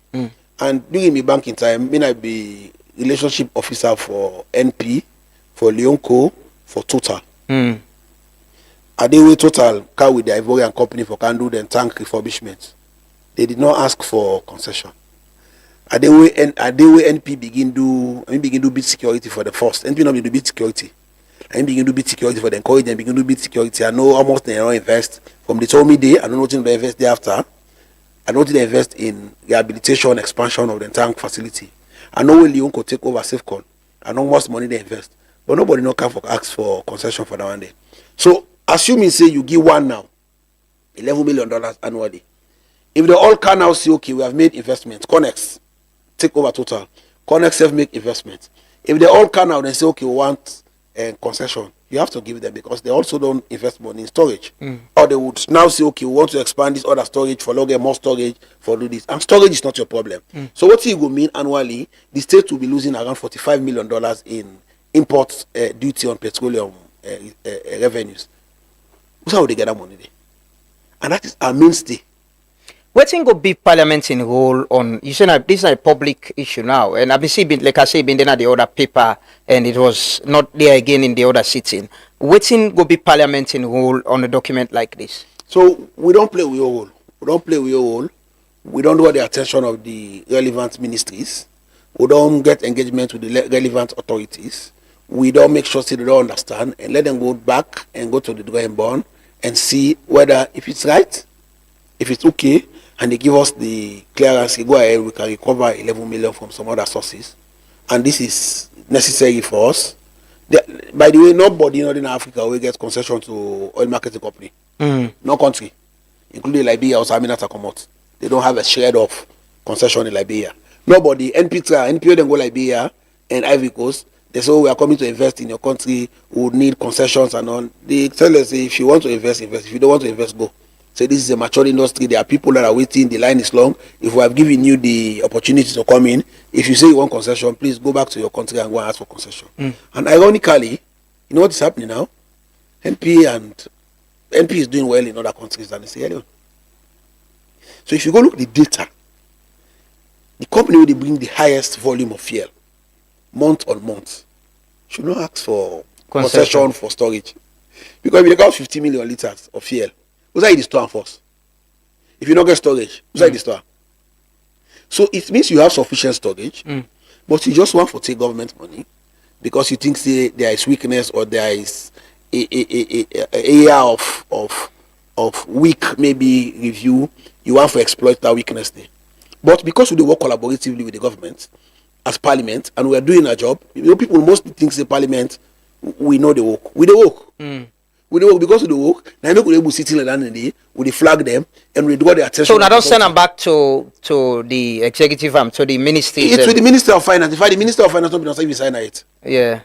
and during my banking time, me I be relationship officer for NP, for Leonco, for Total. I did with Total car with the Ivorian company for can do the tank refurbishment. They did not ask for concession. I did with NP begin do bid security for the first. NP not do bid security. I begin to bid security for the encourage and begin to bid security. I know almost they don't invest from the told me day. I don't know what they invest thereafter. I know they invest in rehabilitation, expansion of the tank facility. I know when Leon could take over Safecon. I know most money they invest, but nobody no can ask for concession for that one day. So assuming say you give one now, $11 million annually. If they all can now say okay, we have made investments, Connex take over Total, Connex self make investments. If they all can now then say okay, we want concession, you have to give them because they also don't invest money in storage. Or they would now say okay, we want to expand this other storage for get more storage for do this, and storage is not your problem. So what it will mean annually, the state will be losing around $45 million in import duty on petroleum revenues. Who's how they get that money there? And that is our mainstay. Wetin go be parliament in role on, you say this is a public issue now, and I've been seeing, like I say, been there at the other paper, and it was not there again in the other sitting. Wetin go be parliament in role on a document like this? So we don't play with your role. We don't play with your role. We don't draw the attention of the relevant ministries. We don't get engagement with the relevant authorities. We don't make sure they don't understand and let them go back and go to the drawing board and see whether if it's right, if it's okay, and they give us the clearance, go ahead, we can recover 11 million from some other sources. And this is necessary for us. By the way, nobody in Africa will get concession to oil marketing company. No country, including Liberia or Saminata Komot. They don't have a shred of concession in Liberia. Nobody, NPO then go Liberia and Ivory Coast. They say, oh, we are coming to invest in your country, we would need concessions and all. They tell us, if you want to invest, invest. If you don't want to invest, go. Say this is a mature industry, there are people that are waiting, the line is long. If we have given you the opportunity to come in, if you say you want concession, please go back to your country and go and ask for concession. And ironically, you know what is happening now? NP is doing well in other countries than Sierra Leone. So if you go look at the data, the company will bring the highest volume of fuel month on month should not ask for concession for storage. Because if you got 50 million liters of fuel, who's that the store first? If you don't get storage, who's that the store? So it means you have sufficient storage, but you just want to take government money because you think say there is weakness or there is a area of weak maybe review. You want to exploit that weakness there. But because we work collaboratively with the government as parliament and we are doing our job, people mostly think say parliament we know the work. We the work. We do work because of the work. Now we able sitting like that in the we flag them and we draw their attention. So now don't send them back to the executive arm, to the ministry. It's with the Minister of Finance. In fact, the Minister of Finance don't even sign it. Yeah.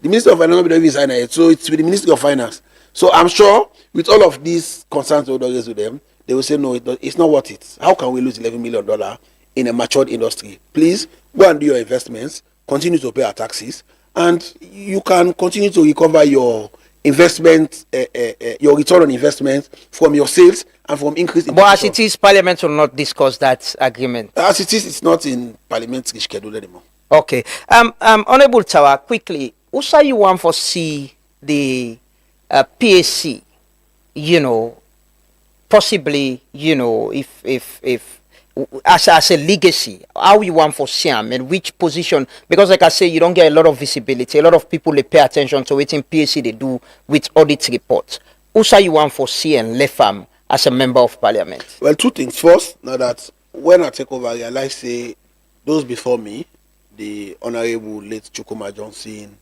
The Minister of Finance don't even sign it. So it's with the Ministry of Finance. So I'm sure with all of these concerns we raise with them, they will say no, it's not worth it. How can we lose $11 million in a matured industry? Please go and do your investments, continue to pay our taxes, and you can continue to recover your investment, your return on investment from your sales and from increase in. But as it is, Parliament will not discuss that agreement. As it is, it's not in parliamentary schedule anymore. Okay. Honorable Tawa, quickly, who say you want to see the PAC, possibly, if as a legacy, how you want for Siam and which position, because like I say, you don't get a lot of visibility. A lot of people, they pay attention to what in PAC they do with audit reports. Who say you want for Siam Lefam as a member of parliament? Well, two things. First, now that when I take over, I realize, say, those before me, the Honorable late Chukuma Johnson,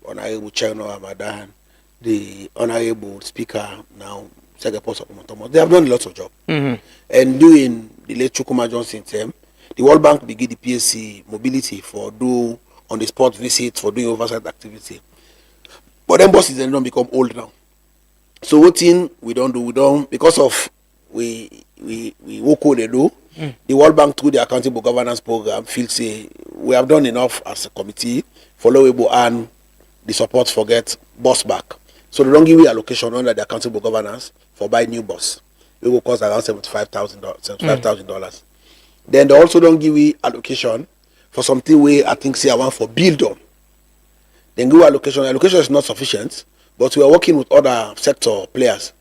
Honorable Cherno Ramadan, the Honorable Speaker now, Secretary, they have done lots of job. Mm-hmm. And during the late Chukuma Johnson term, the World Bank began the PSC mobility for do on the spot visits, for doing oversight activity. But then bosses then don't become old now. So what thing we don't because of we work they do. The World Bank through the accountable governance program feels say we have done enough as a committee for Lowebo and the support for get bus back. So they don't give you allocation under the accountable governance for buy new bus. It will cost around $75,000. Then they also don't give you allocation for something where I think say I want for build on. Then give allocation. Allocation is not sufficient, but we are working with other sector players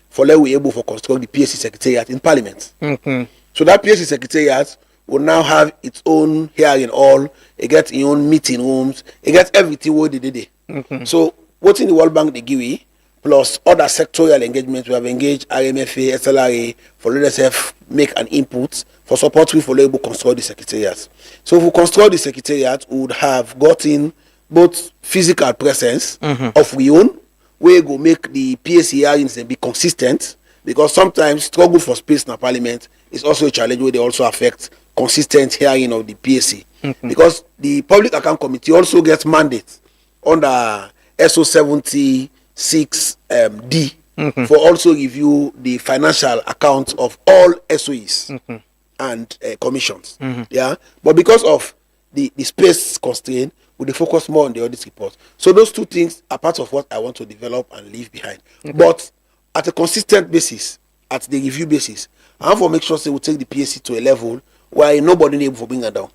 for let we able to construct the PSC secretariat in Parliament. Mm-hmm. So that PSC secretariat will now have its own hearing hall, it gets its own meeting rooms, it gets everything what they did. Mm-hmm. So what's in the World Bank they give you, plus other sectorial engagements, we have engaged RMFA, SLRA, for let us make an input for support we for able to construct the secretariat. So if we construct the secretariat, we would have gotten both physical presence of we own, where go make the PSC hearings and be consistent, because sometimes struggle for space in the parliament is also a challenge where they also affect consistent hearing of the PSC. Because the Public Account Committee also gets mandate under SO 76D for also review the financial accounts of all SOEs and commissions. Yeah, but because of the space constraint, we focus more on the audit report. So those two things are part of what I want to develop and leave behind. But at a consistent basis, at the review basis, I want to make sure we take the PSC to a level where nobody able to bring it down.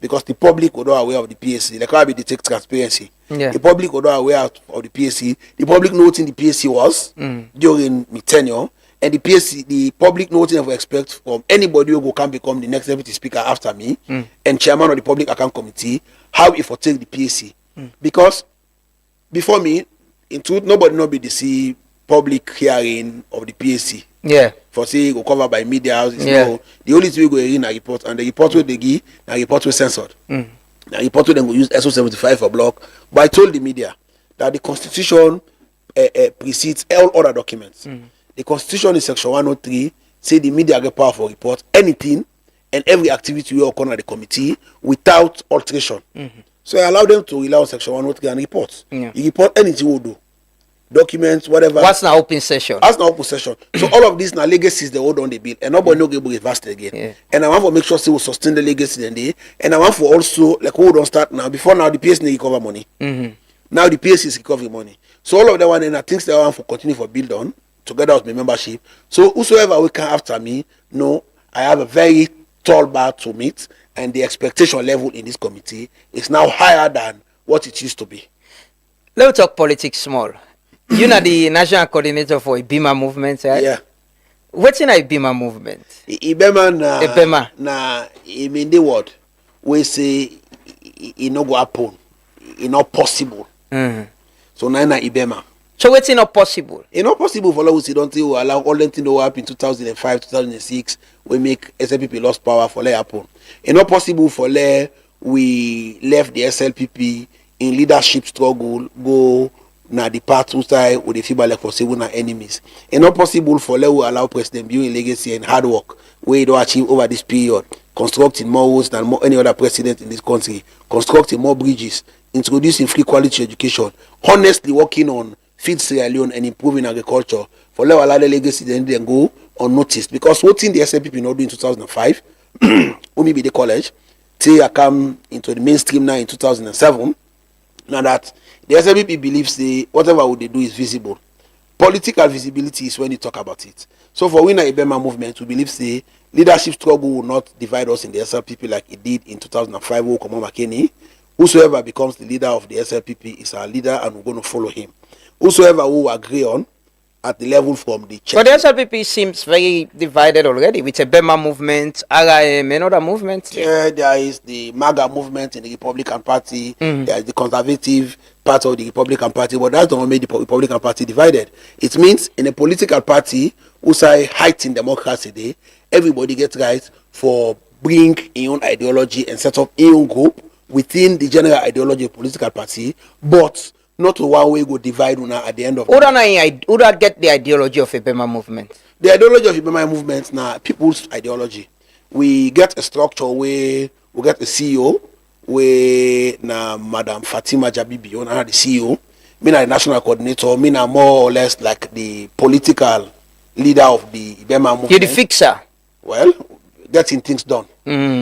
Because the public will not aware of the PSC. Like how they take transparency. Yeah. The public will not aware of the PSC. The public knows what the PSC was during my tenure. And the public knows what we expect from anybody who can become the next deputy speaker after me and chairman of the Public Account Committee, how if I take the PSC. Because before me, in truth, nobody know be the see public hearing of the PSC. Yeah. For say go covered by media houses. Yeah. No, the only thing we go in a report, and the report where they give, a report we censored. The report where they go use SO 75 for block. But I told the media that the Constitution precedes all other documents. The Constitution in Section 103 say the media get power for report anything and every activity we occur at the committee without alteration. So I allow them to rely on Section 103 and report. Yeah. You report anything we do. Documents, whatever. What's now open session? That's not open session. So all of these now legacies they hold on the bill, and nobody no able to reverse it again. Yeah. And I want to make sure we sustain the legacy then day. And I want for also like we don't start now. Before now the PS need recover money. Now the PS is recovering money. So all of that one and I think they want for continue for build on together with my membership. So whosoever we can after me, no, I have a very tall bar to meet, and the expectation level in this committee is now higher than what it used to be. Let's talk politics small. You know the national coordinator for Ibima movement, right? Yeah. What's in Ibima movement? Ibema na in the word we say it no go happen, it not possible. So now na Ibema. So what's not possible? It's not possible for us. Don't you allow all them things to happen in 2005, 2006. We make SLPP lost power for let happen. It's not possible for let we left the SLPP in leadership struggle go na the part who side with the FIBA like for say we na enemies. It's not possible for let we allow President building legacy and hard work we don't achieve over this period, constructing more roads than any other president in this country, constructing more bridges, introducing free quality education, honestly working on feed Sierra Leone and improving agriculture. For let allow the legacy then go unnoticed. Because what in the SLPP not do in 2005, when maybe the college, till I come into the mainstream now in 2007. Now that the SLPP believes whatever would they do is visible. Political visibility is when you talk about it. So for winner Ibema movement, we believe leadership struggle will not divide us in the SLPP like it did in 2005 with Komo Makeni. Whosoever becomes the leader of the SLPP is our leader and we're going to follow him. Whosoever we will agree on at the level from the church. But the SLPP seems very divided already with a Bema movement, RIM, and other movements. Yeah, there is the MAGA movement in the Republican Party. There is the conservative part of the Republican Party, but that's not made the Republican Party divided. It means in a political party who say heighten democracy day, everybody gets rights for bring your own ideology and set up your own group within the general ideology of political party, but not to one way go divide una at the end of who don't get the ideology of a Bema movement? The ideology of the Bema movement now people's ideology. We get a structure where we get a CEO where na Madam Fatima Jabibi, the CEO, me na the national coordinator, me na more or less like the political leader of the Bema movement. You're the fixer. Well, getting things done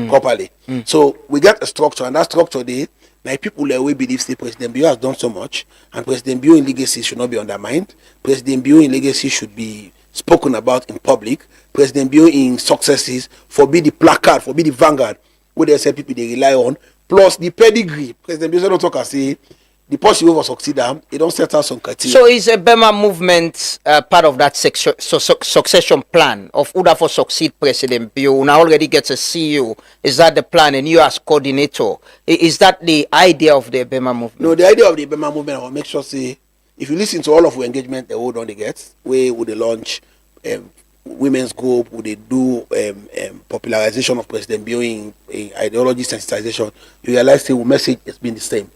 properly. So we get a structure, and that structure there, now people we believe President Bio has done so much, and President Bio in legacy should not be undermined. President Bio in legacy should be spoken about in public. President Bio in successes forbid the placard, forbid the vanguard, where they say people they rely on, plus the pedigree. President Bio don't talk and say the person who succeed them, they don't set out some criteria. So is a Bema movement part of that succession plan of who for succeed President Bio? Now already gets a CEO. Is that the plan? And you as coordinator, is that the idea of the Bema movement? No, the idea of the Bema movement, I will make sure if you listen to all of our engagement, the hold on they get, where would they launch women's group, would they do popularization of President Bio in ideology sensitization, you realize the message has been the same.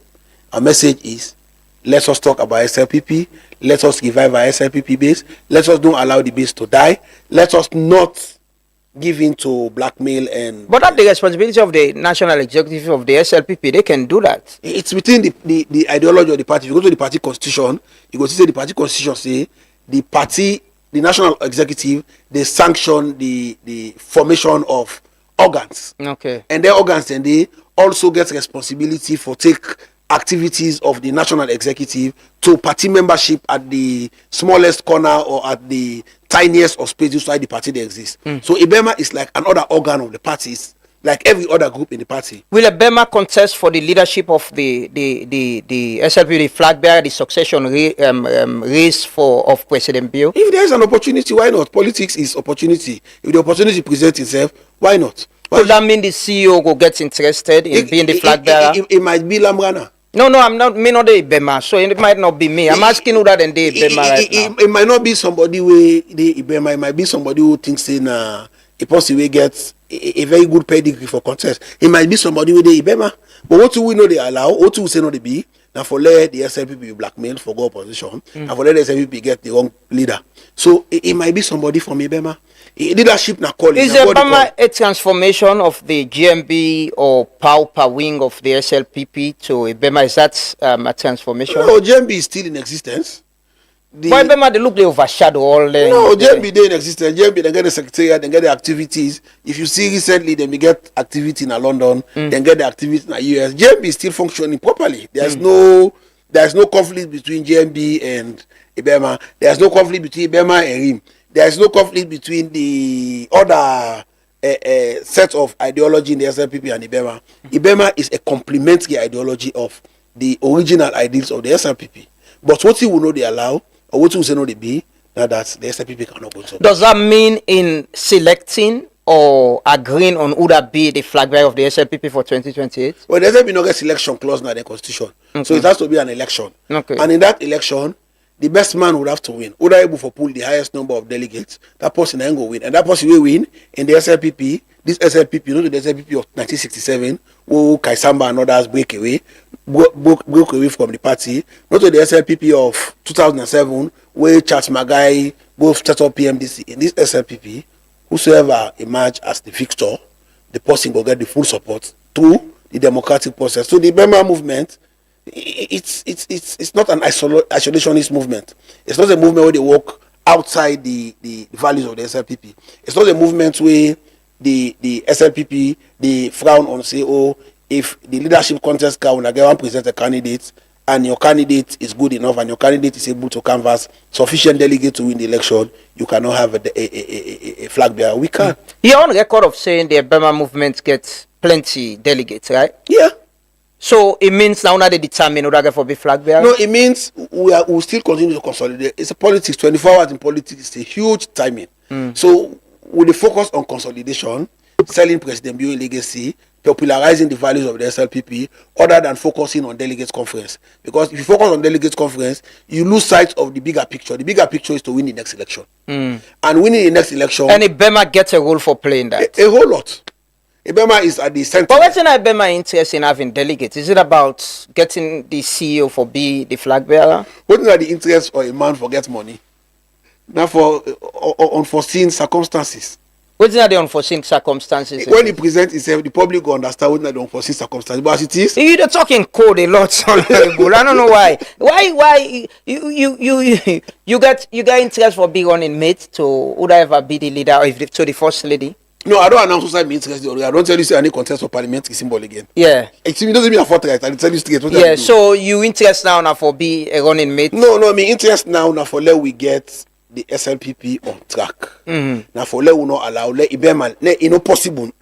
Our message is, let us talk about SLPP, let us revive our SLPP base, let us don't allow the base to die, let us not give in to blackmail and... But that's the responsibility of the national executive of the SLPP, they can do that. It's within the ideology of the party. If you go to the party constitution, you go to say the party constitution say, the party, the national executive, they sanction the formation of organs. Okay. And their organs, and they also get responsibility for take activities of the national executive to party membership at the smallest corner or at the tiniest of space inside the party that exists. So Ibema is like another organ of the parties, like every other group in the party. Will Ibema contest for the leadership of the SLP, the flag bearer, the succession race of President Bio? If there is an opportunity, why not? Politics is opportunity. If the opportunity presents itself, why not? Does that mean the CEO will get interested in being the flag bearer? It might be Lamrana. No, I'm not. Me not the Ibema, so it might not be me. I'm asking who that and the Ibema right now. It might not be somebody where the Ibema. It might be somebody who thinks a person will get a very good pedigree for contest. It might be somebody with the Ibema. But what do we know they allow? What do we say no they be? Now for let the SLPP be blackmailed for go opposition, and for let the SLPP get the wrong leader. So it might be somebody from Ibema. Leadership na calling. Is Ibema a transformation of the GMB or power wing of the SLPP to Ibema? Is that a transformation? No, GMB is still in existence. But Ibema, they look they overshadow all the... No, GMB they in existence. GMB they get the secretariat, they get the activities. If you see recently, they may get activity in London, then get the activity in the US. GMB is still functioning properly. There's no conflict between GMB and Ibema. There's no conflict between Ibema and RIM. There's no conflict between the other set of ideology in the SLPP and Ibema. Ibema is a complementary ideology of the original ideals of the SLPP. But what you will know they allow, or what you will say no they be, now that the SLPP cannot go so. Does that mean in selecting or agreeing on who that be the flag bearer of the SLPP for 2028? Well, there's been no selection clause now in the constitution. Okay. So it has to be an election. Okay. And in that election, the best man would have to win. Who are able to pull the highest number of delegates, that person then go win. And that person will win in the SLPP. This SLPP, you know the SLPP of 1967, who Kaisamba and others broke away from the party. Not to the SLPP of 2007, where Charles Magai both set up PMDC. In this SLPP, whosoever emerge as the victor, the person will get the full support through the democratic process. So the Burma movement, it's not an isolationist movement. It's not a movement where they walk outside the values of the SLPP. It's not a movement where the SLPP they frown on say, oh, if the leadership contest can when I get one present a candidate and your candidate is good enough and your candidate is able to canvass sufficient delegates to win the election, you cannot have a flag bearer. We can. You're on record of saying the Burma movement gets plenty delegates, right? Yeah. So it means now they determine who for be flag bearer? No, it means we'll still continue to consolidate. It's a politics. 24 hours in politics is a huge timing. So with the focus on consolidation, selling President Bureau legacy, popularizing the values of the SLPP, other than focusing on delegates conference. Because if you focus on delegates conference, you lose sight of the bigger picture. The bigger picture is to win the next election. And winning the next election... And Ibema gets a role for playing that? A whole lot. Ibema is at the center. But what's in Ibema interest in having delegates? Is it about getting the CEO for be the flag bearer? What is the interest of a man for get money? Now for unforeseen circumstances. What's the unforeseen circumstances? When he presents himself, the public will understand what the unforeseen circumstances. But as it is, you're talking code a lot, Honorable. I don't know why. Why you get interest for being running mate to whoever be the leader or to the first lady? No, I don't announce who's my interest. I don't tell you say any contest for parliamentary symbol again. Yeah. It doesn't mean a forthright. I tell you straight. Yeah. So you interest now for be a running mate? No. Me interest now for let we get the SLPP on track. Now for let we not allow let Ibema possible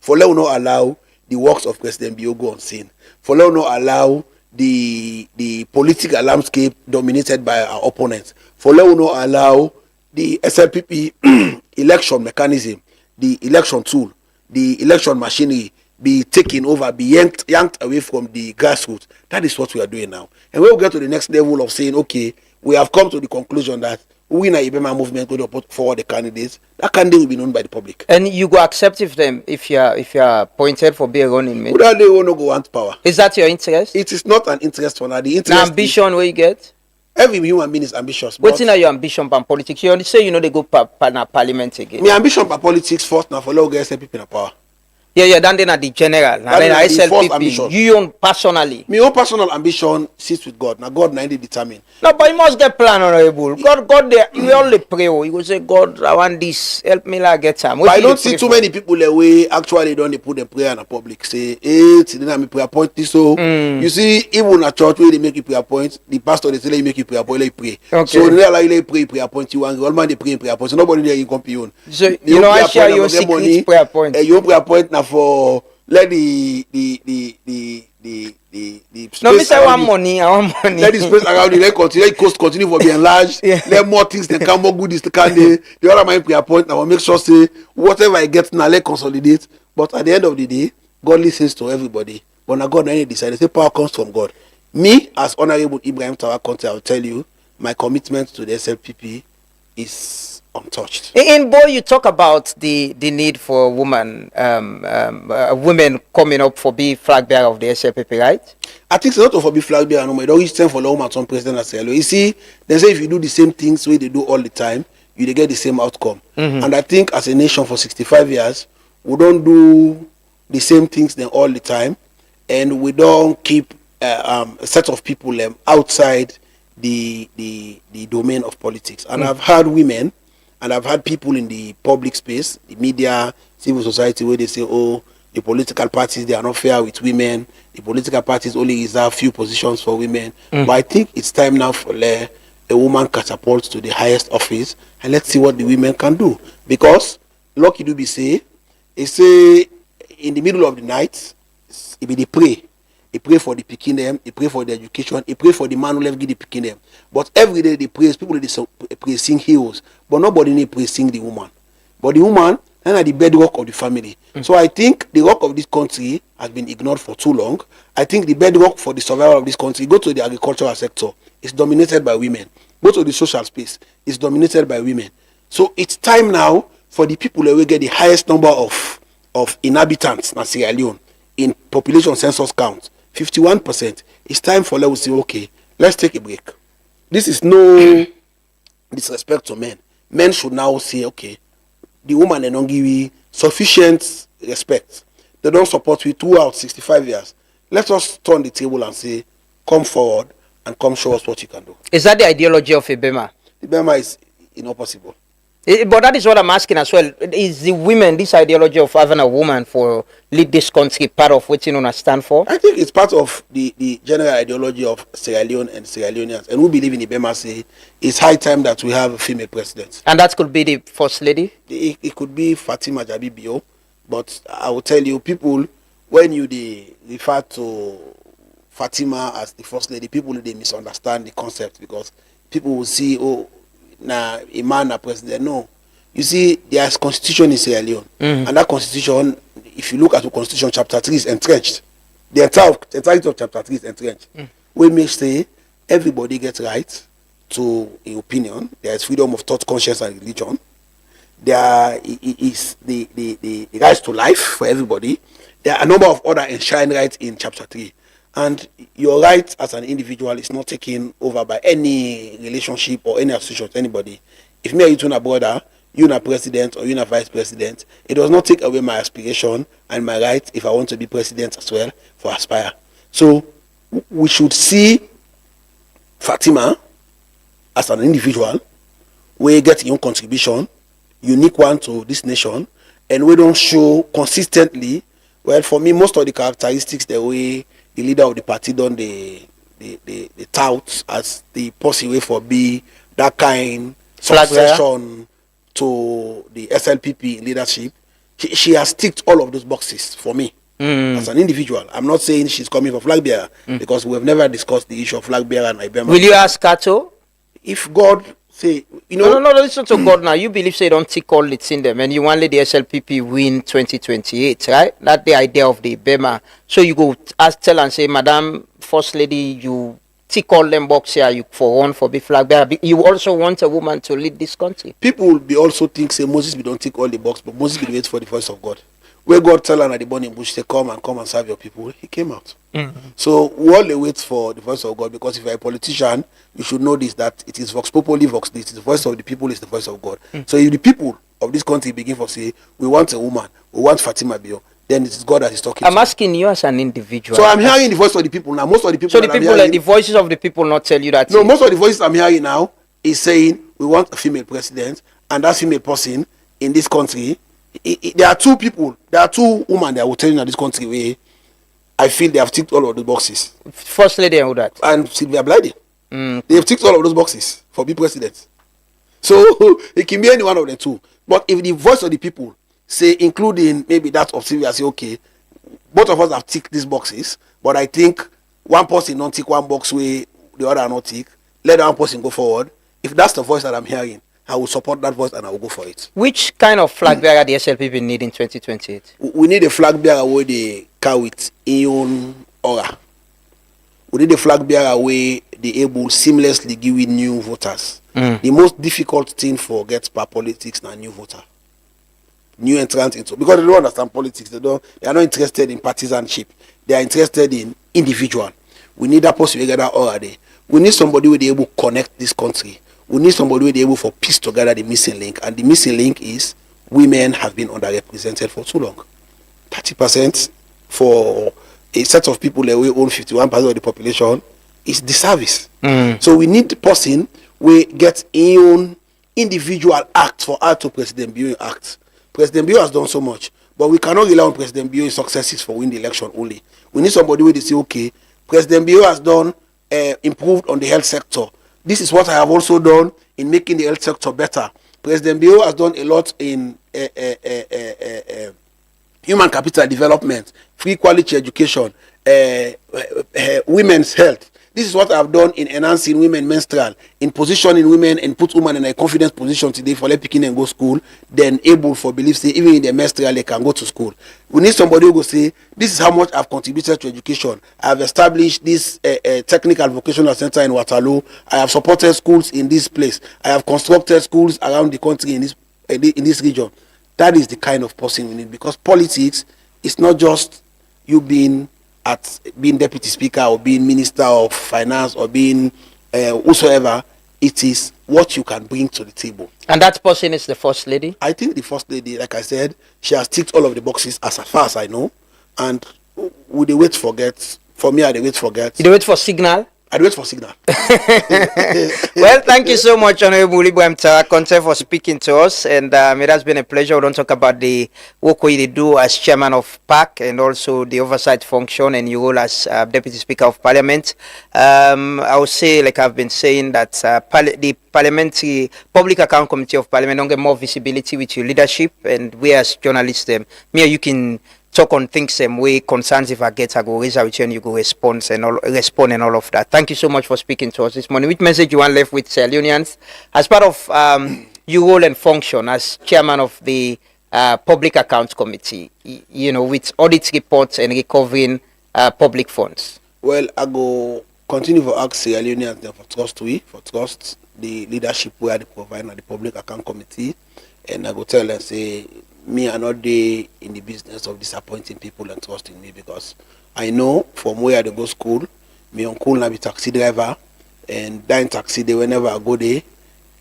for let we not allow the works of President Bio go unseen. For let we not allow the political landscape dominated by our opponents. For let we not allow the SLPP election mechanism, the election tool, the election machinery be taken over, be yanked away from the grassroots. That is what we are doing now. And when we get to the next level of saying, okay, we have come to the conclusion that we in a Ibema movement going to put forward the candidates, that candidate will be known by the public. And you go accept if you are appointed for being running mate? Without they want to go want power. Is that your interest? It is not an interest for now. The interest the ambition where you get? Every human being is ambitious. What's in your ambition for politics? You only say they go parliament again. My ambition for politics first now for let get SLPP in power. Yeah, then at the general. And then SLPP. You own personally. My own personal ambition sits with God. Now God 90 determine. No, but you must get plan, Honorable. God there. You only pray. You go say, God, I want this. Help me like get some. But I don't see too many people away actually don't they put the prayer in the public. Say, hey, today I'm prayer point this. So you see, even at church where they make you prayer point, the pastor they say you make you prayer point, they pray. Okay. So they allow you pray prayer point. You want all man they pray prayer point. So nobody there you compete. So you know I share your secret prayer point. Your prayer point now for let the no, me say I want money. Let the space around the let coast continue for being enlarged. Let more things they come more goodies to can the other mind prayer point now make sure say whatever I get now let consolidate. But at the end of the day, God listens to everybody. But now God only decided say power comes from God. Me as Honorable Ibrahim Tawa Conte, I will tell you my commitment to the SLPP is untouched. In Boy, you talk about the need for women coming up for be flag bearer of the SLPP, right? I think it's not for be flag bearer no more. It always time for the woman to president as well. You see, they say if you do the same things where they do all the time, you get the same outcome. And I think as a nation for 65 years, we don't do the same things then all the time, and we don't keep a set of people outside the domain of politics. And I've had women. And I've had people in the public space, the media, civil society, where they say, oh, the political parties, they are not fair with women. The political parties only reserve few positions for women. But I think it's time now for a woman catapult to the highest office. And let's see what the women can do. Because, lucky do be say, they say in the middle of the night, they pray. They pray for the picking them, they pray for the education, they pray for the man who left give the picking them. But every day they praise, people they praise sing heroes. But nobody need praise sing the woman. But the woman, and the bedrock of the family. So I think the rock of this country has been ignored for too long. I think the bedrock for the survival of this country, go to the agricultural sector, it's dominated by women. Go to the social space, it's dominated by women. So it's time now for the people that will get the highest number of inhabitants in Sierra Leone in population census count. 51%. It's time for let us say, okay, let's take a break. This is no disrespect to men. Men should now say, okay, the woman they don't give you sufficient respect. They don't support you throughout 65 years. Let us turn the table and say, come forward and come show us what you can do. Is that the ideology of Ibema? Ibema is impossible. But that is what I'm asking as well. Is the women, this ideology of having a woman for lead this country, part of what you understand for? I think it's part of the general ideology of Sierra Leone and Sierra Leoneans. And we believe in Ibema say it's high time that we have a female president. And that could be the first lady? It could be Fatima Jabibio. But I will tell you, people, when you refer to Fatima as the first lady, people they misunderstand the concept because people will see, oh, now a man a president. No. You see, there's constitution in Sierra Leone. And that constitution, if you look at the constitution, chapter 3 is entrenched. The entirety of chapter 3 is entrenched. We may say everybody gets right to an opinion. There is freedom of thought, conscience, and religion. There is the rights to life for everybody. There are a number of other enshrined rights in chapter 3. And your right as an individual is not taken over by any relationship or any association with anybody. If me and you two are brother, you are president or you are vice president, it does not take away my aspiration and my right if I want to be president as well for Aspire. So we should see Fatima as an individual, we get your own contribution, unique one to this nation, and we don't show consistently. Well, for me, most of the characteristics the way the leader of the party done the tout as the possible for be that kind succession to the SLPP leadership. She has ticked all of those boxes for me as an individual. I'm not saying she's coming for flag bearer because we have never discussed the issue of flag bearer and Ibema. Will you ask Kato? If God say, you know, no, listen to God now. You believe say don't tick all it's in them, and you want let the SLPP win 2028, right? That's the idea of the Ibema. So you go tell and say, Madam First Lady, you tick all them boxes here. You for one for be flag bearer. You also want a woman to lead this country. People will be also think say Moses we don't tick all the boxes, but Moses will wait for the voice of God. Where God tell her at the burning bush, say come and serve your people. He came out. So we all wait for the voice of God because if you're a politician, you should know this, that it is Vox Populi, Vox Dei. The voice of the people is the voice of God. So if the people of this country begin to say, we want a woman, we want Fatima Bio, then it is God that is talking. I'm asking you as an individual. So I'm hearing the voice of the people now. Most of the people. So the people, hearing, the voices of the people, not tell you that. No, most of the voices I'm hearing now is saying we want a female president, and that female person in this country. There are two people. There are two women that will tell you in this country where I feel they have ticked all of the boxes. First Lady and who that? And Sylvia Blyde. They have ticked all of those boxes for being president. So it can be any one of the two. But if the voice of the people say, including maybe that of Sylvia, say, okay, both of us have ticked these boxes, but I think one person don't tick one box where the other not tick, let that one person go forward. If that's the voice that I'm hearing, I will support that voice and I will go for it. Which kind of flag bearer the SLPP need in 2028? We need a flag bearer where they carry with own aura. We need a flag bearer where they able seamlessly give with new voters. The most difficult thing for get per politics now new voter. New entrant into, because they don't understand politics. They are not interested in partisanship. They are interested in individual. We need that person get that aura there. We need somebody where they able to connect this country. We need somebody who is able for peace together the missing link, and the missing link is women have been underrepresented for too long. 30% for a set of people that we own 51% of the population is disservice. So we need the person who get own individual act for her to President Bio act. President Bio has done so much, but we cannot rely on President Bio's successes for win the election only. We need somebody who they say, okay, President Bio has done improved on the health sector. This is what I have also done in making the health sector better. President Bio has done a lot in human capital development, free quality education, women's health. This is what I have done in enhancing women menstrual, in positioning women and put women in a confidence position today for let picking and go school, then able for belief say even in their menstrual they can go to school. We need somebody who will say, this is how much I've contributed to education. I have established this technical vocational center in Waterloo. I have supported schools in this place. I have constructed schools around the country in this region. That is the kind of person we need, because politics is not just you being deputy speaker or being minister of finance or being whosoever. It is what you can bring to the table. And that person is the first lady? I think the first lady, like I said, she has ticked all of the boxes as far as I know. And would they wait for get? For me, I wait for get. They wait for signal? I wait for signal. Well, thank you so much, Honorable Ibrahim Tarakonte, for speaking to us, and it has been a pleasure. We don't talk about the work we do as chairman of PAC and also the oversight function and your role as Deputy Speaker of Parliament. I would say, like I've been saying, that the Parliamentary Public Account Committee of Parliament don't get more visibility with your leadership, and we as journalists, me and you can talk on things way concerns if I get I go raise a return, you go respond and all of that. Thank you so much for speaking to us this morning. Which message you want left with Sierra Leoneans as part of your role and function as chairman of the Public Accounts Committee, with audit reports and recovering public funds? Well, I go continue to ask Sierra Leoneans for trust the leadership where they provide at the Public Account Committee, and I go tell them say me are not there in the business of disappointing people and trusting me, because I know from where I go school, my uncle na be taxi driver, and that taxi day whenever I go there,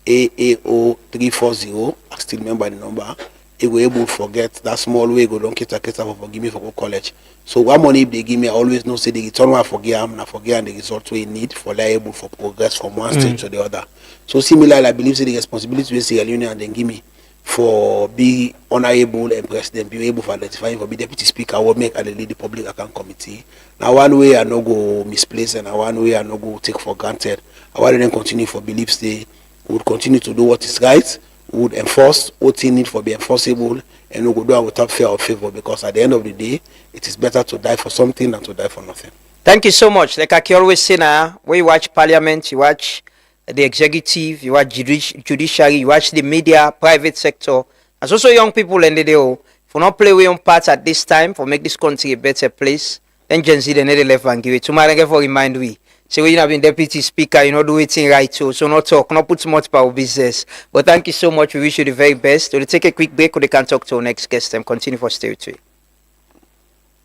AAO 340, I still remember the number. He will able to forget that small way go don't kita for give me for go college. So what money if they give me, I always know say the return I forget and the result we need for liable for progress from one stage to the other. So similarly, I believe say the responsibility we Sierra Leone and then give me for be honorable and president, be able to identify for be deputy speaker, I will make and lead the Public Account Committee. Now one way I no go misplace and one way I no go take for granted. I want to then continue for beliefs they would continue to do what is right, would enforce what he need for be enforceable, and we will do it without fear or favor, because at the end of the day, it is better to die for something than to die for nothing. Thank you so much. Like I always say now, when you watch Parliament, you watch the executive, you watch judiciary, you watch the media, private sector, as also young people in the day. If we not play our own part at this time for make this country a better place, then Gen Z they need to left and give it. Tomorrow again for remind we. So when you have been deputy speaker, you know do it right too. So not talk, not put too much power business. But thank you so much. We wish you the very best. We'll take a quick break or they can talk to our next guest and continue for territory.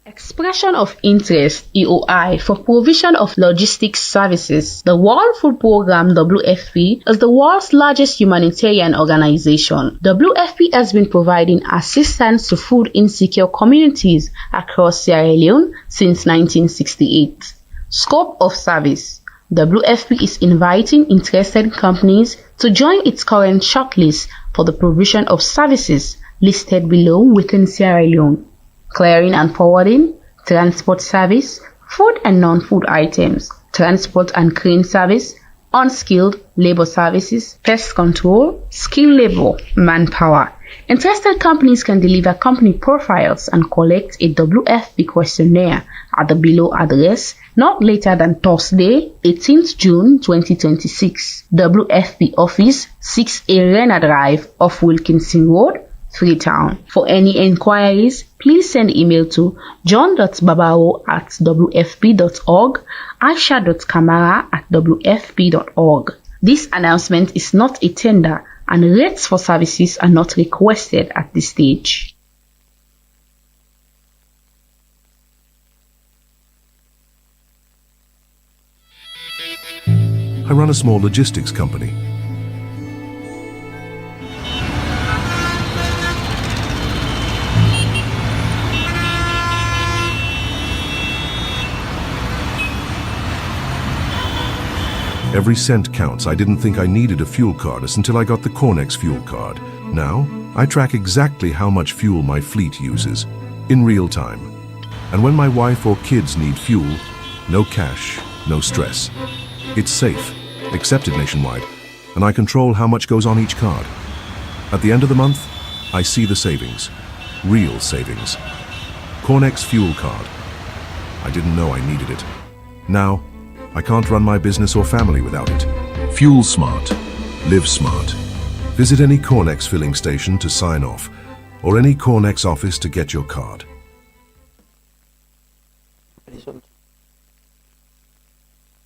Expression of Interest (EOI) for provision of logistics services. The World Food Programme (WFP) is the world's largest humanitarian organization. WFP has been providing assistance to food insecure communities across Sierra Leone since 1968. Scope of service. WFP is inviting interested companies to join its current shortlist for the provision of services listed below within Sierra Leone: clearing and forwarding, transport service, food and non-food items, transport and crane service, unskilled labor services, pest control, skilled labor, manpower. Interested companies can deliver company profiles and collect a WFP questionnaire at the below address not later than Thursday, 18th June 2026. WFP office, 6A Rena Drive off Wilkinson Road, Freetown. For any enquiries, please send email to john.babao@wfp.org, aisha.kamara@wfp.org. This announcement is not a tender and rates for services are not requested at this stage. I run a small logistics company. Every cent counts. I didn't think I needed a fuel card until I got the Cornex fuel card. Now, I track exactly how much fuel my fleet uses, in real time. And when my wife or kids need fuel, no cash, no stress. It's safe, accepted nationwide, and I control how much goes on each card. At the end of the month, I see the savings, real savings. Cornex fuel card. I didn't know I needed it. Now, I can't run my business or family without it. Fuel smart. Live smart. Visit any Cornex filling station to sign off, or any Cornex office to get your card.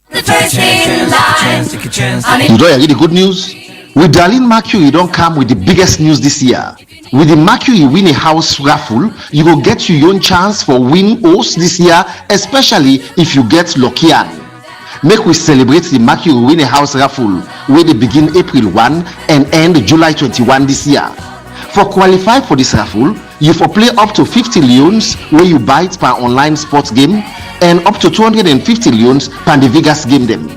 The first in line. You don't hear the good news? With Darlene Mercury, you don't come with the biggest news this year. With the Mercury Win a House raffle, you will get your own chance for win house this year, especially if you get lucky. Make we celebrate the Mercury Win a House raffle, where they begin April 1 and end July 21 this year. For qualify for this raffle, you for play up to 50 leons where you buy it per online sports game, and up to 250 leones per the Vegas game them.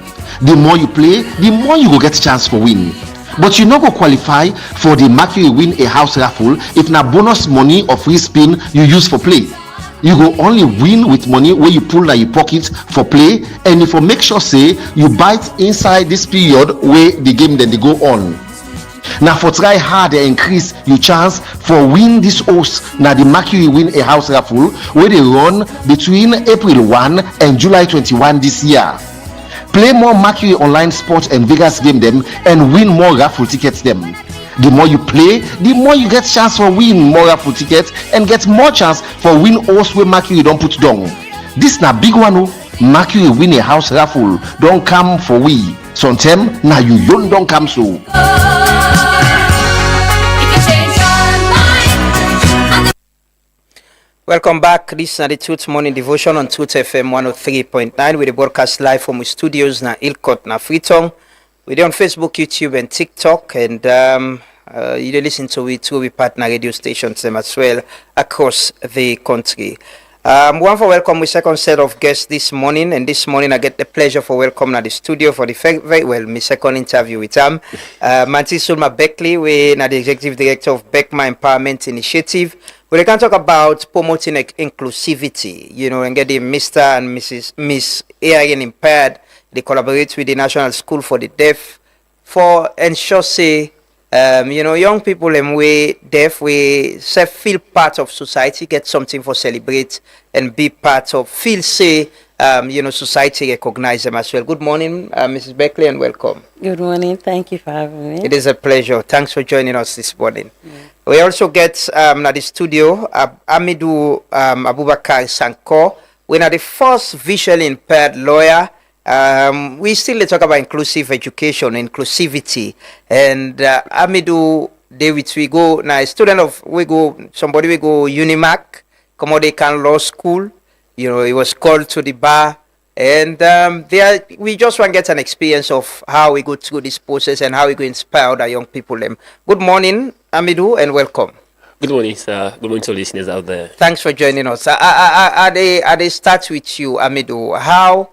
The more you play, the more you go get chance for win. But you no go qualify for the Mercury Win a House raffle if na bonus money or free spin you use for play. You go only win with money where you pull na your pocket for play, and if you make sure say you bite inside this period where the game then they go on. Now for try hard and increase your chance for win this host na the Mercury Win a House raffle where they run between April 1 and July 21 this year. Play more Mercury online sports and Vegas game them and win more raffle tickets them. The more you play, the more you get chance for win more raffle tickets and get more chance for win host where Mercury don't put down. This na big one. Mercury Win a House raffle don't come for we. Sometime na you don't come so. Welcome back. This is the Truth Morning Devotion on Truth FM 103.9 with the broadcast live from studios na Ilcott na Freetown. We're on Facebook, YouTube, and TikTok, and you listen to it through we partner radio stations as well across the country. One for welcome with second set of guests this morning, and this morning I get the pleasure for welcome at the studio for the very well my second interview with Manti Sulma Beckley, we na the executive director of Beckma Empowerment Initiative. We can talk about promoting inclusivity, you know, and getting Mr. and Miss Impaired. They collaborate with the National School for the Deaf for ensure say, you know, young people and we deaf, we say feel part of society, get something for celebrate and be part of, feel say, you know, society recognize them as well. Good morning, Mrs. Beckley, and welcome. Good morning. Thank you for having me. It is a pleasure. Thanks for joining us this morning. We also get at the studio Amidu Abubakar Sanko. We're the first visually impaired lawyer. We still talk about inclusive education, inclusivity, and Amidu David, we go now. Student of we go Unimac, Commodore Law School. You know, he was called to the bar, and we just want to get an experience of how we go through this process and how we go inspire other young people. Good morning, Amidu, and welcome. Good morning, sir. Good morning to listeners out there. Thanks for joining us. I start with you, Amidu. How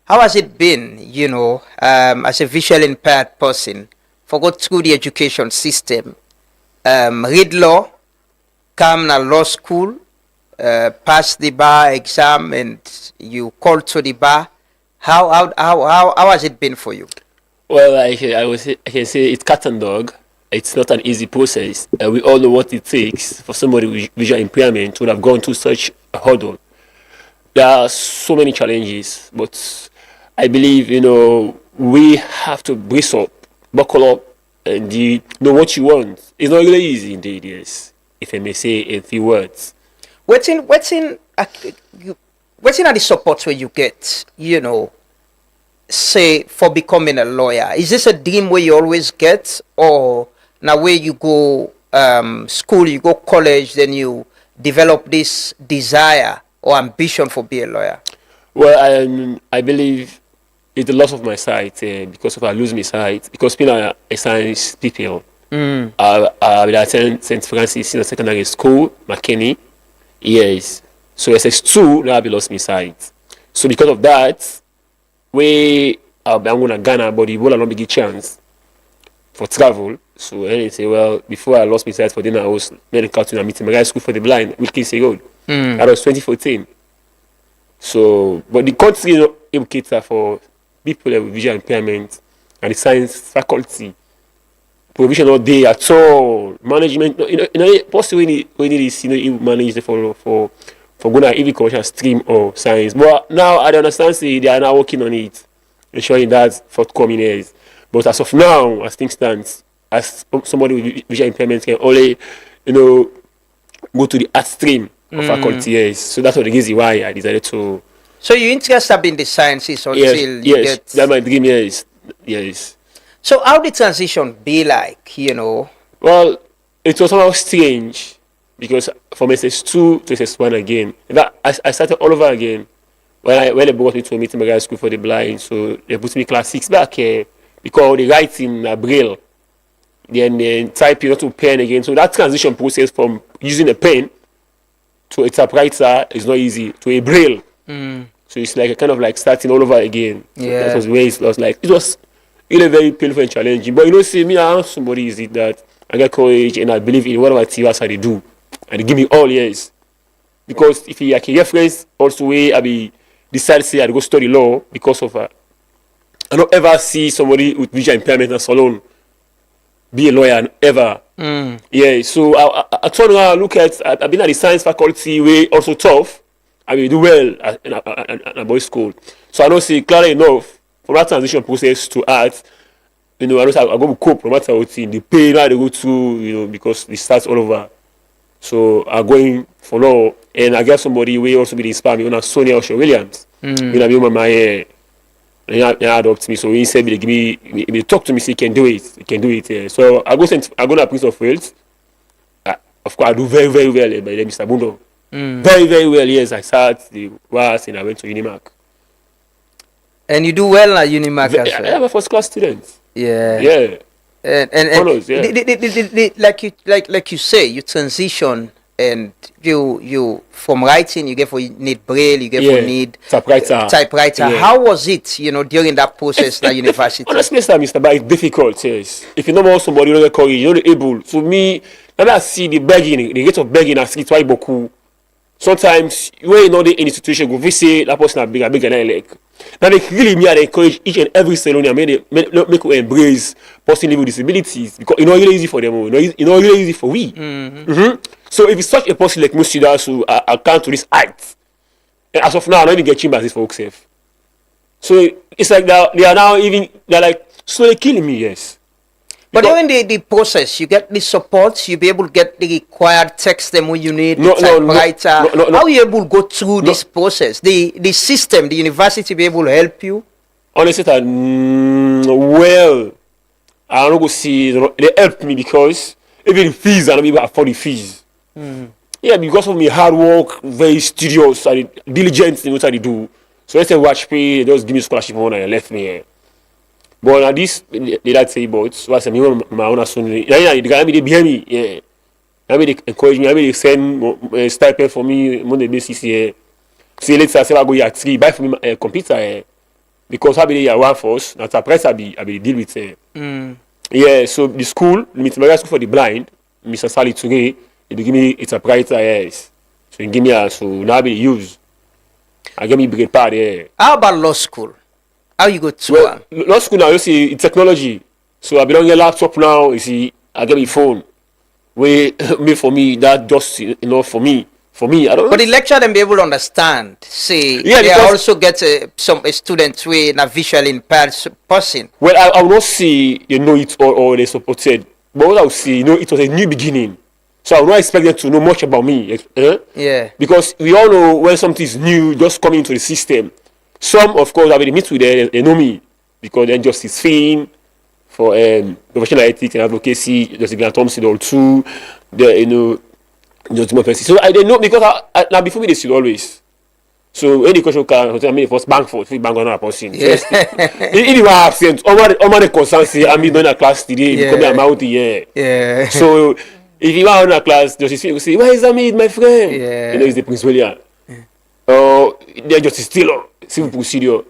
has it been, you know, as a visually impaired person, for go through the education system, read law, come to law school, pass the bar exam, and you call to the bar? How has it been for you? Well, I can say it's cat and dog. It's not an easy process. We all know what it takes for somebody with visual impairment to have gone through such a hurdle. There are so many challenges, but I believe, you know, we have to brace up, buckle up, and know what you want. It's not really easy, indeed, yes, if I may say in few words. What's in are the supports where you get, you know, say, for becoming a lawyer? Is this a dream where you always get, or now where you go school, you go college, then you develop this desire or ambition for being a lawyer? Well, I believe it's the loss of my sight because of I lose my sight, because being a science people. I attend St. Francis Senior Secondary School, McKinney. Yes. So SS2, now I lost my sight. So because of that, I'm going to Ghana, but the will not be a chance for travel. So I say, well, before I lost my sight for dinner, I was medical to a meeting my school for the blind, Wilkinson Road. That was 2014. So, but the country is not able to cater for people with visual impairment, and the science faculty provision not there at all. Management, possibly we need is, you manage for going to even commercial stream or science. But now I understand they are now working on it, ensuring that forthcoming years. But as of now, as things stand, as somebody with visual impairment can only, go to the art stream of faculty. Yes. So that's what the reason why I decided to. So you interested in the sciences until you get. That's my dream. Yes. So how did transition be like? Well, it was somehow strange because from SS2 to SS1 again, I started all over again. When they brought me to a meeting my school for the blind, so they put me class 6 back here because they write in Braille. Then typing not to pen again. So that transition process from using a pen to a typewriter is not easy, to a Braille. So it's like a kind of like starting all over again. So Yeah. that was where it was like, it was really very painful and challenging. But see, me, I am somebody is it that I get courage and I believe in whatever TVs I do. And they give me all years. Because if I can reference also way I be decide to say I go study law because of I don't ever see somebody with visual impairment and so on be a lawyer ever. Yeah, so I turn around, look at, I've been at the science faculty way also tough. I will do well in a boys' school. So I don't see clearly enough from that transition process to art. I don't say I go to cope no matter what in the pain I go to, because it starts all over. So I'm going for law, and I get somebody will also be inspired me on Sonia Osho Williams. When I be on my they adopt me, so he said, "Give me, he talk to me, say he can do it, he can do it." So I go to Prince of Wales. Of course, I do very, very well by Mr. Bundo. Very, very well. Yes, I started the WAS and I went to Unimac. And you do well at Unimac as well. I am a first class student. Yeah. Yeah. And Honors, yeah. like you say, you transition and you from writing you get for need braille, you get for need typewriter. Yeah. How was it, during that process at university? Honestly, Mr. But it's difficult, yes. If you know more somebody, you know the courage, you're not able. So me, when I see the begging, the rate of begging, I see it why beaucoup. Sometimes when you know the institution go visit that person big and I like. Now they really me I encourage each and every Salone make we embrace person living with disabilities because it's not really easy for them, it's not really easy for we. So if it's such a person like Musi who I can't to this height, and as of now I don't even get chambers for safe. So it's like they're like slowly killing me, yes. But during the process, you get the support, you be able to get the required text them when you need, typewriter. How are you able to go through this process? The system, the university be able to help you? Honestly, well, I don't go see, they helped me because even the fees, I don't be able to afford the fees. Yeah, because of my hard work, very studious, and diligent in what I do. So let's say watch pay, they just give me scholarship when I left me here. But at this, they like say about so I said, my own son. They got me behind me, yeah. I mean, they encourage me. I mean, they send stipend for me Monday basis here. See later, I say I go here 3, buy for me a computer because I be there one force. Now, the price I be deal with. Yeah, so the school, the school for the blind, Mr. Sally today, they give me it's a price, yes. So he give me so now I be use. I get me big part there. How about law school? How you go to law school now? You see, it's technology. So I be on your laptop now. You see, I get my phone. For me, that just enough for me. For me, I don't. But the lecturer them be able to understand. See, yeah, they also get some students with a visually impaired person. Well, I will not see it or they supported. But what I will see, it was a new beginning. So I will not expect them to know much about me. Yeah. Because we all know when something is new, just coming into the system. Some, of course, I will meet with them, they know me because they're justice thing for professional ethics and advocacy, Justice Grant Thompson or two, Justice Murphy. So I didn't know because now before me they should always. So any question can I mean first bank for bank on a person. Yes. Anyway, absent. All my concern say I'm in a class today. Yeah. Because I'm out here. Yeah. So if you are in a class, Justice will say, "Where is Amid, my friend?" Yeah. It's the Prince William. They're just still civil procedure.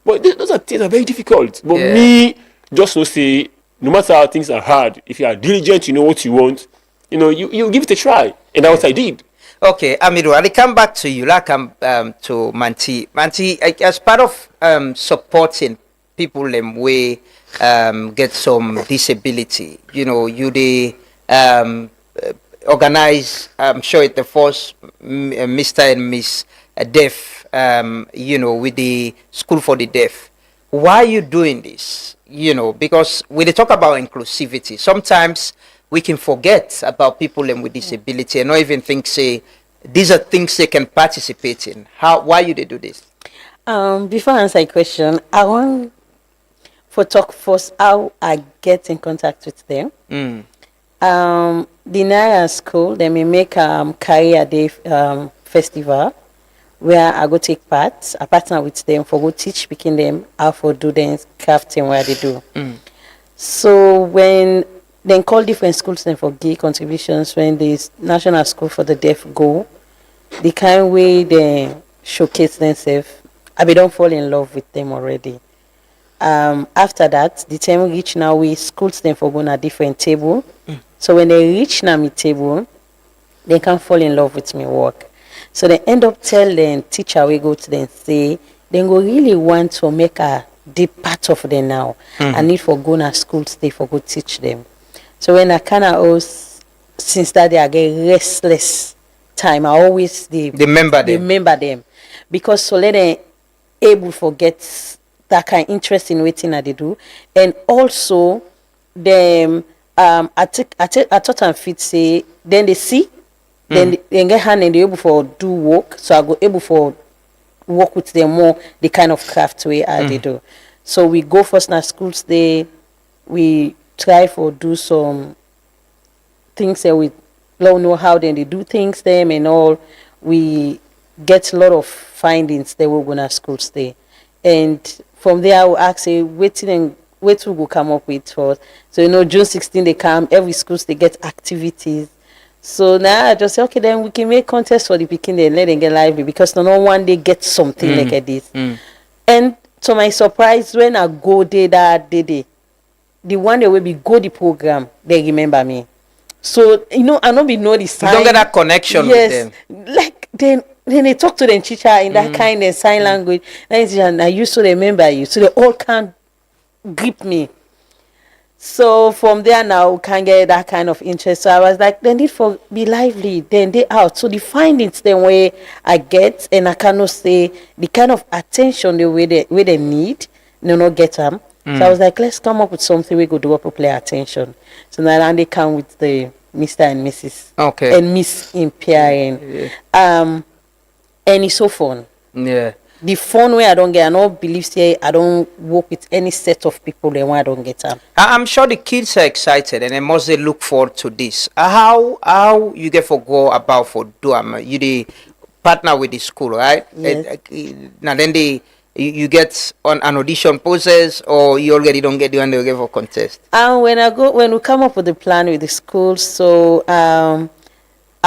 But those are things that are very difficult. But me, just to say, no matter how things are hard, if you are diligent, you know what you want, you give it a try. And that's what I did. Okay, Amiru, I'll come back to you. I'll come to Manti. Manti, as part of supporting people them way get some disability, you organize, I'm sure it's the first Mr. and Miss Deaf, with the School for the Deaf. Why are you doing this? Because when they talk about inclusivity, sometimes we can forget about people with disability and not even think, say, these are things they can participate in. Why you they do this? Before I answer your question, I want to talk first how I get in contact with them. The Naira School, they may make a career day festival where I go take part. I partner with them for go teach picking them how for do them crafting where they do. So when they call different schools then for give contributions, when the National School for the Deaf go, the kind way they showcase themselves I be don't fall in love with them already. After that, the time we reach now, we schools them for going a different table. So when they reach now me table, they can fall in love with me work. So they end up telling teacher we go to them say they go really want to make a deep part of them now. I need for go to school stay for go teach them. So when I kind of since that day I get restless time, I always remember them because so let them able forget that kind of interest in waiting that they do, and also them I thought and fit say then they see then they get hand and they able for do work, so I go able for work with them more the kind of craft way they do. So we go first na schools day, we try for do some things that we don't know how then they do things them and all. We get a lot of findings that we're gonna school stay, and from there I will ask say waiting and wait to go come up with for us. So June 16 they come, every schools they get activities. So now I just say okay then we can make contests for the picking and let them get lively because no one day get something like this. And to my surprise when I go there that day, the one that will be go the program, they remember me. So I don't be know the sign. You don't get that connection with them. Like then they talk to the teacher in that kind of sign language. And I used to remember you. So they all can grip me. So from there now we can get that kind of interest. So I was like, they need for be lively, then they out. So the findings the way I get and I cannot say the kind of attention the way they need, not get them. So I was like, let's come up with something we could do up to play attention. So now they come with the Mr. and Mrs. Okay. And Miss Impaired. And it's so fun. Yeah. The fun way I don't get, I don't believe say I don't work with any set of people then why I don't get them. I'm sure the kids are excited and they must they look forward to this. How you get for go about for do you the partner with the school, right? Yes. Now then you get on an audition process or you already don't get the one they get for contest? And when we come up with the plan with the school, so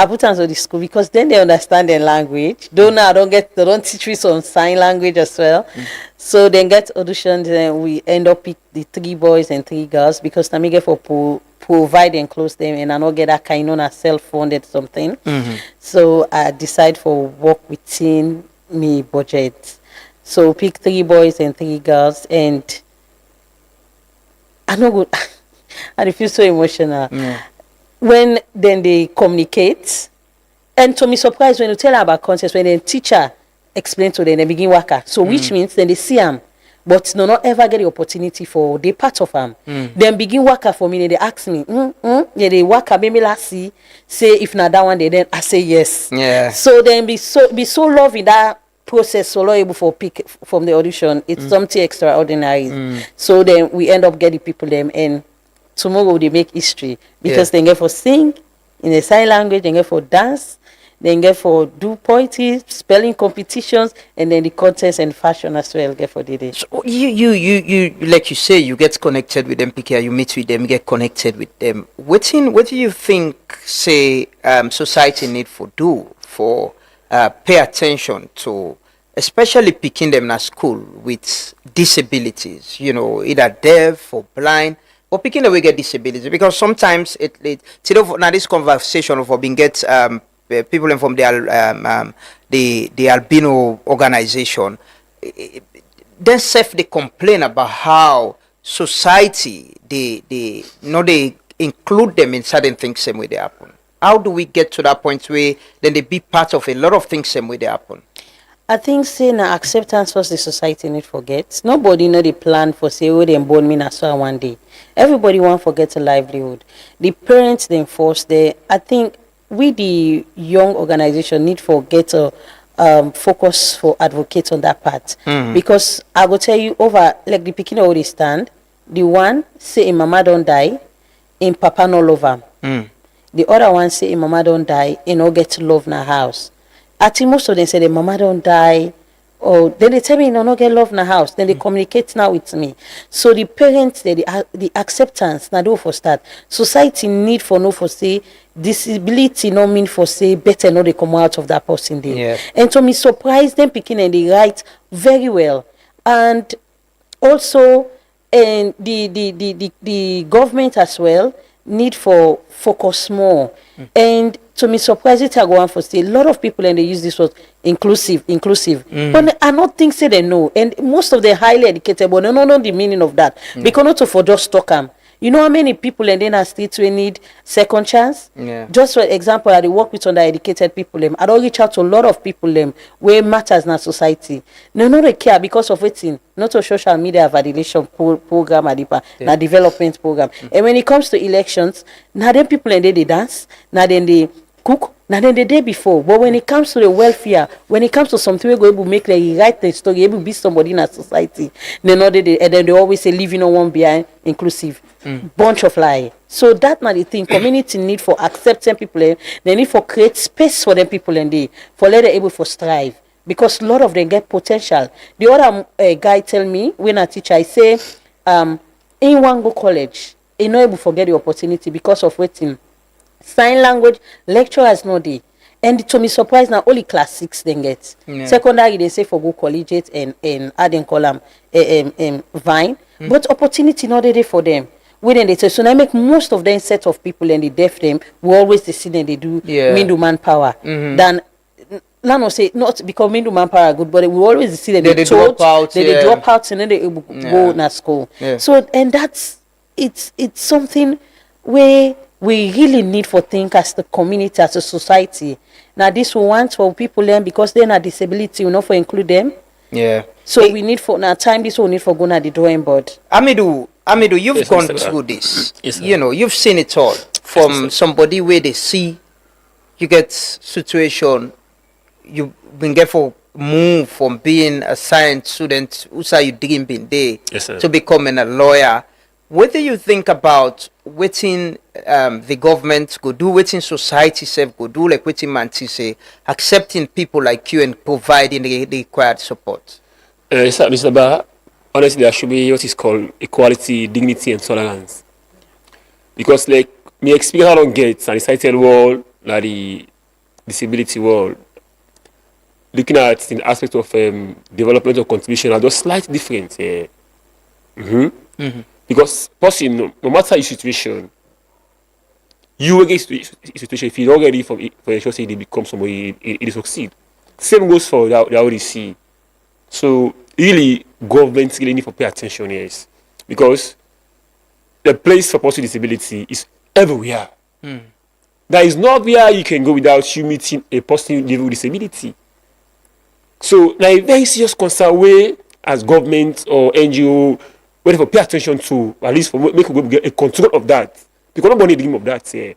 I put them to the school because then they understand their language. Though now they don't teach me some sign language as well. So then get auditions and we end up pick the 3 boys and 3 girls because I get for provide and close them and I don't get that kind of self-funded something. So I decide for work within me budget. So pick 3 boys and 3 girls and I know good. I feel so emotional. When then they communicate, and to me surprise when you tell them about concepts, when the teacher explain to them, they begin worker. So which means then they see them, but not ever get the opportunity for the part of them. Then begin worker for me, then they ask me, yeah, they worker maybe last see, say if not that one day, then I say yes. Yeah. So then be so loving that process, so able for pick from the audition. It's something extraordinary. So then we end up getting people them and tomorrow they make history because they get for sing in the sign language, they get for dance, they get for do poetry, spelling competitions, and then the contest and fashion as well get for the day. So you like you say you get connected with them, PK, you meet with them, get connected with them. What do you think say society need for do for pay attention to especially picking them at school with disabilities, either deaf or blind? Or picking the way get disability because sometimes now this conversation of being get people from the albino organization then they complain about how society they include them in certain things same way they happen. How do we get to that point where then they be part of a lot of things same way they happen? I think saying acceptance first the society need forget. Nobody know the plan for say they born me na so one day. Everybody want forget a livelihood. The parents then force there. I think we the young organization need for get a focus for advocate on that part. Because I will tell you over like the picking already stand, the one say in mama don't die, in papa no love am. The other one say in mama don't die, in no get love na house. I think most of them say the mama don't die, or then they tell me no get love in the house, then they communicate now with me. So the parents, the acceptance now do for start. Society need for no for say disability no mean for say better no they come out of that person there. Yeah. And to me surprise them picking and they write very well. And also and the government as well need for focus more. And to me surprise it I go on for say a lot of people and they use this word inclusive but I not think say they know, and most of the highly educated but they don't know the meaning of that because not to for just talk them. You know how many people and then our states we need second chance? Yeah. Just for example, I dey work with undereducated people I don't reach out to a lot of people where matters in our society. No they care because of waiting, not a social media validation program na development program. And when it comes to elections, now then people and they dance, now then they cook, now then the day before. But when it comes to the welfare, when it comes to something we go able to make the right the story, able to be somebody in a society, then and then they always say leaving no one behind, inclusive. Bunch of lie. So that not the thing. Community need for accepting people. They need for create space for them people and they for let them able for strive, because a lot of them get potential. The other guy tell me when I teach, I say in one go college, he not able to forget the opportunity because of waiting. Sign language lecturers no dey, and to me surprise now only class 6 then get. Secondary they say for go collegiate and add and column Vine, but opportunity not there for them. When they say so now make most of them set of people and the deaf them we always they see them they do middle manpower than no say not because middle manpower good, but we always see them they drop out, they drop out and then they go to school. So and that's it's something where we really need for think as the community, as a society. Now this we want for people learn because they're not disability, you know, for include them. Yeah. So we need for now time this we need for going at the drawing board. Amidou, you've gone through this. You know, you've seen it all from somebody where they see you get situation, you've been get for move from being a science student who say you didn't been there to becoming a lawyer. What do you think about waiting the government go do, waiting society self go do, like waiting man say accepting people like you and providing the required support? Mr. Barr, honestly, there should be what is called equality, dignity, and tolerance. Because, like, my experience I don't get, and the sighted world, like the disability world, looking at the aspect of development or contribution are just slightly different. Because, person, no matter your situation, you will get a situation if you're not ready for a short say they become somebody, it succeed. Same goes for the ODC. So, really, government really need to pay attention, yes. Because the place for person with disability is everywhere. There is not where you can go without you meeting a person living with disability. So, now a very serious concern way as government or NGO, whatever, pay attention to, at least for make we get a control of that. Because nobody dream of that. Yeah.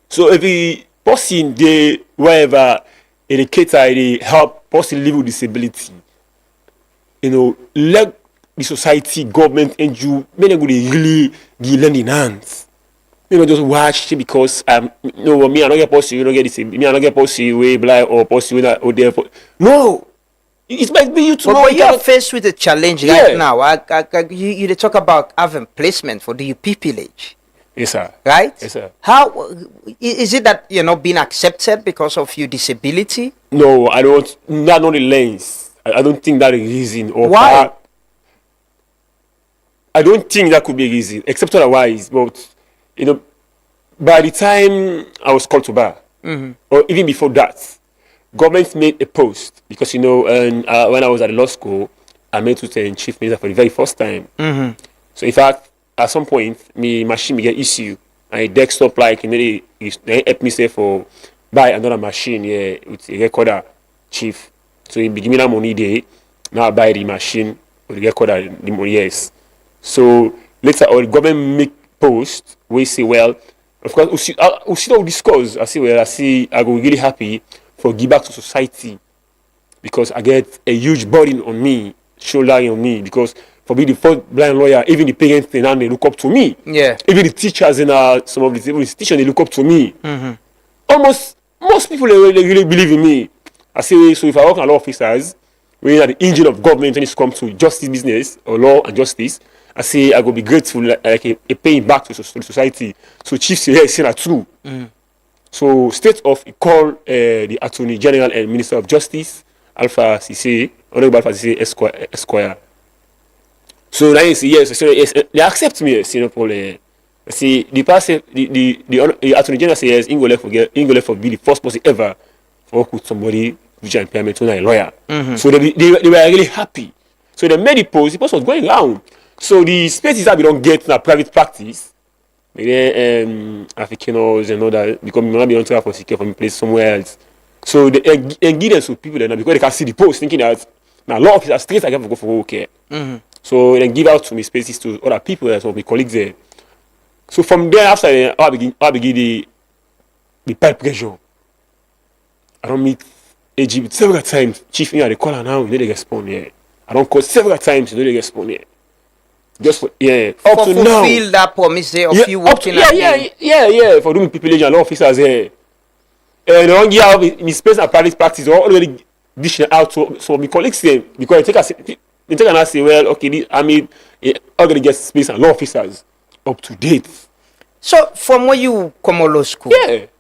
So, every person, they, wherever, educator, they help person live with disability. You know, let the society, government, NGO, many go they really give lending hands. You know, just watch it because no, me I don't get possible, you don't get this. Me I don't get possible way blind or possible or there. No, it might be you tomorrow. But you are faced with a challenge right now. You talk about having placement for the pupillage. Yes, sir. Right? Yes, sir. How is it that you're not being accepted because of your disability? No, I don't. That's not the lens. I don't think that is reason. Or why? I don't think that could be a reason, except otherwise. But you know, by the time I was called to bar, or even before that, government made a post because you know, and when I was at the law school, I met with the chief minister for the very first time. So in fact, at some point, my machine get issue, and a desktop like they help me say for buy another machine with a recorder chief. So he give me that money there. Now I buy the machine with the recorder the money. Yes. So later on, the government make post we say, well, of course we see all discuss. I say, well, I go really happy for give back to society because I get a huge burden on me, shoulder on me because for being the first blind lawyer, even the parents they look up to me. Yeah. Even the teachers in some of the institutions they look up to me. Almost most people they really believe in me. I say so if I work at law officers, when you're the engine of government when it comes to justice business or law and justice, I say I go be grateful like a paying back to society. So Chief Sierra is saying that too. So state of call the Attorney General and Minister of Justice, Alpha CC, Honorable Alpha CC Esquire. So now you see, yes, they accept me, yes, see the Attorney General says Ingo left for be the first person ever for work with somebody with impairment when a lawyer. So they were really happy. So they made the post was going around. So the spaces that we don't get in a private practice, Africaners and all that, because we might be on trial for secure from a place somewhere else. So they give them to people then because they can see the post, thinking that now law officers straight I can go for okay. So they give out to me spaces to other people as well, my colleagues there. So from there after I begin the pipe pressure. I don't meet AG several times. Chief, they call her now, you know they respond here. I don't call several times, you know they respond here. Just for, up to now. Fulfill that promise of you working for doing people and law officers here. And they don't give out in space and private practice or already dishing out to my colleagues there because they take and say, well, okay, already get space and law officers up to date. So from when you come to law school,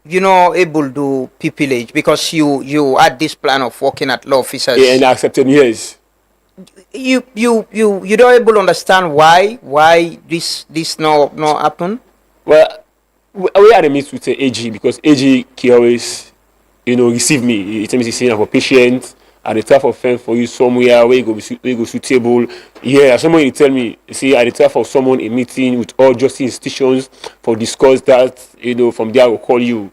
you're not able to pupillage because you had this plan of working at law officers. Yeah, and I accepted yes. You don't able to understand why this not happen? Well, we had a meet with AG because AG can always receive me. He tell me he's saying for patient at the type of firm for you somewhere where you go suitable. Yeah, someone tell me see at the type of someone a meeting with all justice institutions for discuss that from there I will call you.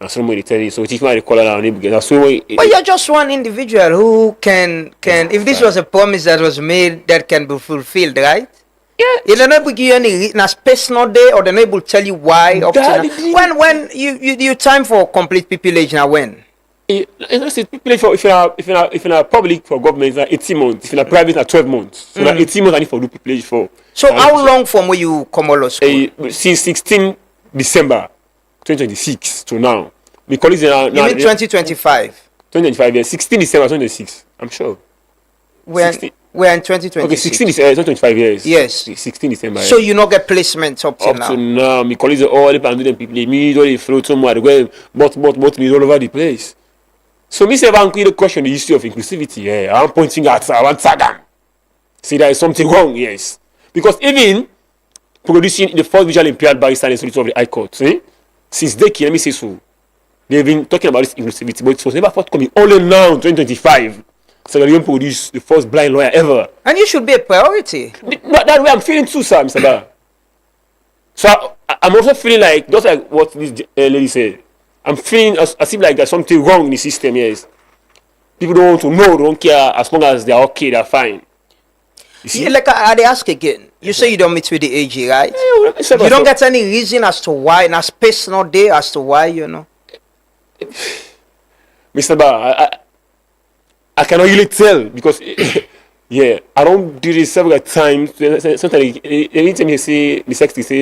And somebody tell you so if I call her now but you're just one individual who can if this was a promise that was made that can be fulfilled, right? Yeah. You don't know give you any space not there or they're not able to tell you why up to now. When you time for complete pupillage now when? If you're public for government, it's 18 months. If you're private, it's 12 months. So 18 months I need for do pupillage for. So how long from when you come to law school? Since 16 December 2026 to now. My colleagues are now. You mean 2025? 2025, yeah. 16 December 2026, I'm sure. We're in 2026. Okay, 16 December 2025 years. Yes. 16 December. So you not get placements up to now? Up to now. My colleagues are all the pandemic people. Me, all they float somewhere. But me all over the place. So me say, I want to question the issue of inclusivity. Yeah. I'm pointing at, I want Saddam. See, there is something wrong, yes. Because even producing the first visual impaired barrister and solicitor of the High Court, since they let me say so, they've been talking about this inclusivity, but it was never forthcoming. Only now, 2025, Sierra Leone produced the first blind lawyer ever. And you should be a priority. But that way I'm feeling too, sir, Mr. Bar. So I'm also feeling like, just like what this lady said, I'm feeling as if like there's something wrong in the system, yes. People don't want to know, don't care, as long as they're okay, they're fine. You see? Yeah, like I ask again, you say you don't meet with the AG, right? Yeah, you don't get any reason as to why, and space not there as to why, Mr. Bar, I cannot really tell because I don't do this several times. Sometimes anytime you see the secretary say,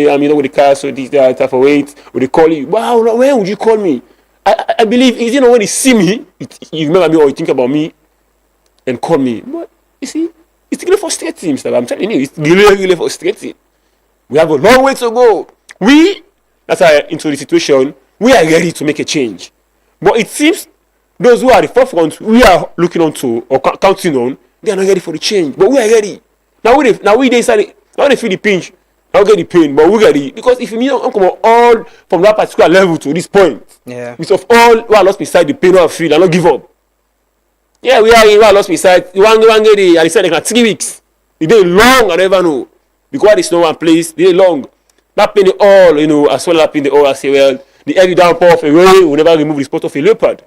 I'm with the car, so this, that, type of wait, or they call you. Wow, where would you call me? I believe, when they see me, you remember me or you think about me and call me. But you see, it's really frustrating, Mr. Bar. I'm telling you, it's really, really frustrating. We have a long way to go. That's why into the situation, we are ready to make a change. But it seems those who are the forefront, we are looking on to or counting on, they are not ready for the change. But we are ready. Now we decide, now they feel the pinch, now get the pain, but we're ready. Because if you don't come all from that particular level to this point, which of all who are lost beside the pain who are feel and not give up. Yeah, we are lost beside the one get the I said like 3 weeks. The day long, I never know. Because there's no one place, the day long. That pain all, as well as pain the all, I say, well, the heavy downpour of a rain will never remove the spot of a leopard.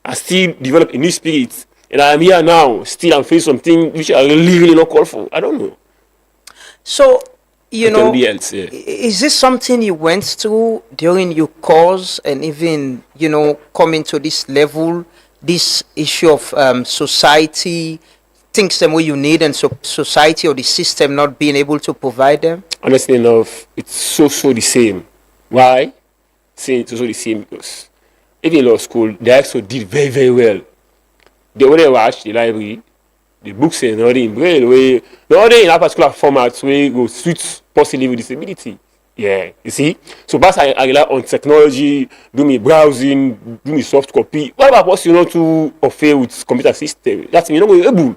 I still develop a new spirit. And I am here now. Still, I'm facing something which I really, really not call for. I don't know. So, is this something you went through during your course and even, coming to this level, this issue of society, things the way you need and society or the system not being able to provide them? Honestly enough, it's so the same. Why? Saying it's also the same because even in law school, they also did very, very well. they only watch the library, the books and already in braille, we already in a particular format where go suit possibly with disability. Yeah, you see. So that's I rely on technology, do me browsing, do me soft copy. Whatever possible to offer with computer system. That's me not able.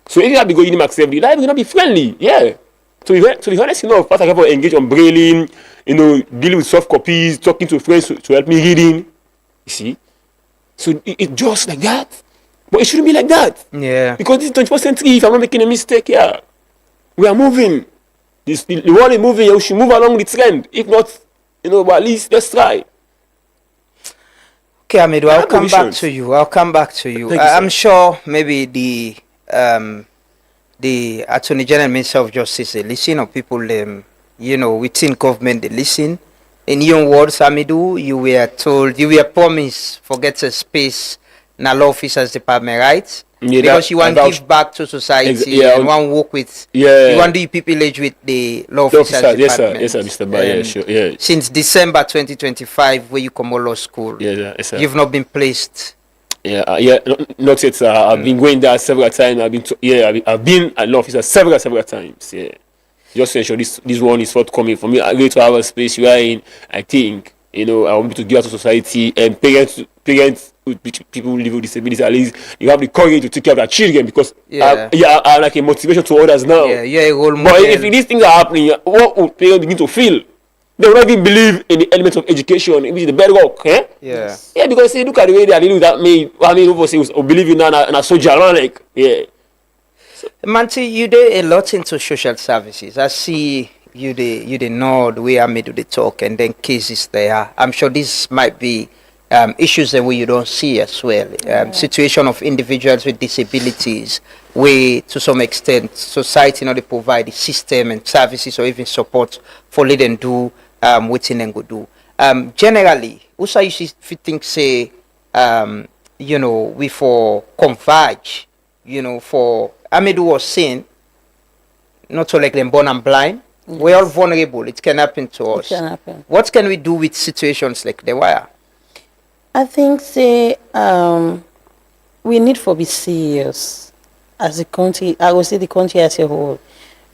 So if you have to go in accept the library, not be friendly. Yeah. So be honest enough, first I have to engage on brailing, dealing with soft copies, talking to friends to help me reading. You see. So it's just like that. But it shouldn't be like that. Yeah. Because this is 21st century, if I'm not making a mistake here, we are moving. The world is moving, we should move along the trend. If not, but at least let's try. Okay, Amidu, I'll come back to you. Thank you, I'm sure maybe the Attorney General and Minister of Justice, they listen, or people, within government, they listen. In your words, Amidu, you were promised forget a space in a law officers department, right? Yeah, because you want to give back to society and want to work with, you want to do people age with the law officers department. Yes, sir, Mr. Ba, yeah, sure, yeah. Since December 2025, where you come out law school, yes, sir. You've not been placed. Not yet, sir. I've been going there several times. I've been a law officer several times. Yeah, just to ensure this one is forthcoming for me. I need to have a space wherein I think I want to give out to society and parents people living with disabilities, at least you have the courage to take care of their children, because I'm like a motivation to others now. Yeah, a role model. But if these things are happening, what would parents begin to feel? They will not even believe in the elements of education, which is the bedrock. Yeah, because look at the way they are dealing with that. Or believe in a soldier, like, yeah. Manti, you do a lot into social services. I see you know the way I made the talk, and then cases there. I'm sure this might be issues that you don't see as well. Situation of individuals with disabilities, where to some extent society they provide the system and services or even support for let them do what them go do. Generally, also you see if you think say we for converge, for Amidu was saying, not to like them born and blind. We're all vulnerable. It can happen to us. It can happen. What can we do with situations like the wire? I think we need to be serious as a country. I will say the country as a whole,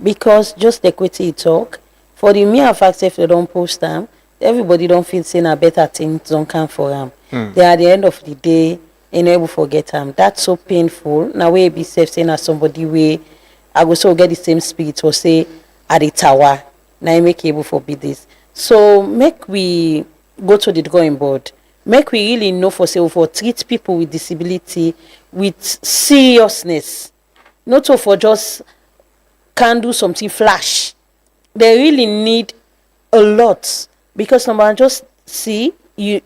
because just the equity talk for the mere fact if they don't post them, everybody don't feel saying a better things don't come for them. They are at the end of the day unable to forget them. That's so painful. Now we be safe saying as somebody way I will so get the same spirit or say at the tower. Now I make able for be this. So make we go to the drawing board. Make we really know for treat people with disability with seriousness. Not so for just can do something flash. They really need a lot, because number one, just see you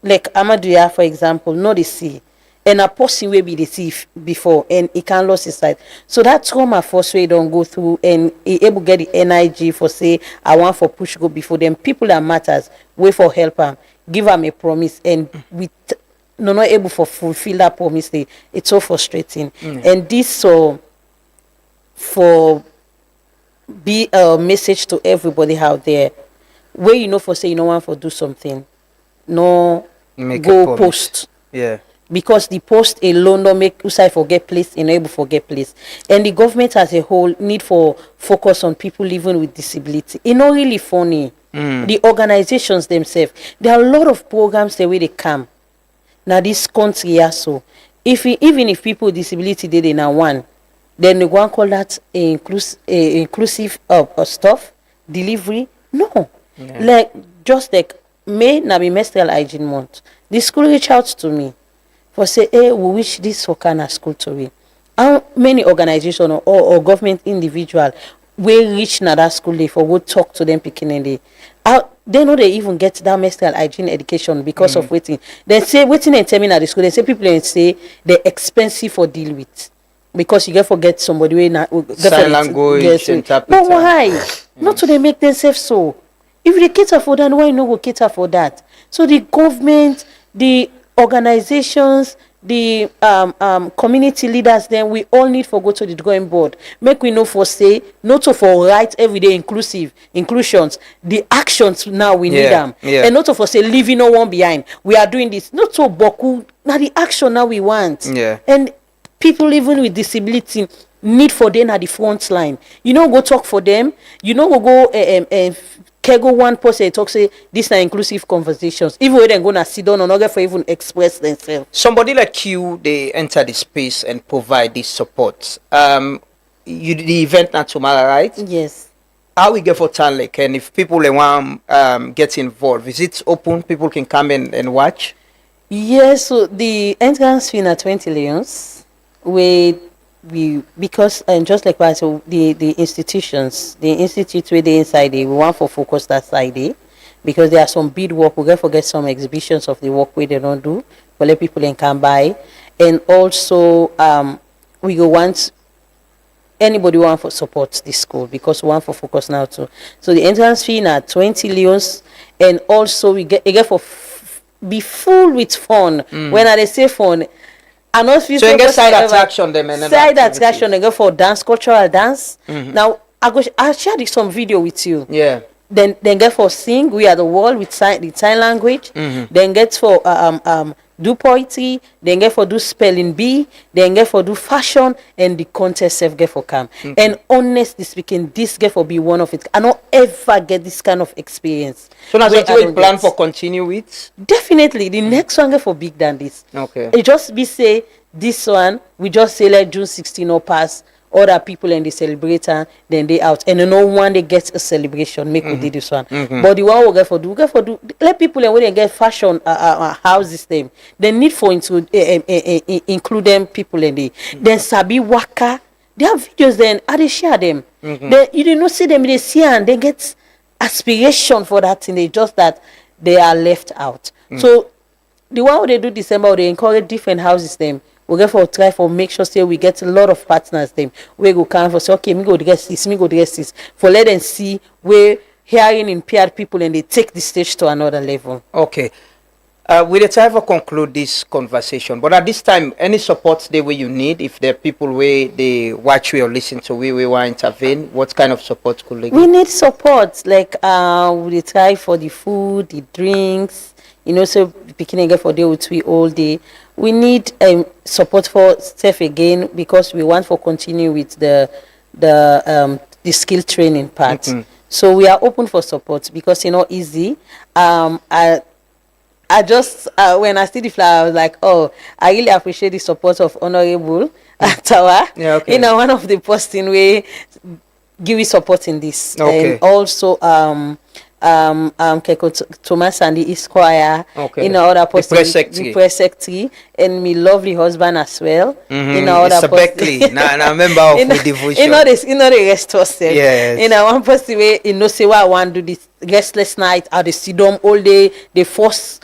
like Amaduya, for example, not the see. And a person will be the thief before and he can lose his sight. So that trauma first way don't go through and he able get the NIG for say I want for push go before them. People that matters, wait for help them, give them a promise, and we not able for fulfill that promise. It's so frustrating. And this so for be a message to everybody out there, where for say want for do something, no make go post. Yeah. Because the post alone don't make USAI forget place, enable forget place. And the government as a whole need for focus on people living with disability. It's not really funny. The organizations themselves, there are a lot of programs the way they come. Now this country also, even if people with disability did in one, then they go and call that inclusive stuff, delivery. No. Like just like May na be menstrual hygiene month. The school reach out to me for say, hey, we wish this for kind of school to be. How many organizations or government individual will reach na that school day for go talk to them picking they know they even get that menstrual hygiene education because of waiting. They say waiting and tell me at the school. They say people and say they're expensive for deal with because you get forget somebody sign language interpreter. But why? Not to they make themselves so. If they cater for that, why no go cater for that? So the government, the organizations, the community leaders, then we all need for go to the drawing board. Make we know for say, not to for right everyday inclusions. The actions now we need them. And not to for say leaving no one behind. We are doing this. Not so boku now the action now we want. Yeah. And people even with disability need for them at the front line. You know, go talk for them. You know, go kego one person talk say these are inclusive conversations. Even when they're gonna sit down or not for even express themselves. Somebody like you, they enter the space and provide this support. You the event not tomorrow, right? Yes. How we get for Tanlek, and if people want get involved, is it open? People can come and watch. Yes, so the entrance fee na 20 leons. We because just like what so the institutions, the institute where they inside there, we want for focus that side there, because there are some bid work. We get forget some exhibitions of the work where they don't do, but let people can come by, and also we go want anybody want for support this school because we want for focus now too. So the entrance fee na 20 leons, and also we get for be full with fun. When I say fun, I know So you get side attraction them and side attraction they go for dance, cultural dance. Now I share some video with you. Yeah. Then get for sing We Are the World with the sign language. Then get for do poetry. Then get for do spelling bee. Then get for do fashion, and the contest self get for come. And honestly speaking, this get for be one of it. I don't ever get this kind of experience. So now what you plan for continue with? Definitely, the next one get for big than this. Okay. It just be say this one we just say like June 16 or pass. Other people and they celebrate then they out, and no one they get a celebration make we do this one. But the one we get for do let people and when they get fashion houses them they need for include them people and they then sabi waka they have videos then they share them. Then you did not see them they see and they get aspiration for that thing. They just that they are left out. So the one where they do December they encourage different houses them. We get for try for make sure say we get a lot of partners them. We go come for say okay, me go dress this, me go dress this. For let them see where hearing impaired people and they take the stage to another level. Okay. We'll try to conclude this conversation. But at this time, any support there where you need, if there are people where they watch you or listen to we want to intervene, what kind of support could they get? We need support. Like we try for the food, the drinks, you know, so picking get for day with we all day. We need support for Steph again because we want for continue with the skill training part. So we are open for support because it's not easy. I just when I see the flyer, I was like, oh, I really appreciate the support of Honorable Tawa. Yeah, okay. You know, one of the posting way give you support in this, Okay. and also Thomas and the Esquire, Okay. you know, other The press secretary. the press secretary, and my lovely husband as well. You know, It's other a Beckley. Now member of the devotion. You know the rest of them. Yes. You know, one person way you know say what I want to do this restless night or the sit down all day, they force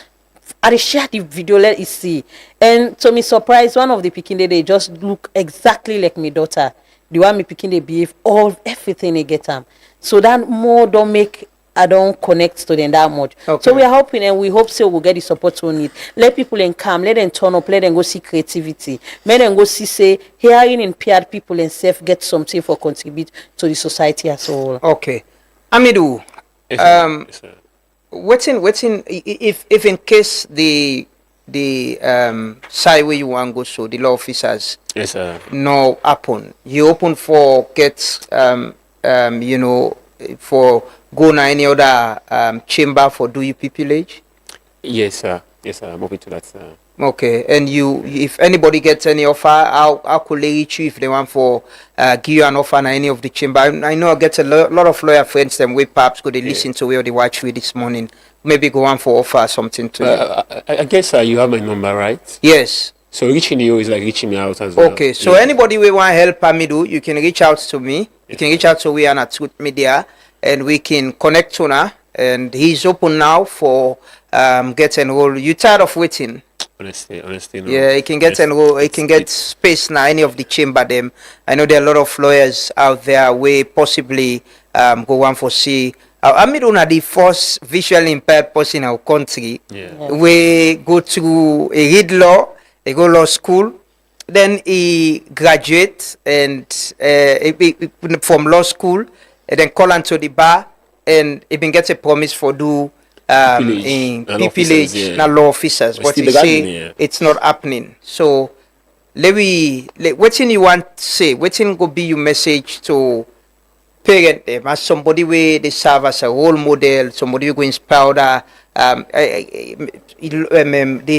I share the video, let it see. And to me surprise, one of the picking they just look exactly like my daughter. The one me picking they behave everything they get them. So that more don't make I don't connect to them that much. Okay. So we are hoping and we hope so we'll get the support we need. Let people in come, let them turn up, let them go see creativity. Let them go see say hearing impaired people and self get something for contribute to the society as a whole. Okay. Amidu, waiting if in case the side where you want to go so the law officers no happen, you open for get you know for go na any other chamber for do you pupillage? Yes, sir. Yes, sir. I'm open to that, sir. Okay, and you, if anybody gets any offer, how could they reach you if they want for give you an offer in any of the chamber? I know I get a lot of lawyer friends them way perhaps could they listen to where they watch with this morning. Maybe go on for offer something to you. I guess you have my number, right? Yes. So reaching you is like reaching me out as well. Okay, so anybody we want help Amidu, you can reach out to me. You can reach out to we at Truth Media, and we can connect to her. And he's open now for get enrolled. You tired of waiting? Honestly, no. Yeah, he can get enrolled. He can get space now. Any of the chamber them. I know there are a lot of lawyers out there. We possibly go on for see. Amidu na the first visually impaired person in our country. We go to read law. He go law school. Then he graduate and from law school. And then call onto the bar. And he been get a promise for do Pupillage in and officers, pupillage yeah. and law officers, But but still you the say gardening, yeah. it's not happening. So wetin you want to say? Wetin go be your message to parent them as somebody where they serve as a role model, somebody who go inspire the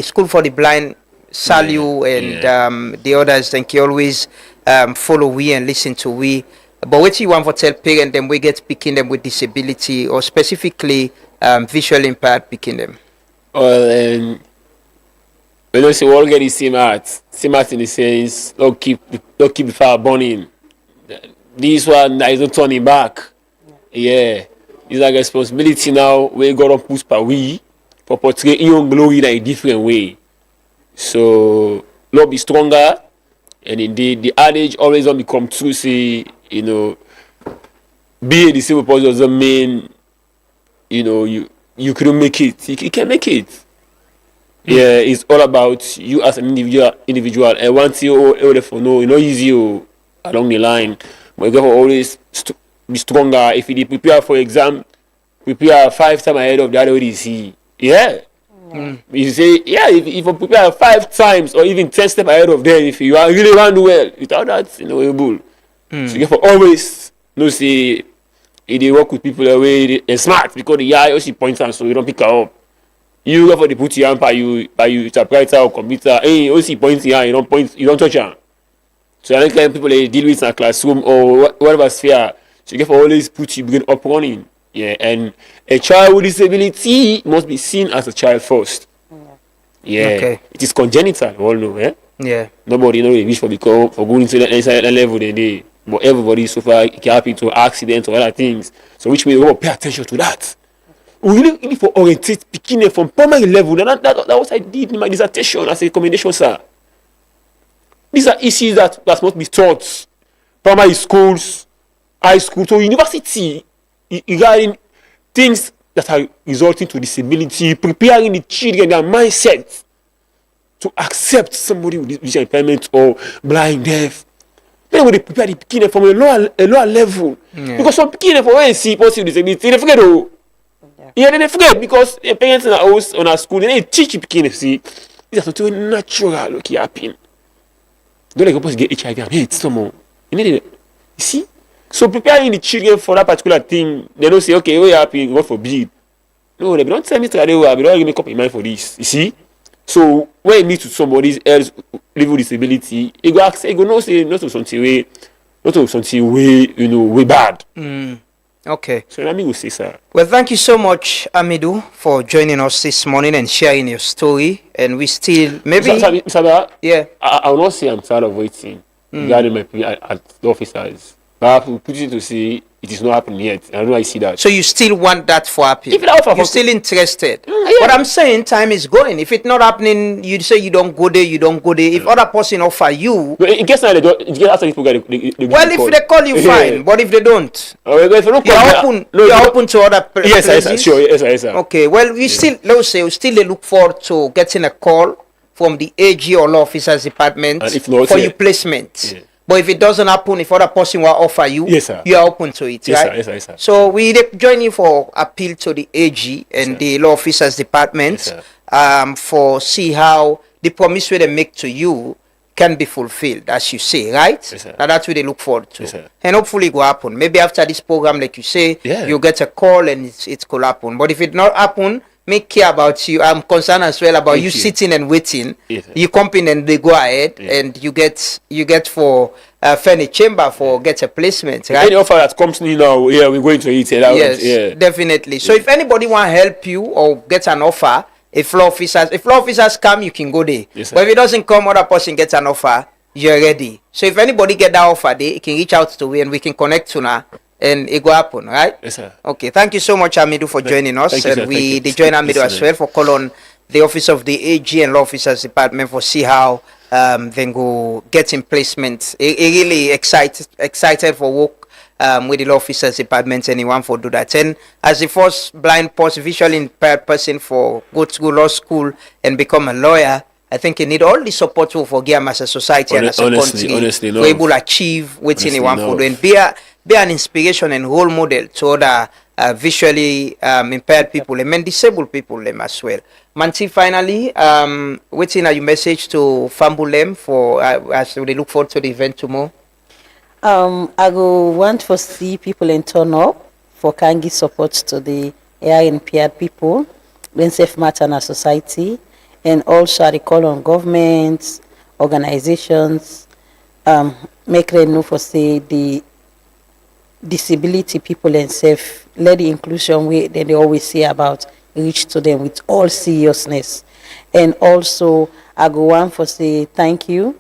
School for the Blind Salu and the others, thank you, always follow we and listen to we. But what you want to tell parents them we get picking them with disability or specifically visually impaired picking them? Well, we don't say we all get the same heart in the sense, don't keep the fire burning. This one is not turning back. Yeah. It's like a responsibility now we got to push per we for portray your glory in a different way. So Lord be stronger, and indeed the adage always don't become true, say, you know, being a disabled person doesn't mean, you know, you couldn't make it. You can make it. Yeah, it's all about you as an individual. And once you know, you know, easy along the line, but you got to always be stronger. If you prepare for exam, prepare 5 times ahead of the other way. See, yeah. You say, yeah, if you prepare 5 times or even 10 steps ahead of them, if you are really run well, without that, you know, you're bull. So you have to always know, say, if they work with people that way, they're smart because the eye also points out, so you don't pick her up. You go for the put your hand by you typewriter or computer, hey, also points your hand, you don't touch her. So I think people they deal with in a classroom or whatever sphere, so you have to always put your brain up running. Yeah, and a child with disability must be seen as a child first. Yeah, Okay. It is congenital, we all know, eh? Yeah. Nobody wish for going to that level they but everybody so far can happen to accidents or other things. So which way we will pay attention to that. We really need to orientate beginning from primary level. And that what I did in my dissertation as a recommendation, sir. These are issues that must be taught. Primary schools, high school, to university, regarding things that are resulting to disability, preparing the children, their mindset to accept somebody with visual impairment or blind, deaf. Then when they prepare the beginning from a lower level. Yeah. Because some beginning for when they see possible disability, they forget oh. Yeah, they forget because the parents in our house on our school, they teach the beginning, see, these are something natural look happen. Don't like supposed to get HIV and AIDS somehow. You need it. You see? So preparing the children for that particular thing, they don't say, okay, we happy, God forbid. No, they don't tell me today, they don't make up in mind for this. You see? So when you meet to somebody else living with disability, you go ask, you go no say not to something way, you know, way bad. Okay. So let me go say, sir. Well, thank you so much, Amidu, for joining us this morning and sharing your story. And we still maybe Mr. yeah. I will not say I'm tired of waiting regarding my at the officers. But I have to put it to say it is not happening yet. I don't know I see that. So you still want that for happen? If it offer You're still interested. yeah. But I'm saying time is going. If it's not happening, you say you don't go there, you don't go there. If other person offer you, but in case now they don't, in case after people get the well, if they call you, fine. But if they don't, if they don't you're open. You're open to other places. Yes, sure. Yes, sir. Okay. Well, we still, let's say, we still look forward to getting a call from the AG or law officers department And if not, for your placement. Yeah. But if it doesn't happen, if other person will offer you, Yes, sir. you are open to it, Yes, right? sir. Yes, sir. So we join you for appeal to the AG and the law officers department for see how the promise they make to you can be fulfilled, as you say, right? Yes, sir. Now that's what they look forward to. Yes, sir. And hopefully it will happen. Maybe after this program, like you say, Yeah. you get a call and it could happen. But if it not happen, make care about you. I'm concerned as well about Thank you you. sitting and waiting. Yes, sir. You come in and they go ahead and you get for Fanny Chamber for get a placement, right? Any offer that comes in now, yeah, we're going to it. Yes, definitely. So if anybody want to help you or get an offer, if law officers come, you can go there. Yes, sir. But if it doesn't come, other person gets an offer, you're ready. So if anybody get that offer, they can reach out to me and we can connect to now. And it will happen, right? Yes, sir. Okay, thank you so much, Amidu, for joining us. Thank you, and sir. we Thank you. join Amidu Yes, as sir. well for call on the office of the AG and law officers department for see how then go get in placement. Really excited for work with the law officers department. Anyone for do that. And as the first blind person, visually impaired person for go to law school and become a lawyer, I think you need all the support for GAM as a society and as a country honestly, to able to achieve what anyone for do and be an inspiration and role model to other visually impaired people and disabled people them as well. Manti, finally, what's in your message to Fambulem for as they look forward to the event tomorrow? I go want to see people in turn up for Kangi support to the impaired people, then safe matter in our society, and also I call on governments, organizations, make them know for say the disability people and safe, let the inclusion way that they always say about reach to them with all seriousness. And also I go want for say thank you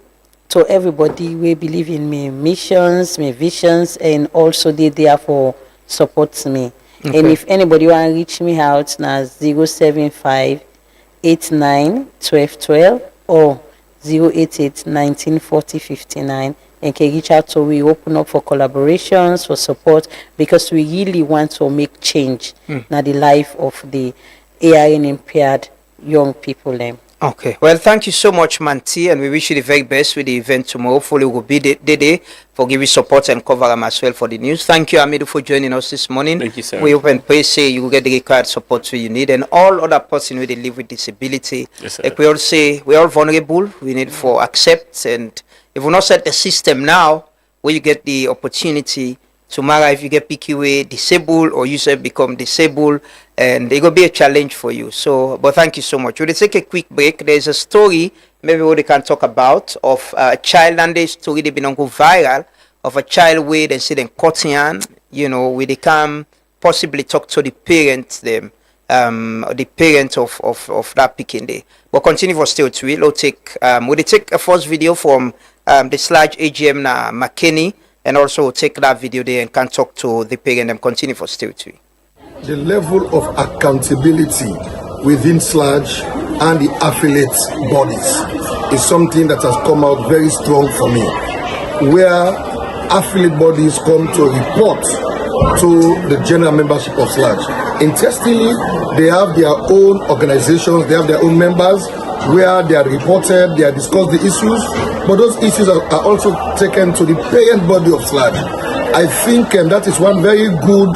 to everybody who believe in my missions, my visions, and also they therefore support me. Okay. And if anybody want to reach me out, now 075 89 12 12 or 088 19 40 59, and can reach out to we open up for collaborations, for support, because we really want to make change now the life of the AIN impaired young people. Okay, well, thank you so much, Manti, and we wish you the very best with the event tomorrow. Hopefully, we'll be the day for giving support and cover them as well for the news. Thank you, Amidu, for joining us this morning. Thank you, sir. We hope and pray say you will get the required support you need, and all other persons who live with disability. Yes, sir. Like we all say, we are vulnerable. We need for accept, and if we not set the system now, where you get the opportunity tomorrow, if you get PQA disabled or you say become disabled, and it will be a challenge for you. So, but thank you so much. We'll take a quick break. There's a story maybe what they can talk about of a child, and the story they've been on go viral of a child where they see them cutting, you know, where they can possibly talk to the parents them, the parents of that picking day. But continue for still to it. We'll take a first video from the Sludge AGM na McKinney, and also take that video there and can talk to the parent and continue for still to it. The level of accountability within Sludge and the affiliate bodies is something that has come out very strong for me, where affiliate bodies come to report to the general membership of Sludge. Interestingly, they have their own organizations, they have their own members where they are reported, they are discussed the issues, but those issues are also taken to the parent body of Sludge. I think that is one very good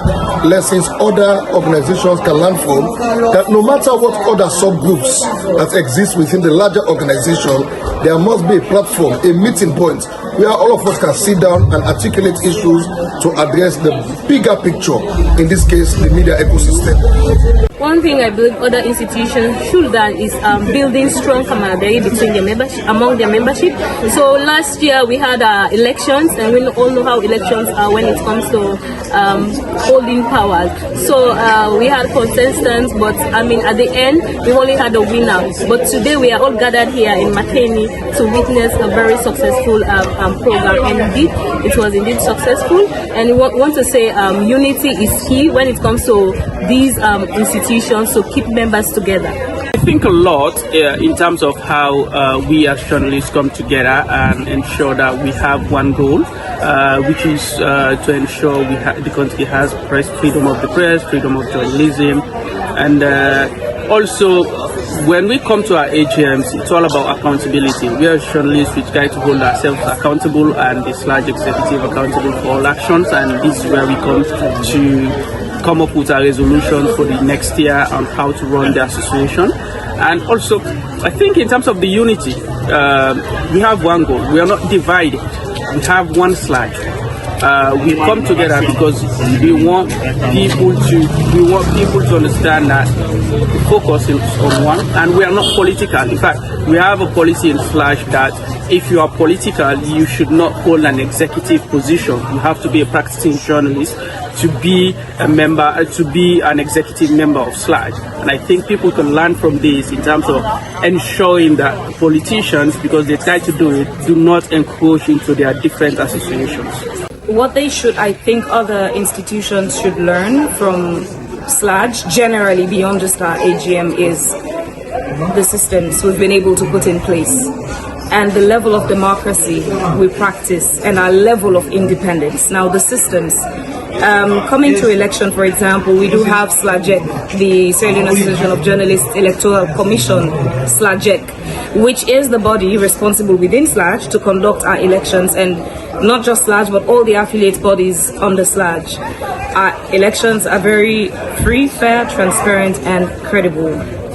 lessons other organizations can learn from, that no matter what other subgroups that exist within the larger organization, there must be a platform, a meeting point, where all of us can sit down and articulate issues to address the bigger picture, in this case, the media ecosystem. One thing I believe other institutions should do is building strong camaraderie between their membership, among their membership. So last year we had elections, and we all know how elections are when it comes to holding powers. So we had contestants, but I mean at the end we only had a winner. But today we are all gathered here in McKinney to witness a very successful program, and indeed it was indeed successful. And we want to say unity is key when it comes to these institutions, so keep members together. I think a lot in terms of how we as journalists come together and ensure that we have one goal, which is to ensure the country has freedom of the press, freedom of journalism, and also when we come to our AGMs, it's all about accountability. We are journalists which try to hold ourselves accountable and the Sludge executive accountable for all actions, and this is where we come to come up with a resolution for the next year on how to run the association. And also, I think in terms of the unity, we have one goal. We are not divided. We have one Sludge. We come together because we want people to understand that the focus is on one, and we are not political. In fact, we have a policy in Sludge that if you are political, you should not hold an executive position. You have to be a practicing journalist to be a member, to be an executive member of Sludge. And I think people can learn from this in terms of ensuring that politicians, because they try to do it, do not encroach into their different associations. What they should, I think other institutions should learn from Sludge, generally beyond just our AGM, is the systems we've been able to put in place and the level of democracy we practice and our level of independence. Now the systems, coming to election, for example, we do have SLAJEC, the Sierra Leone Association of Journalists Electoral Commission, SLAJEC, which is the body responsible within Sludge to conduct our elections, and not just Sludge but all the affiliate bodies under Sludge. our elections are very free, fair, transparent, and credible.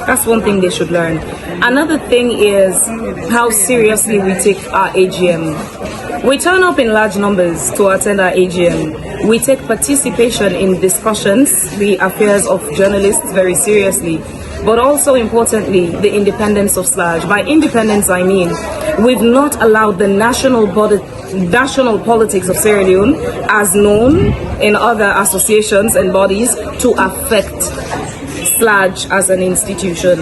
That's one thing they should learn. Another thing is how seriously we take our AGM. We turn up in large numbers to attend our AGM. We take participation in discussions, the affairs of journalists, very seriously. But also importantly, the independence of SLAJ. By independence, I mean we've not allowed the national politics of Sierra Leone, as known in other associations and bodies, to affect SLAJ as an institution.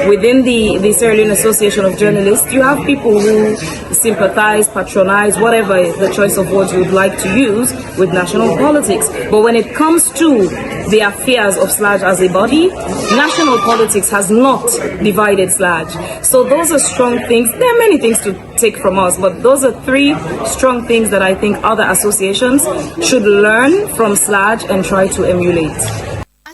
Within the Sierra Leone Association of Journalists, you have people who sympathize, patronize, whatever the choice of words you would like to use with national politics. But when it comes to the affairs of SLAJ as a body, national politics has not divided SLAJ. So those are strong things. There are many things to take from us, but those are 3 strong things that I think other associations should learn from SLAJ and try to emulate.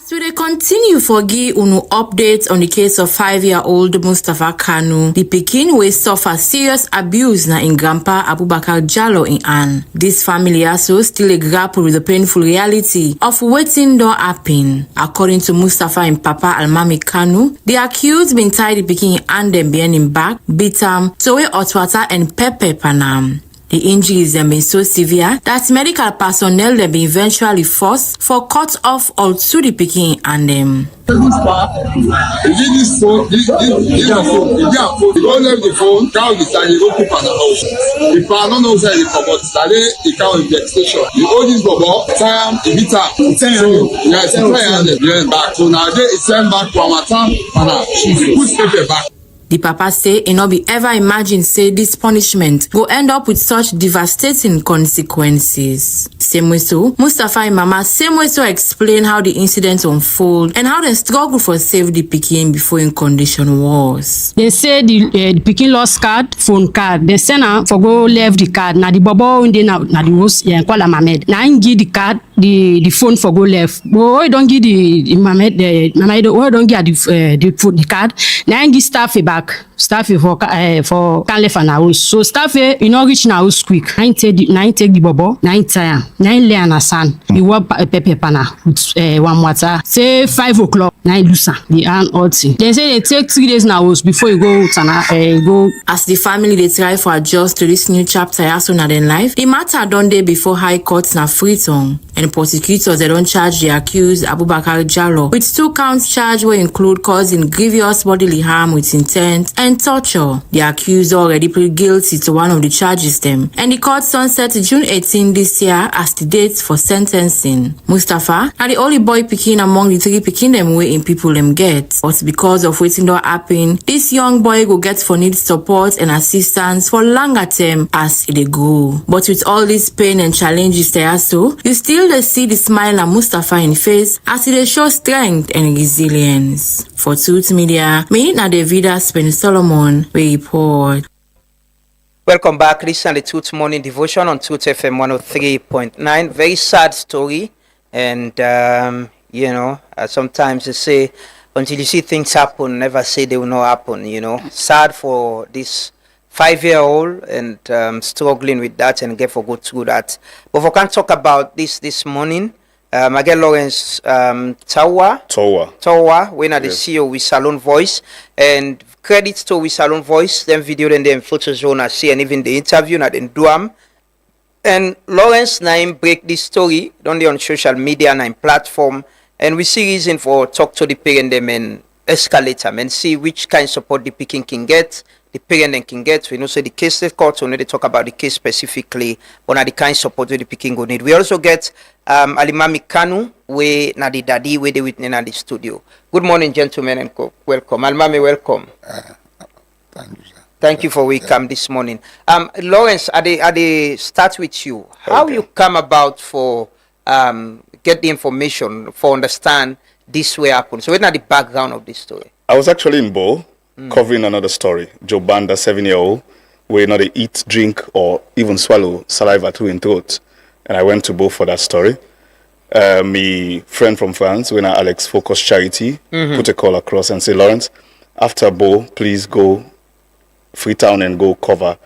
So they continue for give unu updates on the case of 5-year-old Mustafa Kanu, the pikin wey suffer serious abuse na in grandpa Abubakar Jallo in Ann. This family also still grapple with the painful reality of waiting don happen. According to Mustafa and Papa Almami Kanu, the accused been tied the pikin and them behind him back, beat him, throw hot water and pepper panam. The injuries have been so severe that medical personnel have been eventually forced for cut off all to the pikin and them. This phone, this phone. You don't leave the phone, count the time, you go put on the house. If I don't know where you come out, the count in the station. You hold this bubble, time, you hit up. So, yes, you back. So now they send back from a time, and put paper back. The papa say he not be ever imagine say this punishment go end up with such devastating consequences. Same way so, Mustafa and Mama same way so explain how the incident unfold and how they struggle for save the pikin before in condition was. They say the pikin lost card, phone card. They send her for go leave the card. Now the bobo in na the house call Mamed. Now he give the card, the phone for go left. But we don't give the Mamed don't get the card. Now he give staff back. Staff for can left an house. So staff you know reach na house quick. Now take the bobo. Now tire. Now lay on a sun. You want pepper pana with one water. Say 5 o'clock. Now lose the hand all thing. They say they take 3 days now before you go go. As the family they try for adjust to this new chapter as soon as in life, the matter done day before High Court na free tongue. And prosecutors they don't charge the accused Abubakar Jallo with 2 counts charge will include causing grievous bodily harm with intent and torture. The accused already plead guilty to one of the charges them, and the court sunset June 18 this year as the date for sentencing. Mustafa are the only boy pikin among the 3 pikin them way in people them get, but because of waiting don't happen, this young boy go get for need support and assistance for longer term as it go. But with all this pain and challenges there so, you still see the smile on Mustafa in face as it show strength and resilience. For Tooth Media, me na Davida Spence Solomon, we report. Welcome back. Listen to the Tooth Morning Devotion on Tooth FM 103.9. Very sad story. And, sometimes they say, until you see things happen, never say they will not happen, Sad for this 5-year-old and struggling with that and get for go through that. But we can talk about this morning. I get Lawrence Tawa, when at the CEO with Salon Voice, and credits to with Salon Voice, then video and then photos on I see, and even the interview and then do am. And Lawrence Naim break this story only on social media and platform, and we see reason for talk to the parent them and escalate them and see which kind of support the picking can get. The parent can get. We know so the case the court only they talk about the case specifically, but now the kind of support the picking go need. We also get Alimami Kanu, we na the daddy where they witness at the studio. Good morning, gentlemen, and welcome. Alimami, welcome. Thank you, sir. Thank you for welcome this morning. Lawrence, I start with you. How you come about for get the information for understand this way happen? So what's not the background of this story? I was actually in Bo. Covering another story. Joe Banda, 7-year-old, where not they eat, drink, or even swallow saliva through in throat. And I went to Bo for that story. My friend from France, when Alex Focus Charity, put a call across and say, Lawrence, after Bo, please go Freetown and go cover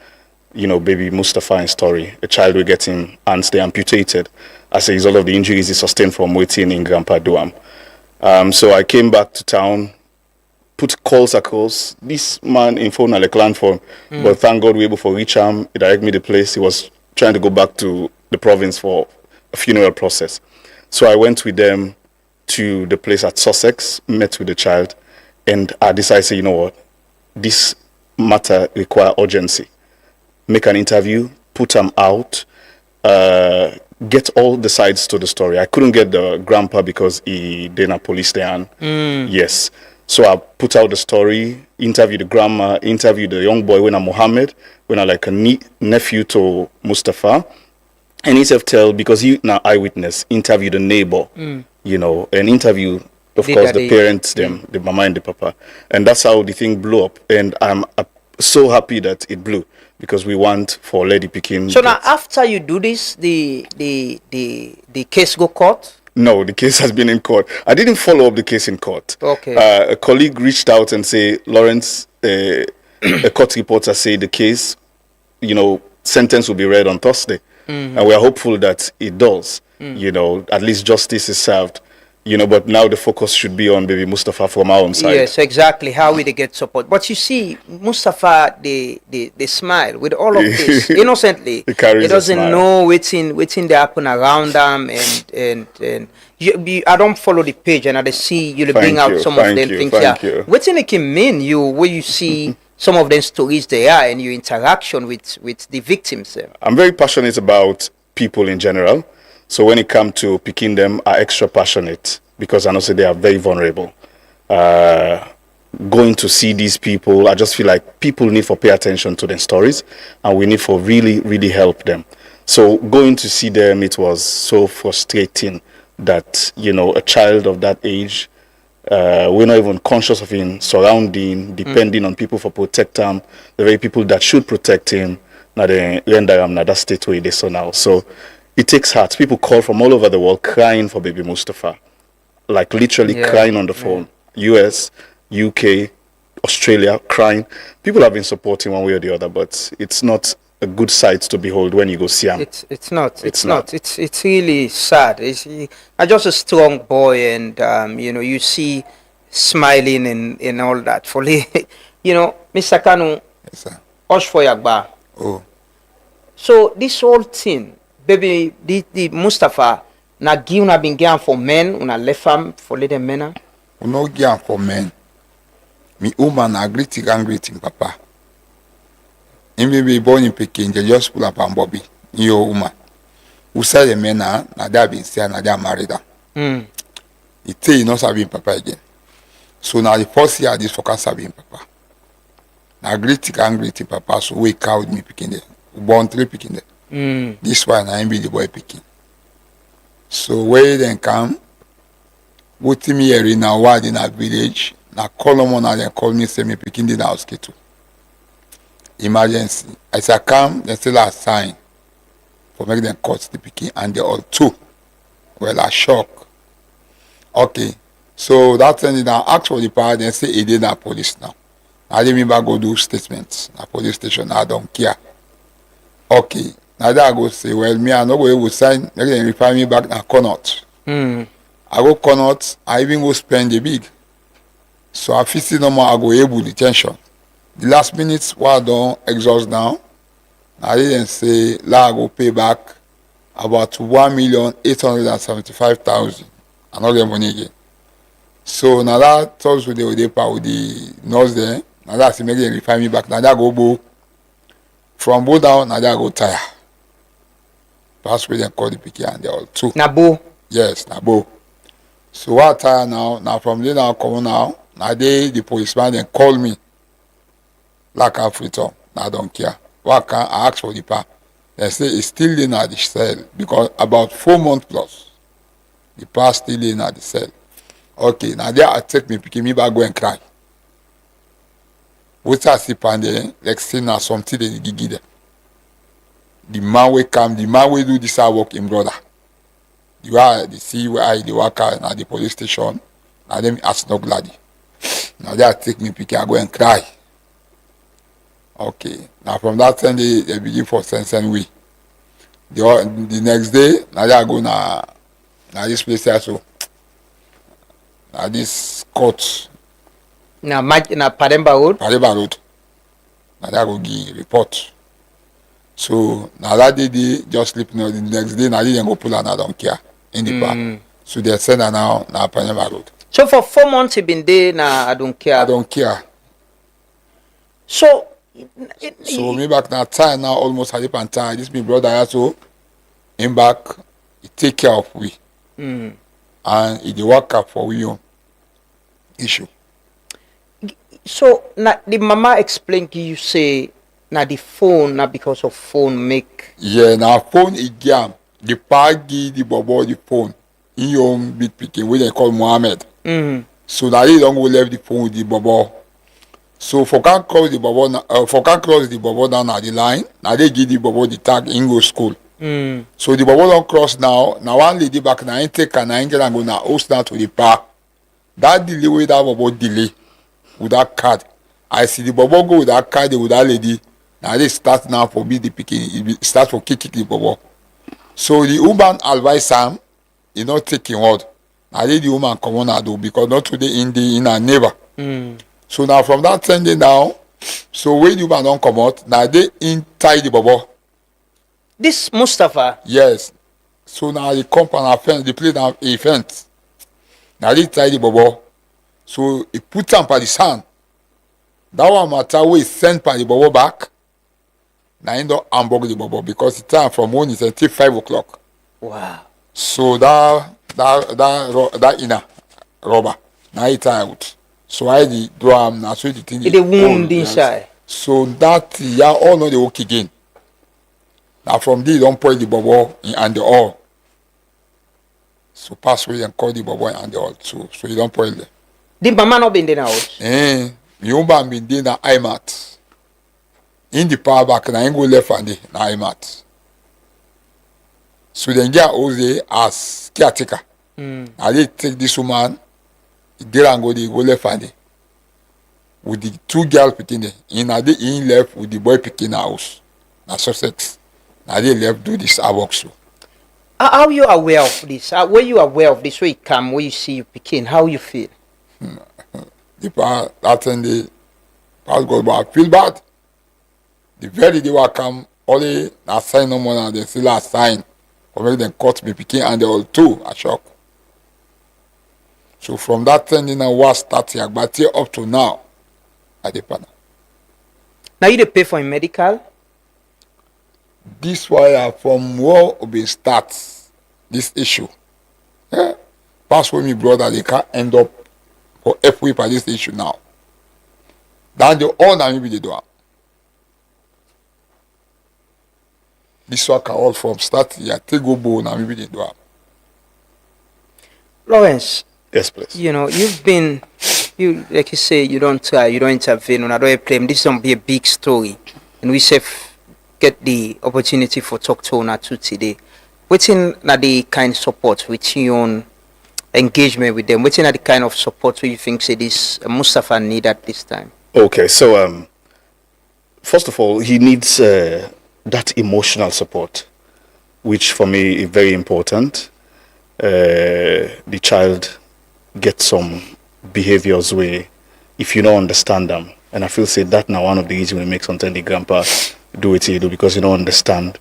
baby Mustafa story. A child will get him hands they amputated as a result of the injuries he sustained from waiting in Grandpa Duam. So I came back to town, put calls across. This man in phone like land for, but thank God we were able to reach him. He directed me the place. He was trying to go back to the province for a funeral process. So I went with them to the place at Sussex, met with the child, and I decided, say, you know what, this matter require urgency. Make an interview, put them out, get all the sides to the story. I couldn't get the grandpa because he didn't police there. Yes. So I put out the story, interviewed the grandma, interviewed the young boy when I'm Mohammed, when I like a nephew to Mustafa. And he said tell, because he now eyewitness, interview the neighbor, and interview, of course, the parents, them, the mama and the papa. And that's how the thing blew up. And I'm so happy that it blew, because we want for Lady Pekin. So now after you do this, the case go court? No, the case has been in court. I didn't follow up the case in court. Okay. A colleague reached out and say, Lawrence, a court reporter say the case, sentence will be read on Thursday. And we are hopeful that it does. At least justice is served. But now the focus should be on baby Mustafa from our own side. Yes, exactly. How will they get support? But you see, Mustafa, they smile with all of this innocently. He doesn't know waiting they happen around them, and I don't follow the page, and I see you bring out some of them things. What it can mean where you see some of them stories there and your interaction with the victims. I'm very passionate about people in general. So when it comes to picking them, I'm extra passionate because I know they are very vulnerable. Going to see these people, I just feel like people need to pay attention to their stories, and we need to really, really help them. So going to see them, it was so frustrating that, a child of that age, we're not even conscious of him surrounding, depending on people for protect him, the very people that should protect him, now they render him in that state where it is so now. So it takes heart. People call from all over the world crying for baby Mustafa, like literally crying on the phone. US, UK, Australia, crying. People have been supporting one way or the other, but it's not a good sight to behold when you go see him. It's not. It's really sad. It's just a strong boy, and you see smiling and all that. For Mr. Kanu, yes, sir. Osh for Yagba. Oh. So this whole thing, baby, the Mustafa, na give una been given for men, una left him for little men. We no given for men. Me woman greeting papa. In baby born in Peking, they just pull up and Bobby. Your woman. Who said the men na they been say na they married her. It say not having papa again. So now the first year this focus having papa. Na greeting papa, so we cowed me picking there. Born 3 picking there. This one I be the boy picking. So where then come, go to me here in a ward in a village. Na call them on and they call me say me picking the house key too. Emergency. As I come, they still a sign for make them cut the picking, and they all two. Well, a shock. Okay. So that's when they now ask for the power, they say it did not police now. I didn't remember go do statements. Na police station, I don't care. Okay. Now that I go say, well, me I no go able to sign, make them refer me back na Connaught. I go Connaught, I even go spend the big. So I 50 no more, I go able detention. The last minutes while done exhaust now, I didn't say I go pay back about 1,875,000. I not get money again. So now that talks with the with the nurse there, now that's make them refer me back. Now that go bow. From bow down, now that go tire. Pass with them call the picky and they all two. Nabo. Yes, Nabo. So what tire now from there now come now. Now the policeman then call me. Like Africa, I don't care. What can I ask for the pa? They say it's still in at the cell because about 4 months plus, the pa still in at the cell. Okay, now they take me, picking me back, go and cry. What's I see there? Like saying now something they give them. The man will come, the man will do this work in brother. You are the see where I the worker at the police station. Now them ask no gladdy. Now they take me, picking, I go and cry. Okay. Now from that time they begin for send we. The next day, now they go na this place also. Now this court. Na Paremba Road. Paremba Road. Now they go give report. So now that day they just sleep. Now the next day now they go pull and I don't care in the park. So they send her now Paremba Road. So for 4 months he been there na I don't care. I don't care. So me back now time now almost at the time. This my brother also him back he take care of we. And he dey work up for we own issue. So na the mama explain to you say na the phone na because of phone make. Yeah, na phone he give the pa give the bobo the phone. He own big pikin wey they call Mohammed. So now he don't go left the phone with the bobo. So for can cross the bobo down at the line. Now they give the bobo the tag in go school. So the bobo don't cross now. Now one lady back now take and I go now host down to the park. That delay with that bobo delay with that card. I see the bobo go with that card with that lady. Now they start now for me the picking. Start for kick the bobo. So the woman advise Sam, he not taking word. Now the woman come on and do because not today in our neighbor. So now from that Sunday now, so when the woman don't come out, now they in tie the bobo. This Mustafa. Yes. So now the company fence, they play down a fence. Now they tie the bobo. So he put them by the sun. That one matter we send by the bobo back. Now he don't unbug the bobo because the time from morning until 5 o'clock. Wow. So that inner rubber. Now he tie out. So I the drum now so the thing. The wound inside. So that all know the work again. Now from there, don't pour the bubble and the oil. So pass away and call the bubble and the oil too. So you don't pour it. The mama not been there now. You don't been there na IMAT. In the power back na go left and the na IMAT. So then get Ose as caretaker. Now they take this woman, they and go left and the. With the 2 girls picking there. In left with the boy picking house. Na Sussex. Now they left do this work so. How you aware of this? Were you aware of this? Where you come, where you see you picking, how you feel? The part that time the past God, but I feel bad. The very day I come, only I sign no more and they still a sign. For make them cut me picking and they all too a shock. So from that time then I was starting, but till up to now, I depend. Now you dey pay for a medical? This why from where we start this issue. Pass with me brother, they can't end up for FW by this issue now. Then the all now maybe they do. This work all from start here, take go bone and maybe they do. Lawrence. Yes, please. You know, you like you say, you don't intervene, I don't blame. This don't be a big story. And we say get the opportunity for talk to una too today. Waiting na the kind of support with your own engagement with them. Waiting na the kind of support you think say this Mustafa need at this time. Okay, so first of all, he needs that emotional support, which for me is very important. The child gets some behaviors where if you don't understand them, and I feel say that now one of the reasons we make sometimes the grandpa do it he do because you don't understand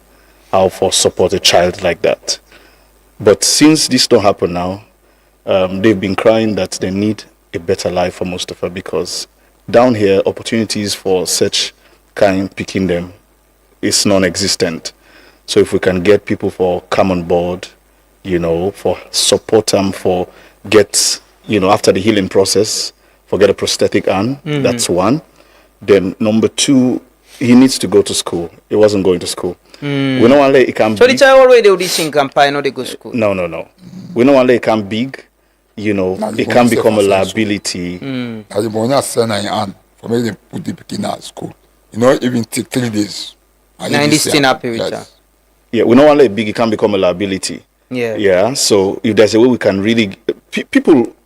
how for support a child like that. But since this don't happen now, they've been crying that they need a better life for Mustafa because down here opportunities for such kind picking them is non-existent. So if we can get people for come on board, you know, for support them, for get, you know, after the healing process, for get a prosthetic arm, that's one. Then number 2, he needs to go to school. He wasn't going to school. We don't want to let it come so big. the child already do this in campaign, not they go to school. No. We don't want to let it come big. You know, it can become a liability. As the money send in hand for me they put the beginner at school. You know, even take 3 days. Now this thing happy with her. Yeah, we don't want to let it big. It can become a liability. Yeah. So if there's a way we can really, people,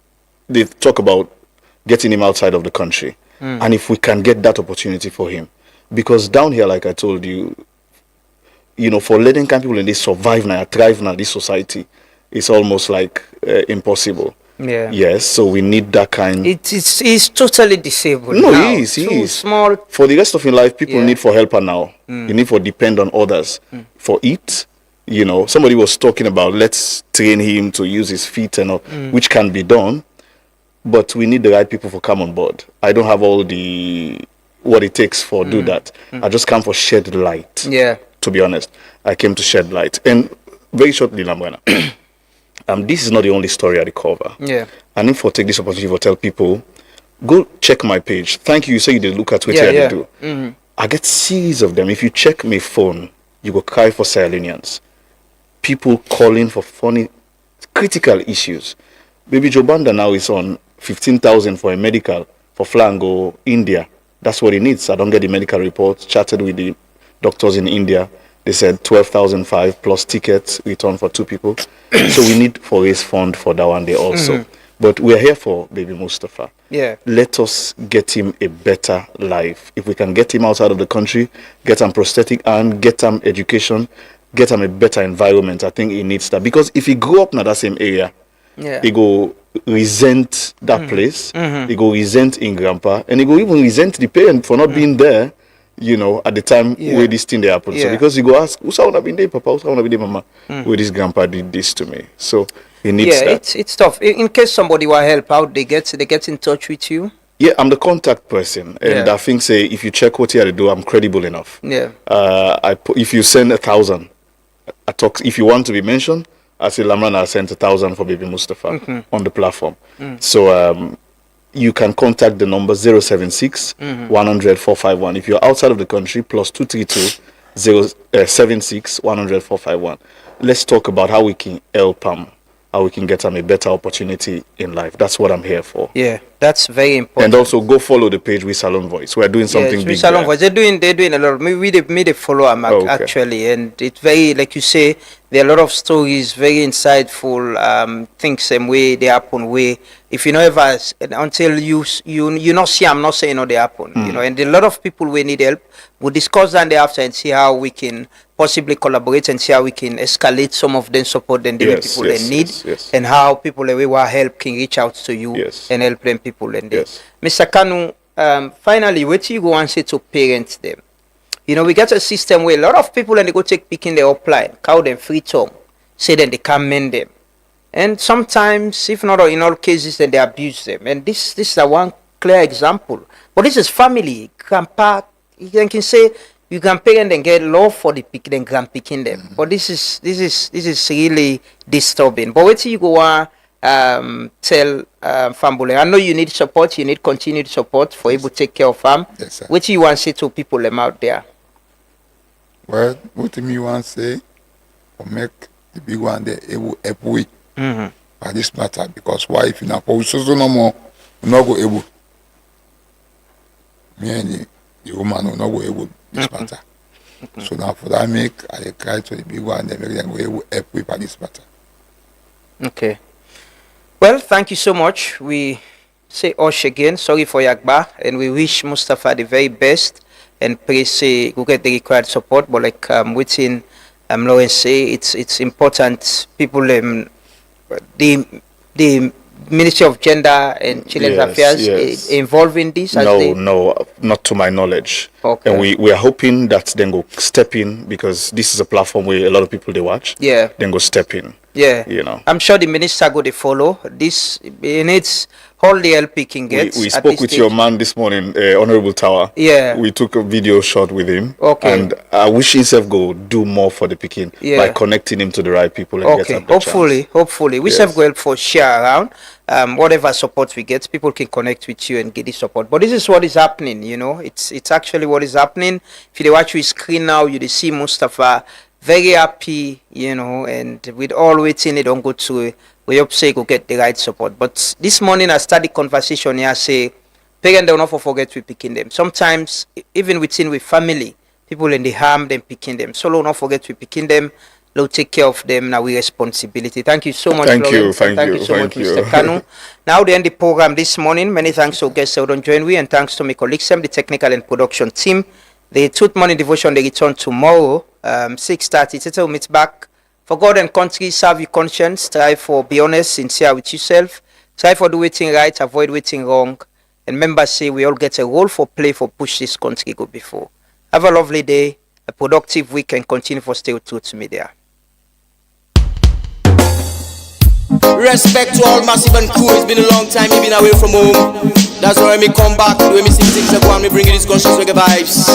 they talk about getting him outside of the country, and if we can get that opportunity for him, Because down here, like I told you, for letting kind people in this survive now, thrive now, this society, it's almost like impossible. Yeah. Yes, so we need that kind. He's totally disabled. No, now. he is. He Too is. small. For the rest of your life, people Yeah. need for helper now. Mm. You need for depend on others for it. Somebody was talking about let's train him to use his feet and all, which can be done, but we need the right people for come on board. I don't have all what it takes for do that. I just come for shed light. Yeah. To be honest, I came to shed light. And very shortly, Lambana, this is not the only story I cover. Yeah. I need for take this opportunity to tell people, go check my page. Thank you. You say you did look at what Yeah, I yeah. do. I get series of them. If you check my phone, you go cry for Sierra Leoneans. People calling for funny, critical issues. Baby Jobanda now is on 15,000 for a medical for Flango, India. That's what he needs. I don't get the medical report. Chatted with the doctors in India. They said 12,005 plus tickets return for 2 people. So we need for raise fund for that one day also. But we're here for baby Mustafa. Yeah. Let us get him a better life. If we can get him outside of the country, get him prosthetic and get him education, get him a better environment, I think he needs that. Because if he grew up in that same area, Yeah. he go resent that place, he go resent in grandpa, and he go even resent the parent for not being there, at the time where this thing they happened. So Yeah. because he go ask, who's I wanna be there, Papa? Who's I wanna be there, Mama? Where this grandpa did this to me. So he needs that. It's tough. In case somebody will help out, they get in touch with you. Yeah, I'm the contact person, and Yeah. I think if you check what I do, I'm credible enough. Yeah. If you send 1,000, I talk. If you want to be mentioned, I say Lamran, I sent 1,000 for baby Mustafa on the platform. So you can contact the number 076 100 451. If you're outside of the country, plus 232 076 100 451. Let's talk about how we can help him, how we can get him a better opportunity in life. That's what I'm here for. Yeah, that's very important. And also go follow the page with Salon Voice. We're doing something big. Salon there. Voice. They're doing a lot. Me they follow them Okay. actually, and it's very, like you say, there are a lot of stories, very insightful things. Same way they happen. Way if you know ever until you not see, I'm not saying they happen. And a lot of people we need help. We'll discuss that after and see how we can possibly collaborate and see how we can escalate some of them, support them, the people they need, and how people we will help can reach out to you and help them people and Mr. Kanu, finally, what you go and say to parents them? We get a system where a lot of people and they go take picking their upline, call them free tongue, say then they can't mend them. And sometimes, if not in all cases, then they abuse them. And this is a one clear example. But this is family. Grandpa, you can say you can parent and get love for the pick, then grand picking them. But this is really disturbing. But what you go on tell Fambule, I know you need support, you need continued support for able to take care of farm. Yes, sir. What you want to say to people them out there? Well, what me want to say, or make the big one there able help with by this matter, because why if you not so no more, you not go able. Me and the woman will not go able this matter. So now for that I cry to the big one, they make them go able help with by this matter. Okay. Well, thank you so much. We say Osh again, sorry for Yagba, and we wish Mustafa the very best and pray say we get the required support. But like within Lawrence say, it's important people the Ministry of Gender and Children's Affairs involved in this? No, not to my knowledge. Okay. And we are hoping that then go step in, because this is a platform where a lot of people they watch. Yeah. Then go step in. Yeah. I'm sure the minister go to follow. This needs all the help he can get. We spoke with your man this morning, Honorable Tower. Yeah. We took a video shot with him. Okay. And I wish himself go do more for the Peking by connecting him to the right people and get up the Hopefully. We have go help for share around. Whatever support we get, people can connect with you and get the support. But this is what is happening, It's actually what is happening. If you watch your screen now, you see Mustafa very happy, and with all waiting, it don't go to we hope say go get the right support. But this morning I started conversation here, say parents don't often forget we picking them. Sometimes even within with family, people in the harm them picking them. So don't forget we picking them. They'll take care of them. Now we responsibility. Thank you so much, Thank Lawrence. you So much, Mr. Kanu. Now the end the program this morning. Many thanks to guests who don't join we, and thanks to my colleagues, the technical and production team. The Truth Morning Devotion, they return tomorrow, 6:30. Tete meet back. For God and country, serve your conscience. Strive for be honest, sincere with yourself. Try for do waiting right, avoid waiting wrong. And remember, say we all get a role for play for push this country go before. Have a lovely day, a productive week, and continue for stay with Truth Media. Respect to all massive and crew. It's been a long time you've been away from home. That's why me come back. The way me sing things like one, me bring you these conscious reggae vibes.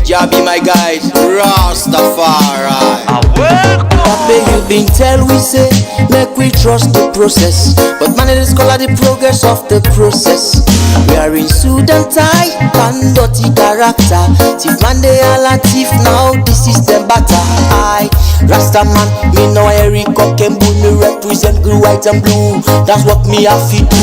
Jah be my guide, Rastafari. Papa, you been tell we say, make we trust the process. But man, it is called the progress of the process. We are in suit and tie, and dirty character. Thief man, they are like thief now, the system better. I, Rasta man, me know Eric Cockembu, me represent green, white and blue. That's what me have to do.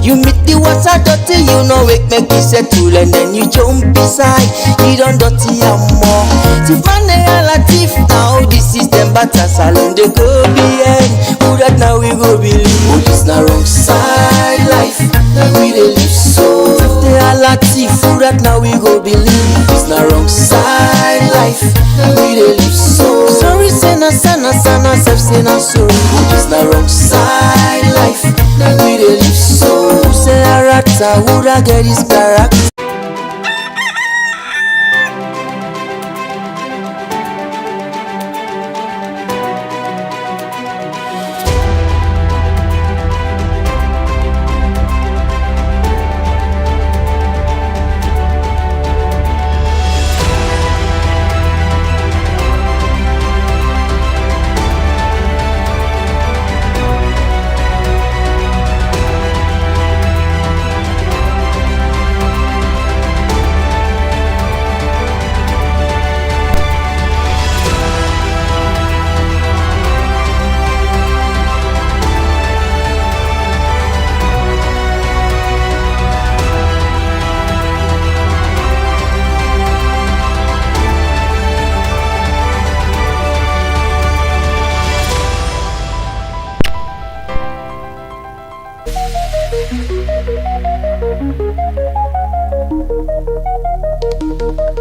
You meet the water dirty, you know it make it settle. And then you jump beside, you don't dirty and more. Thief man, they are like thief now, the system better. Salon they go behind, who that now we go believe. Oh, this na wrong side life, now we dey live so. If they are like thief, who that now we go believe. This na wrong side life, now we dey live so. Sorry, say na sana, self say na sorry. Oh, this na wrong side life, now we dey live so. Say a rata, who that get his character.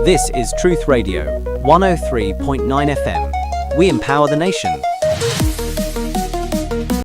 This is Truth Radio, 103.9 FM. We empower the nation.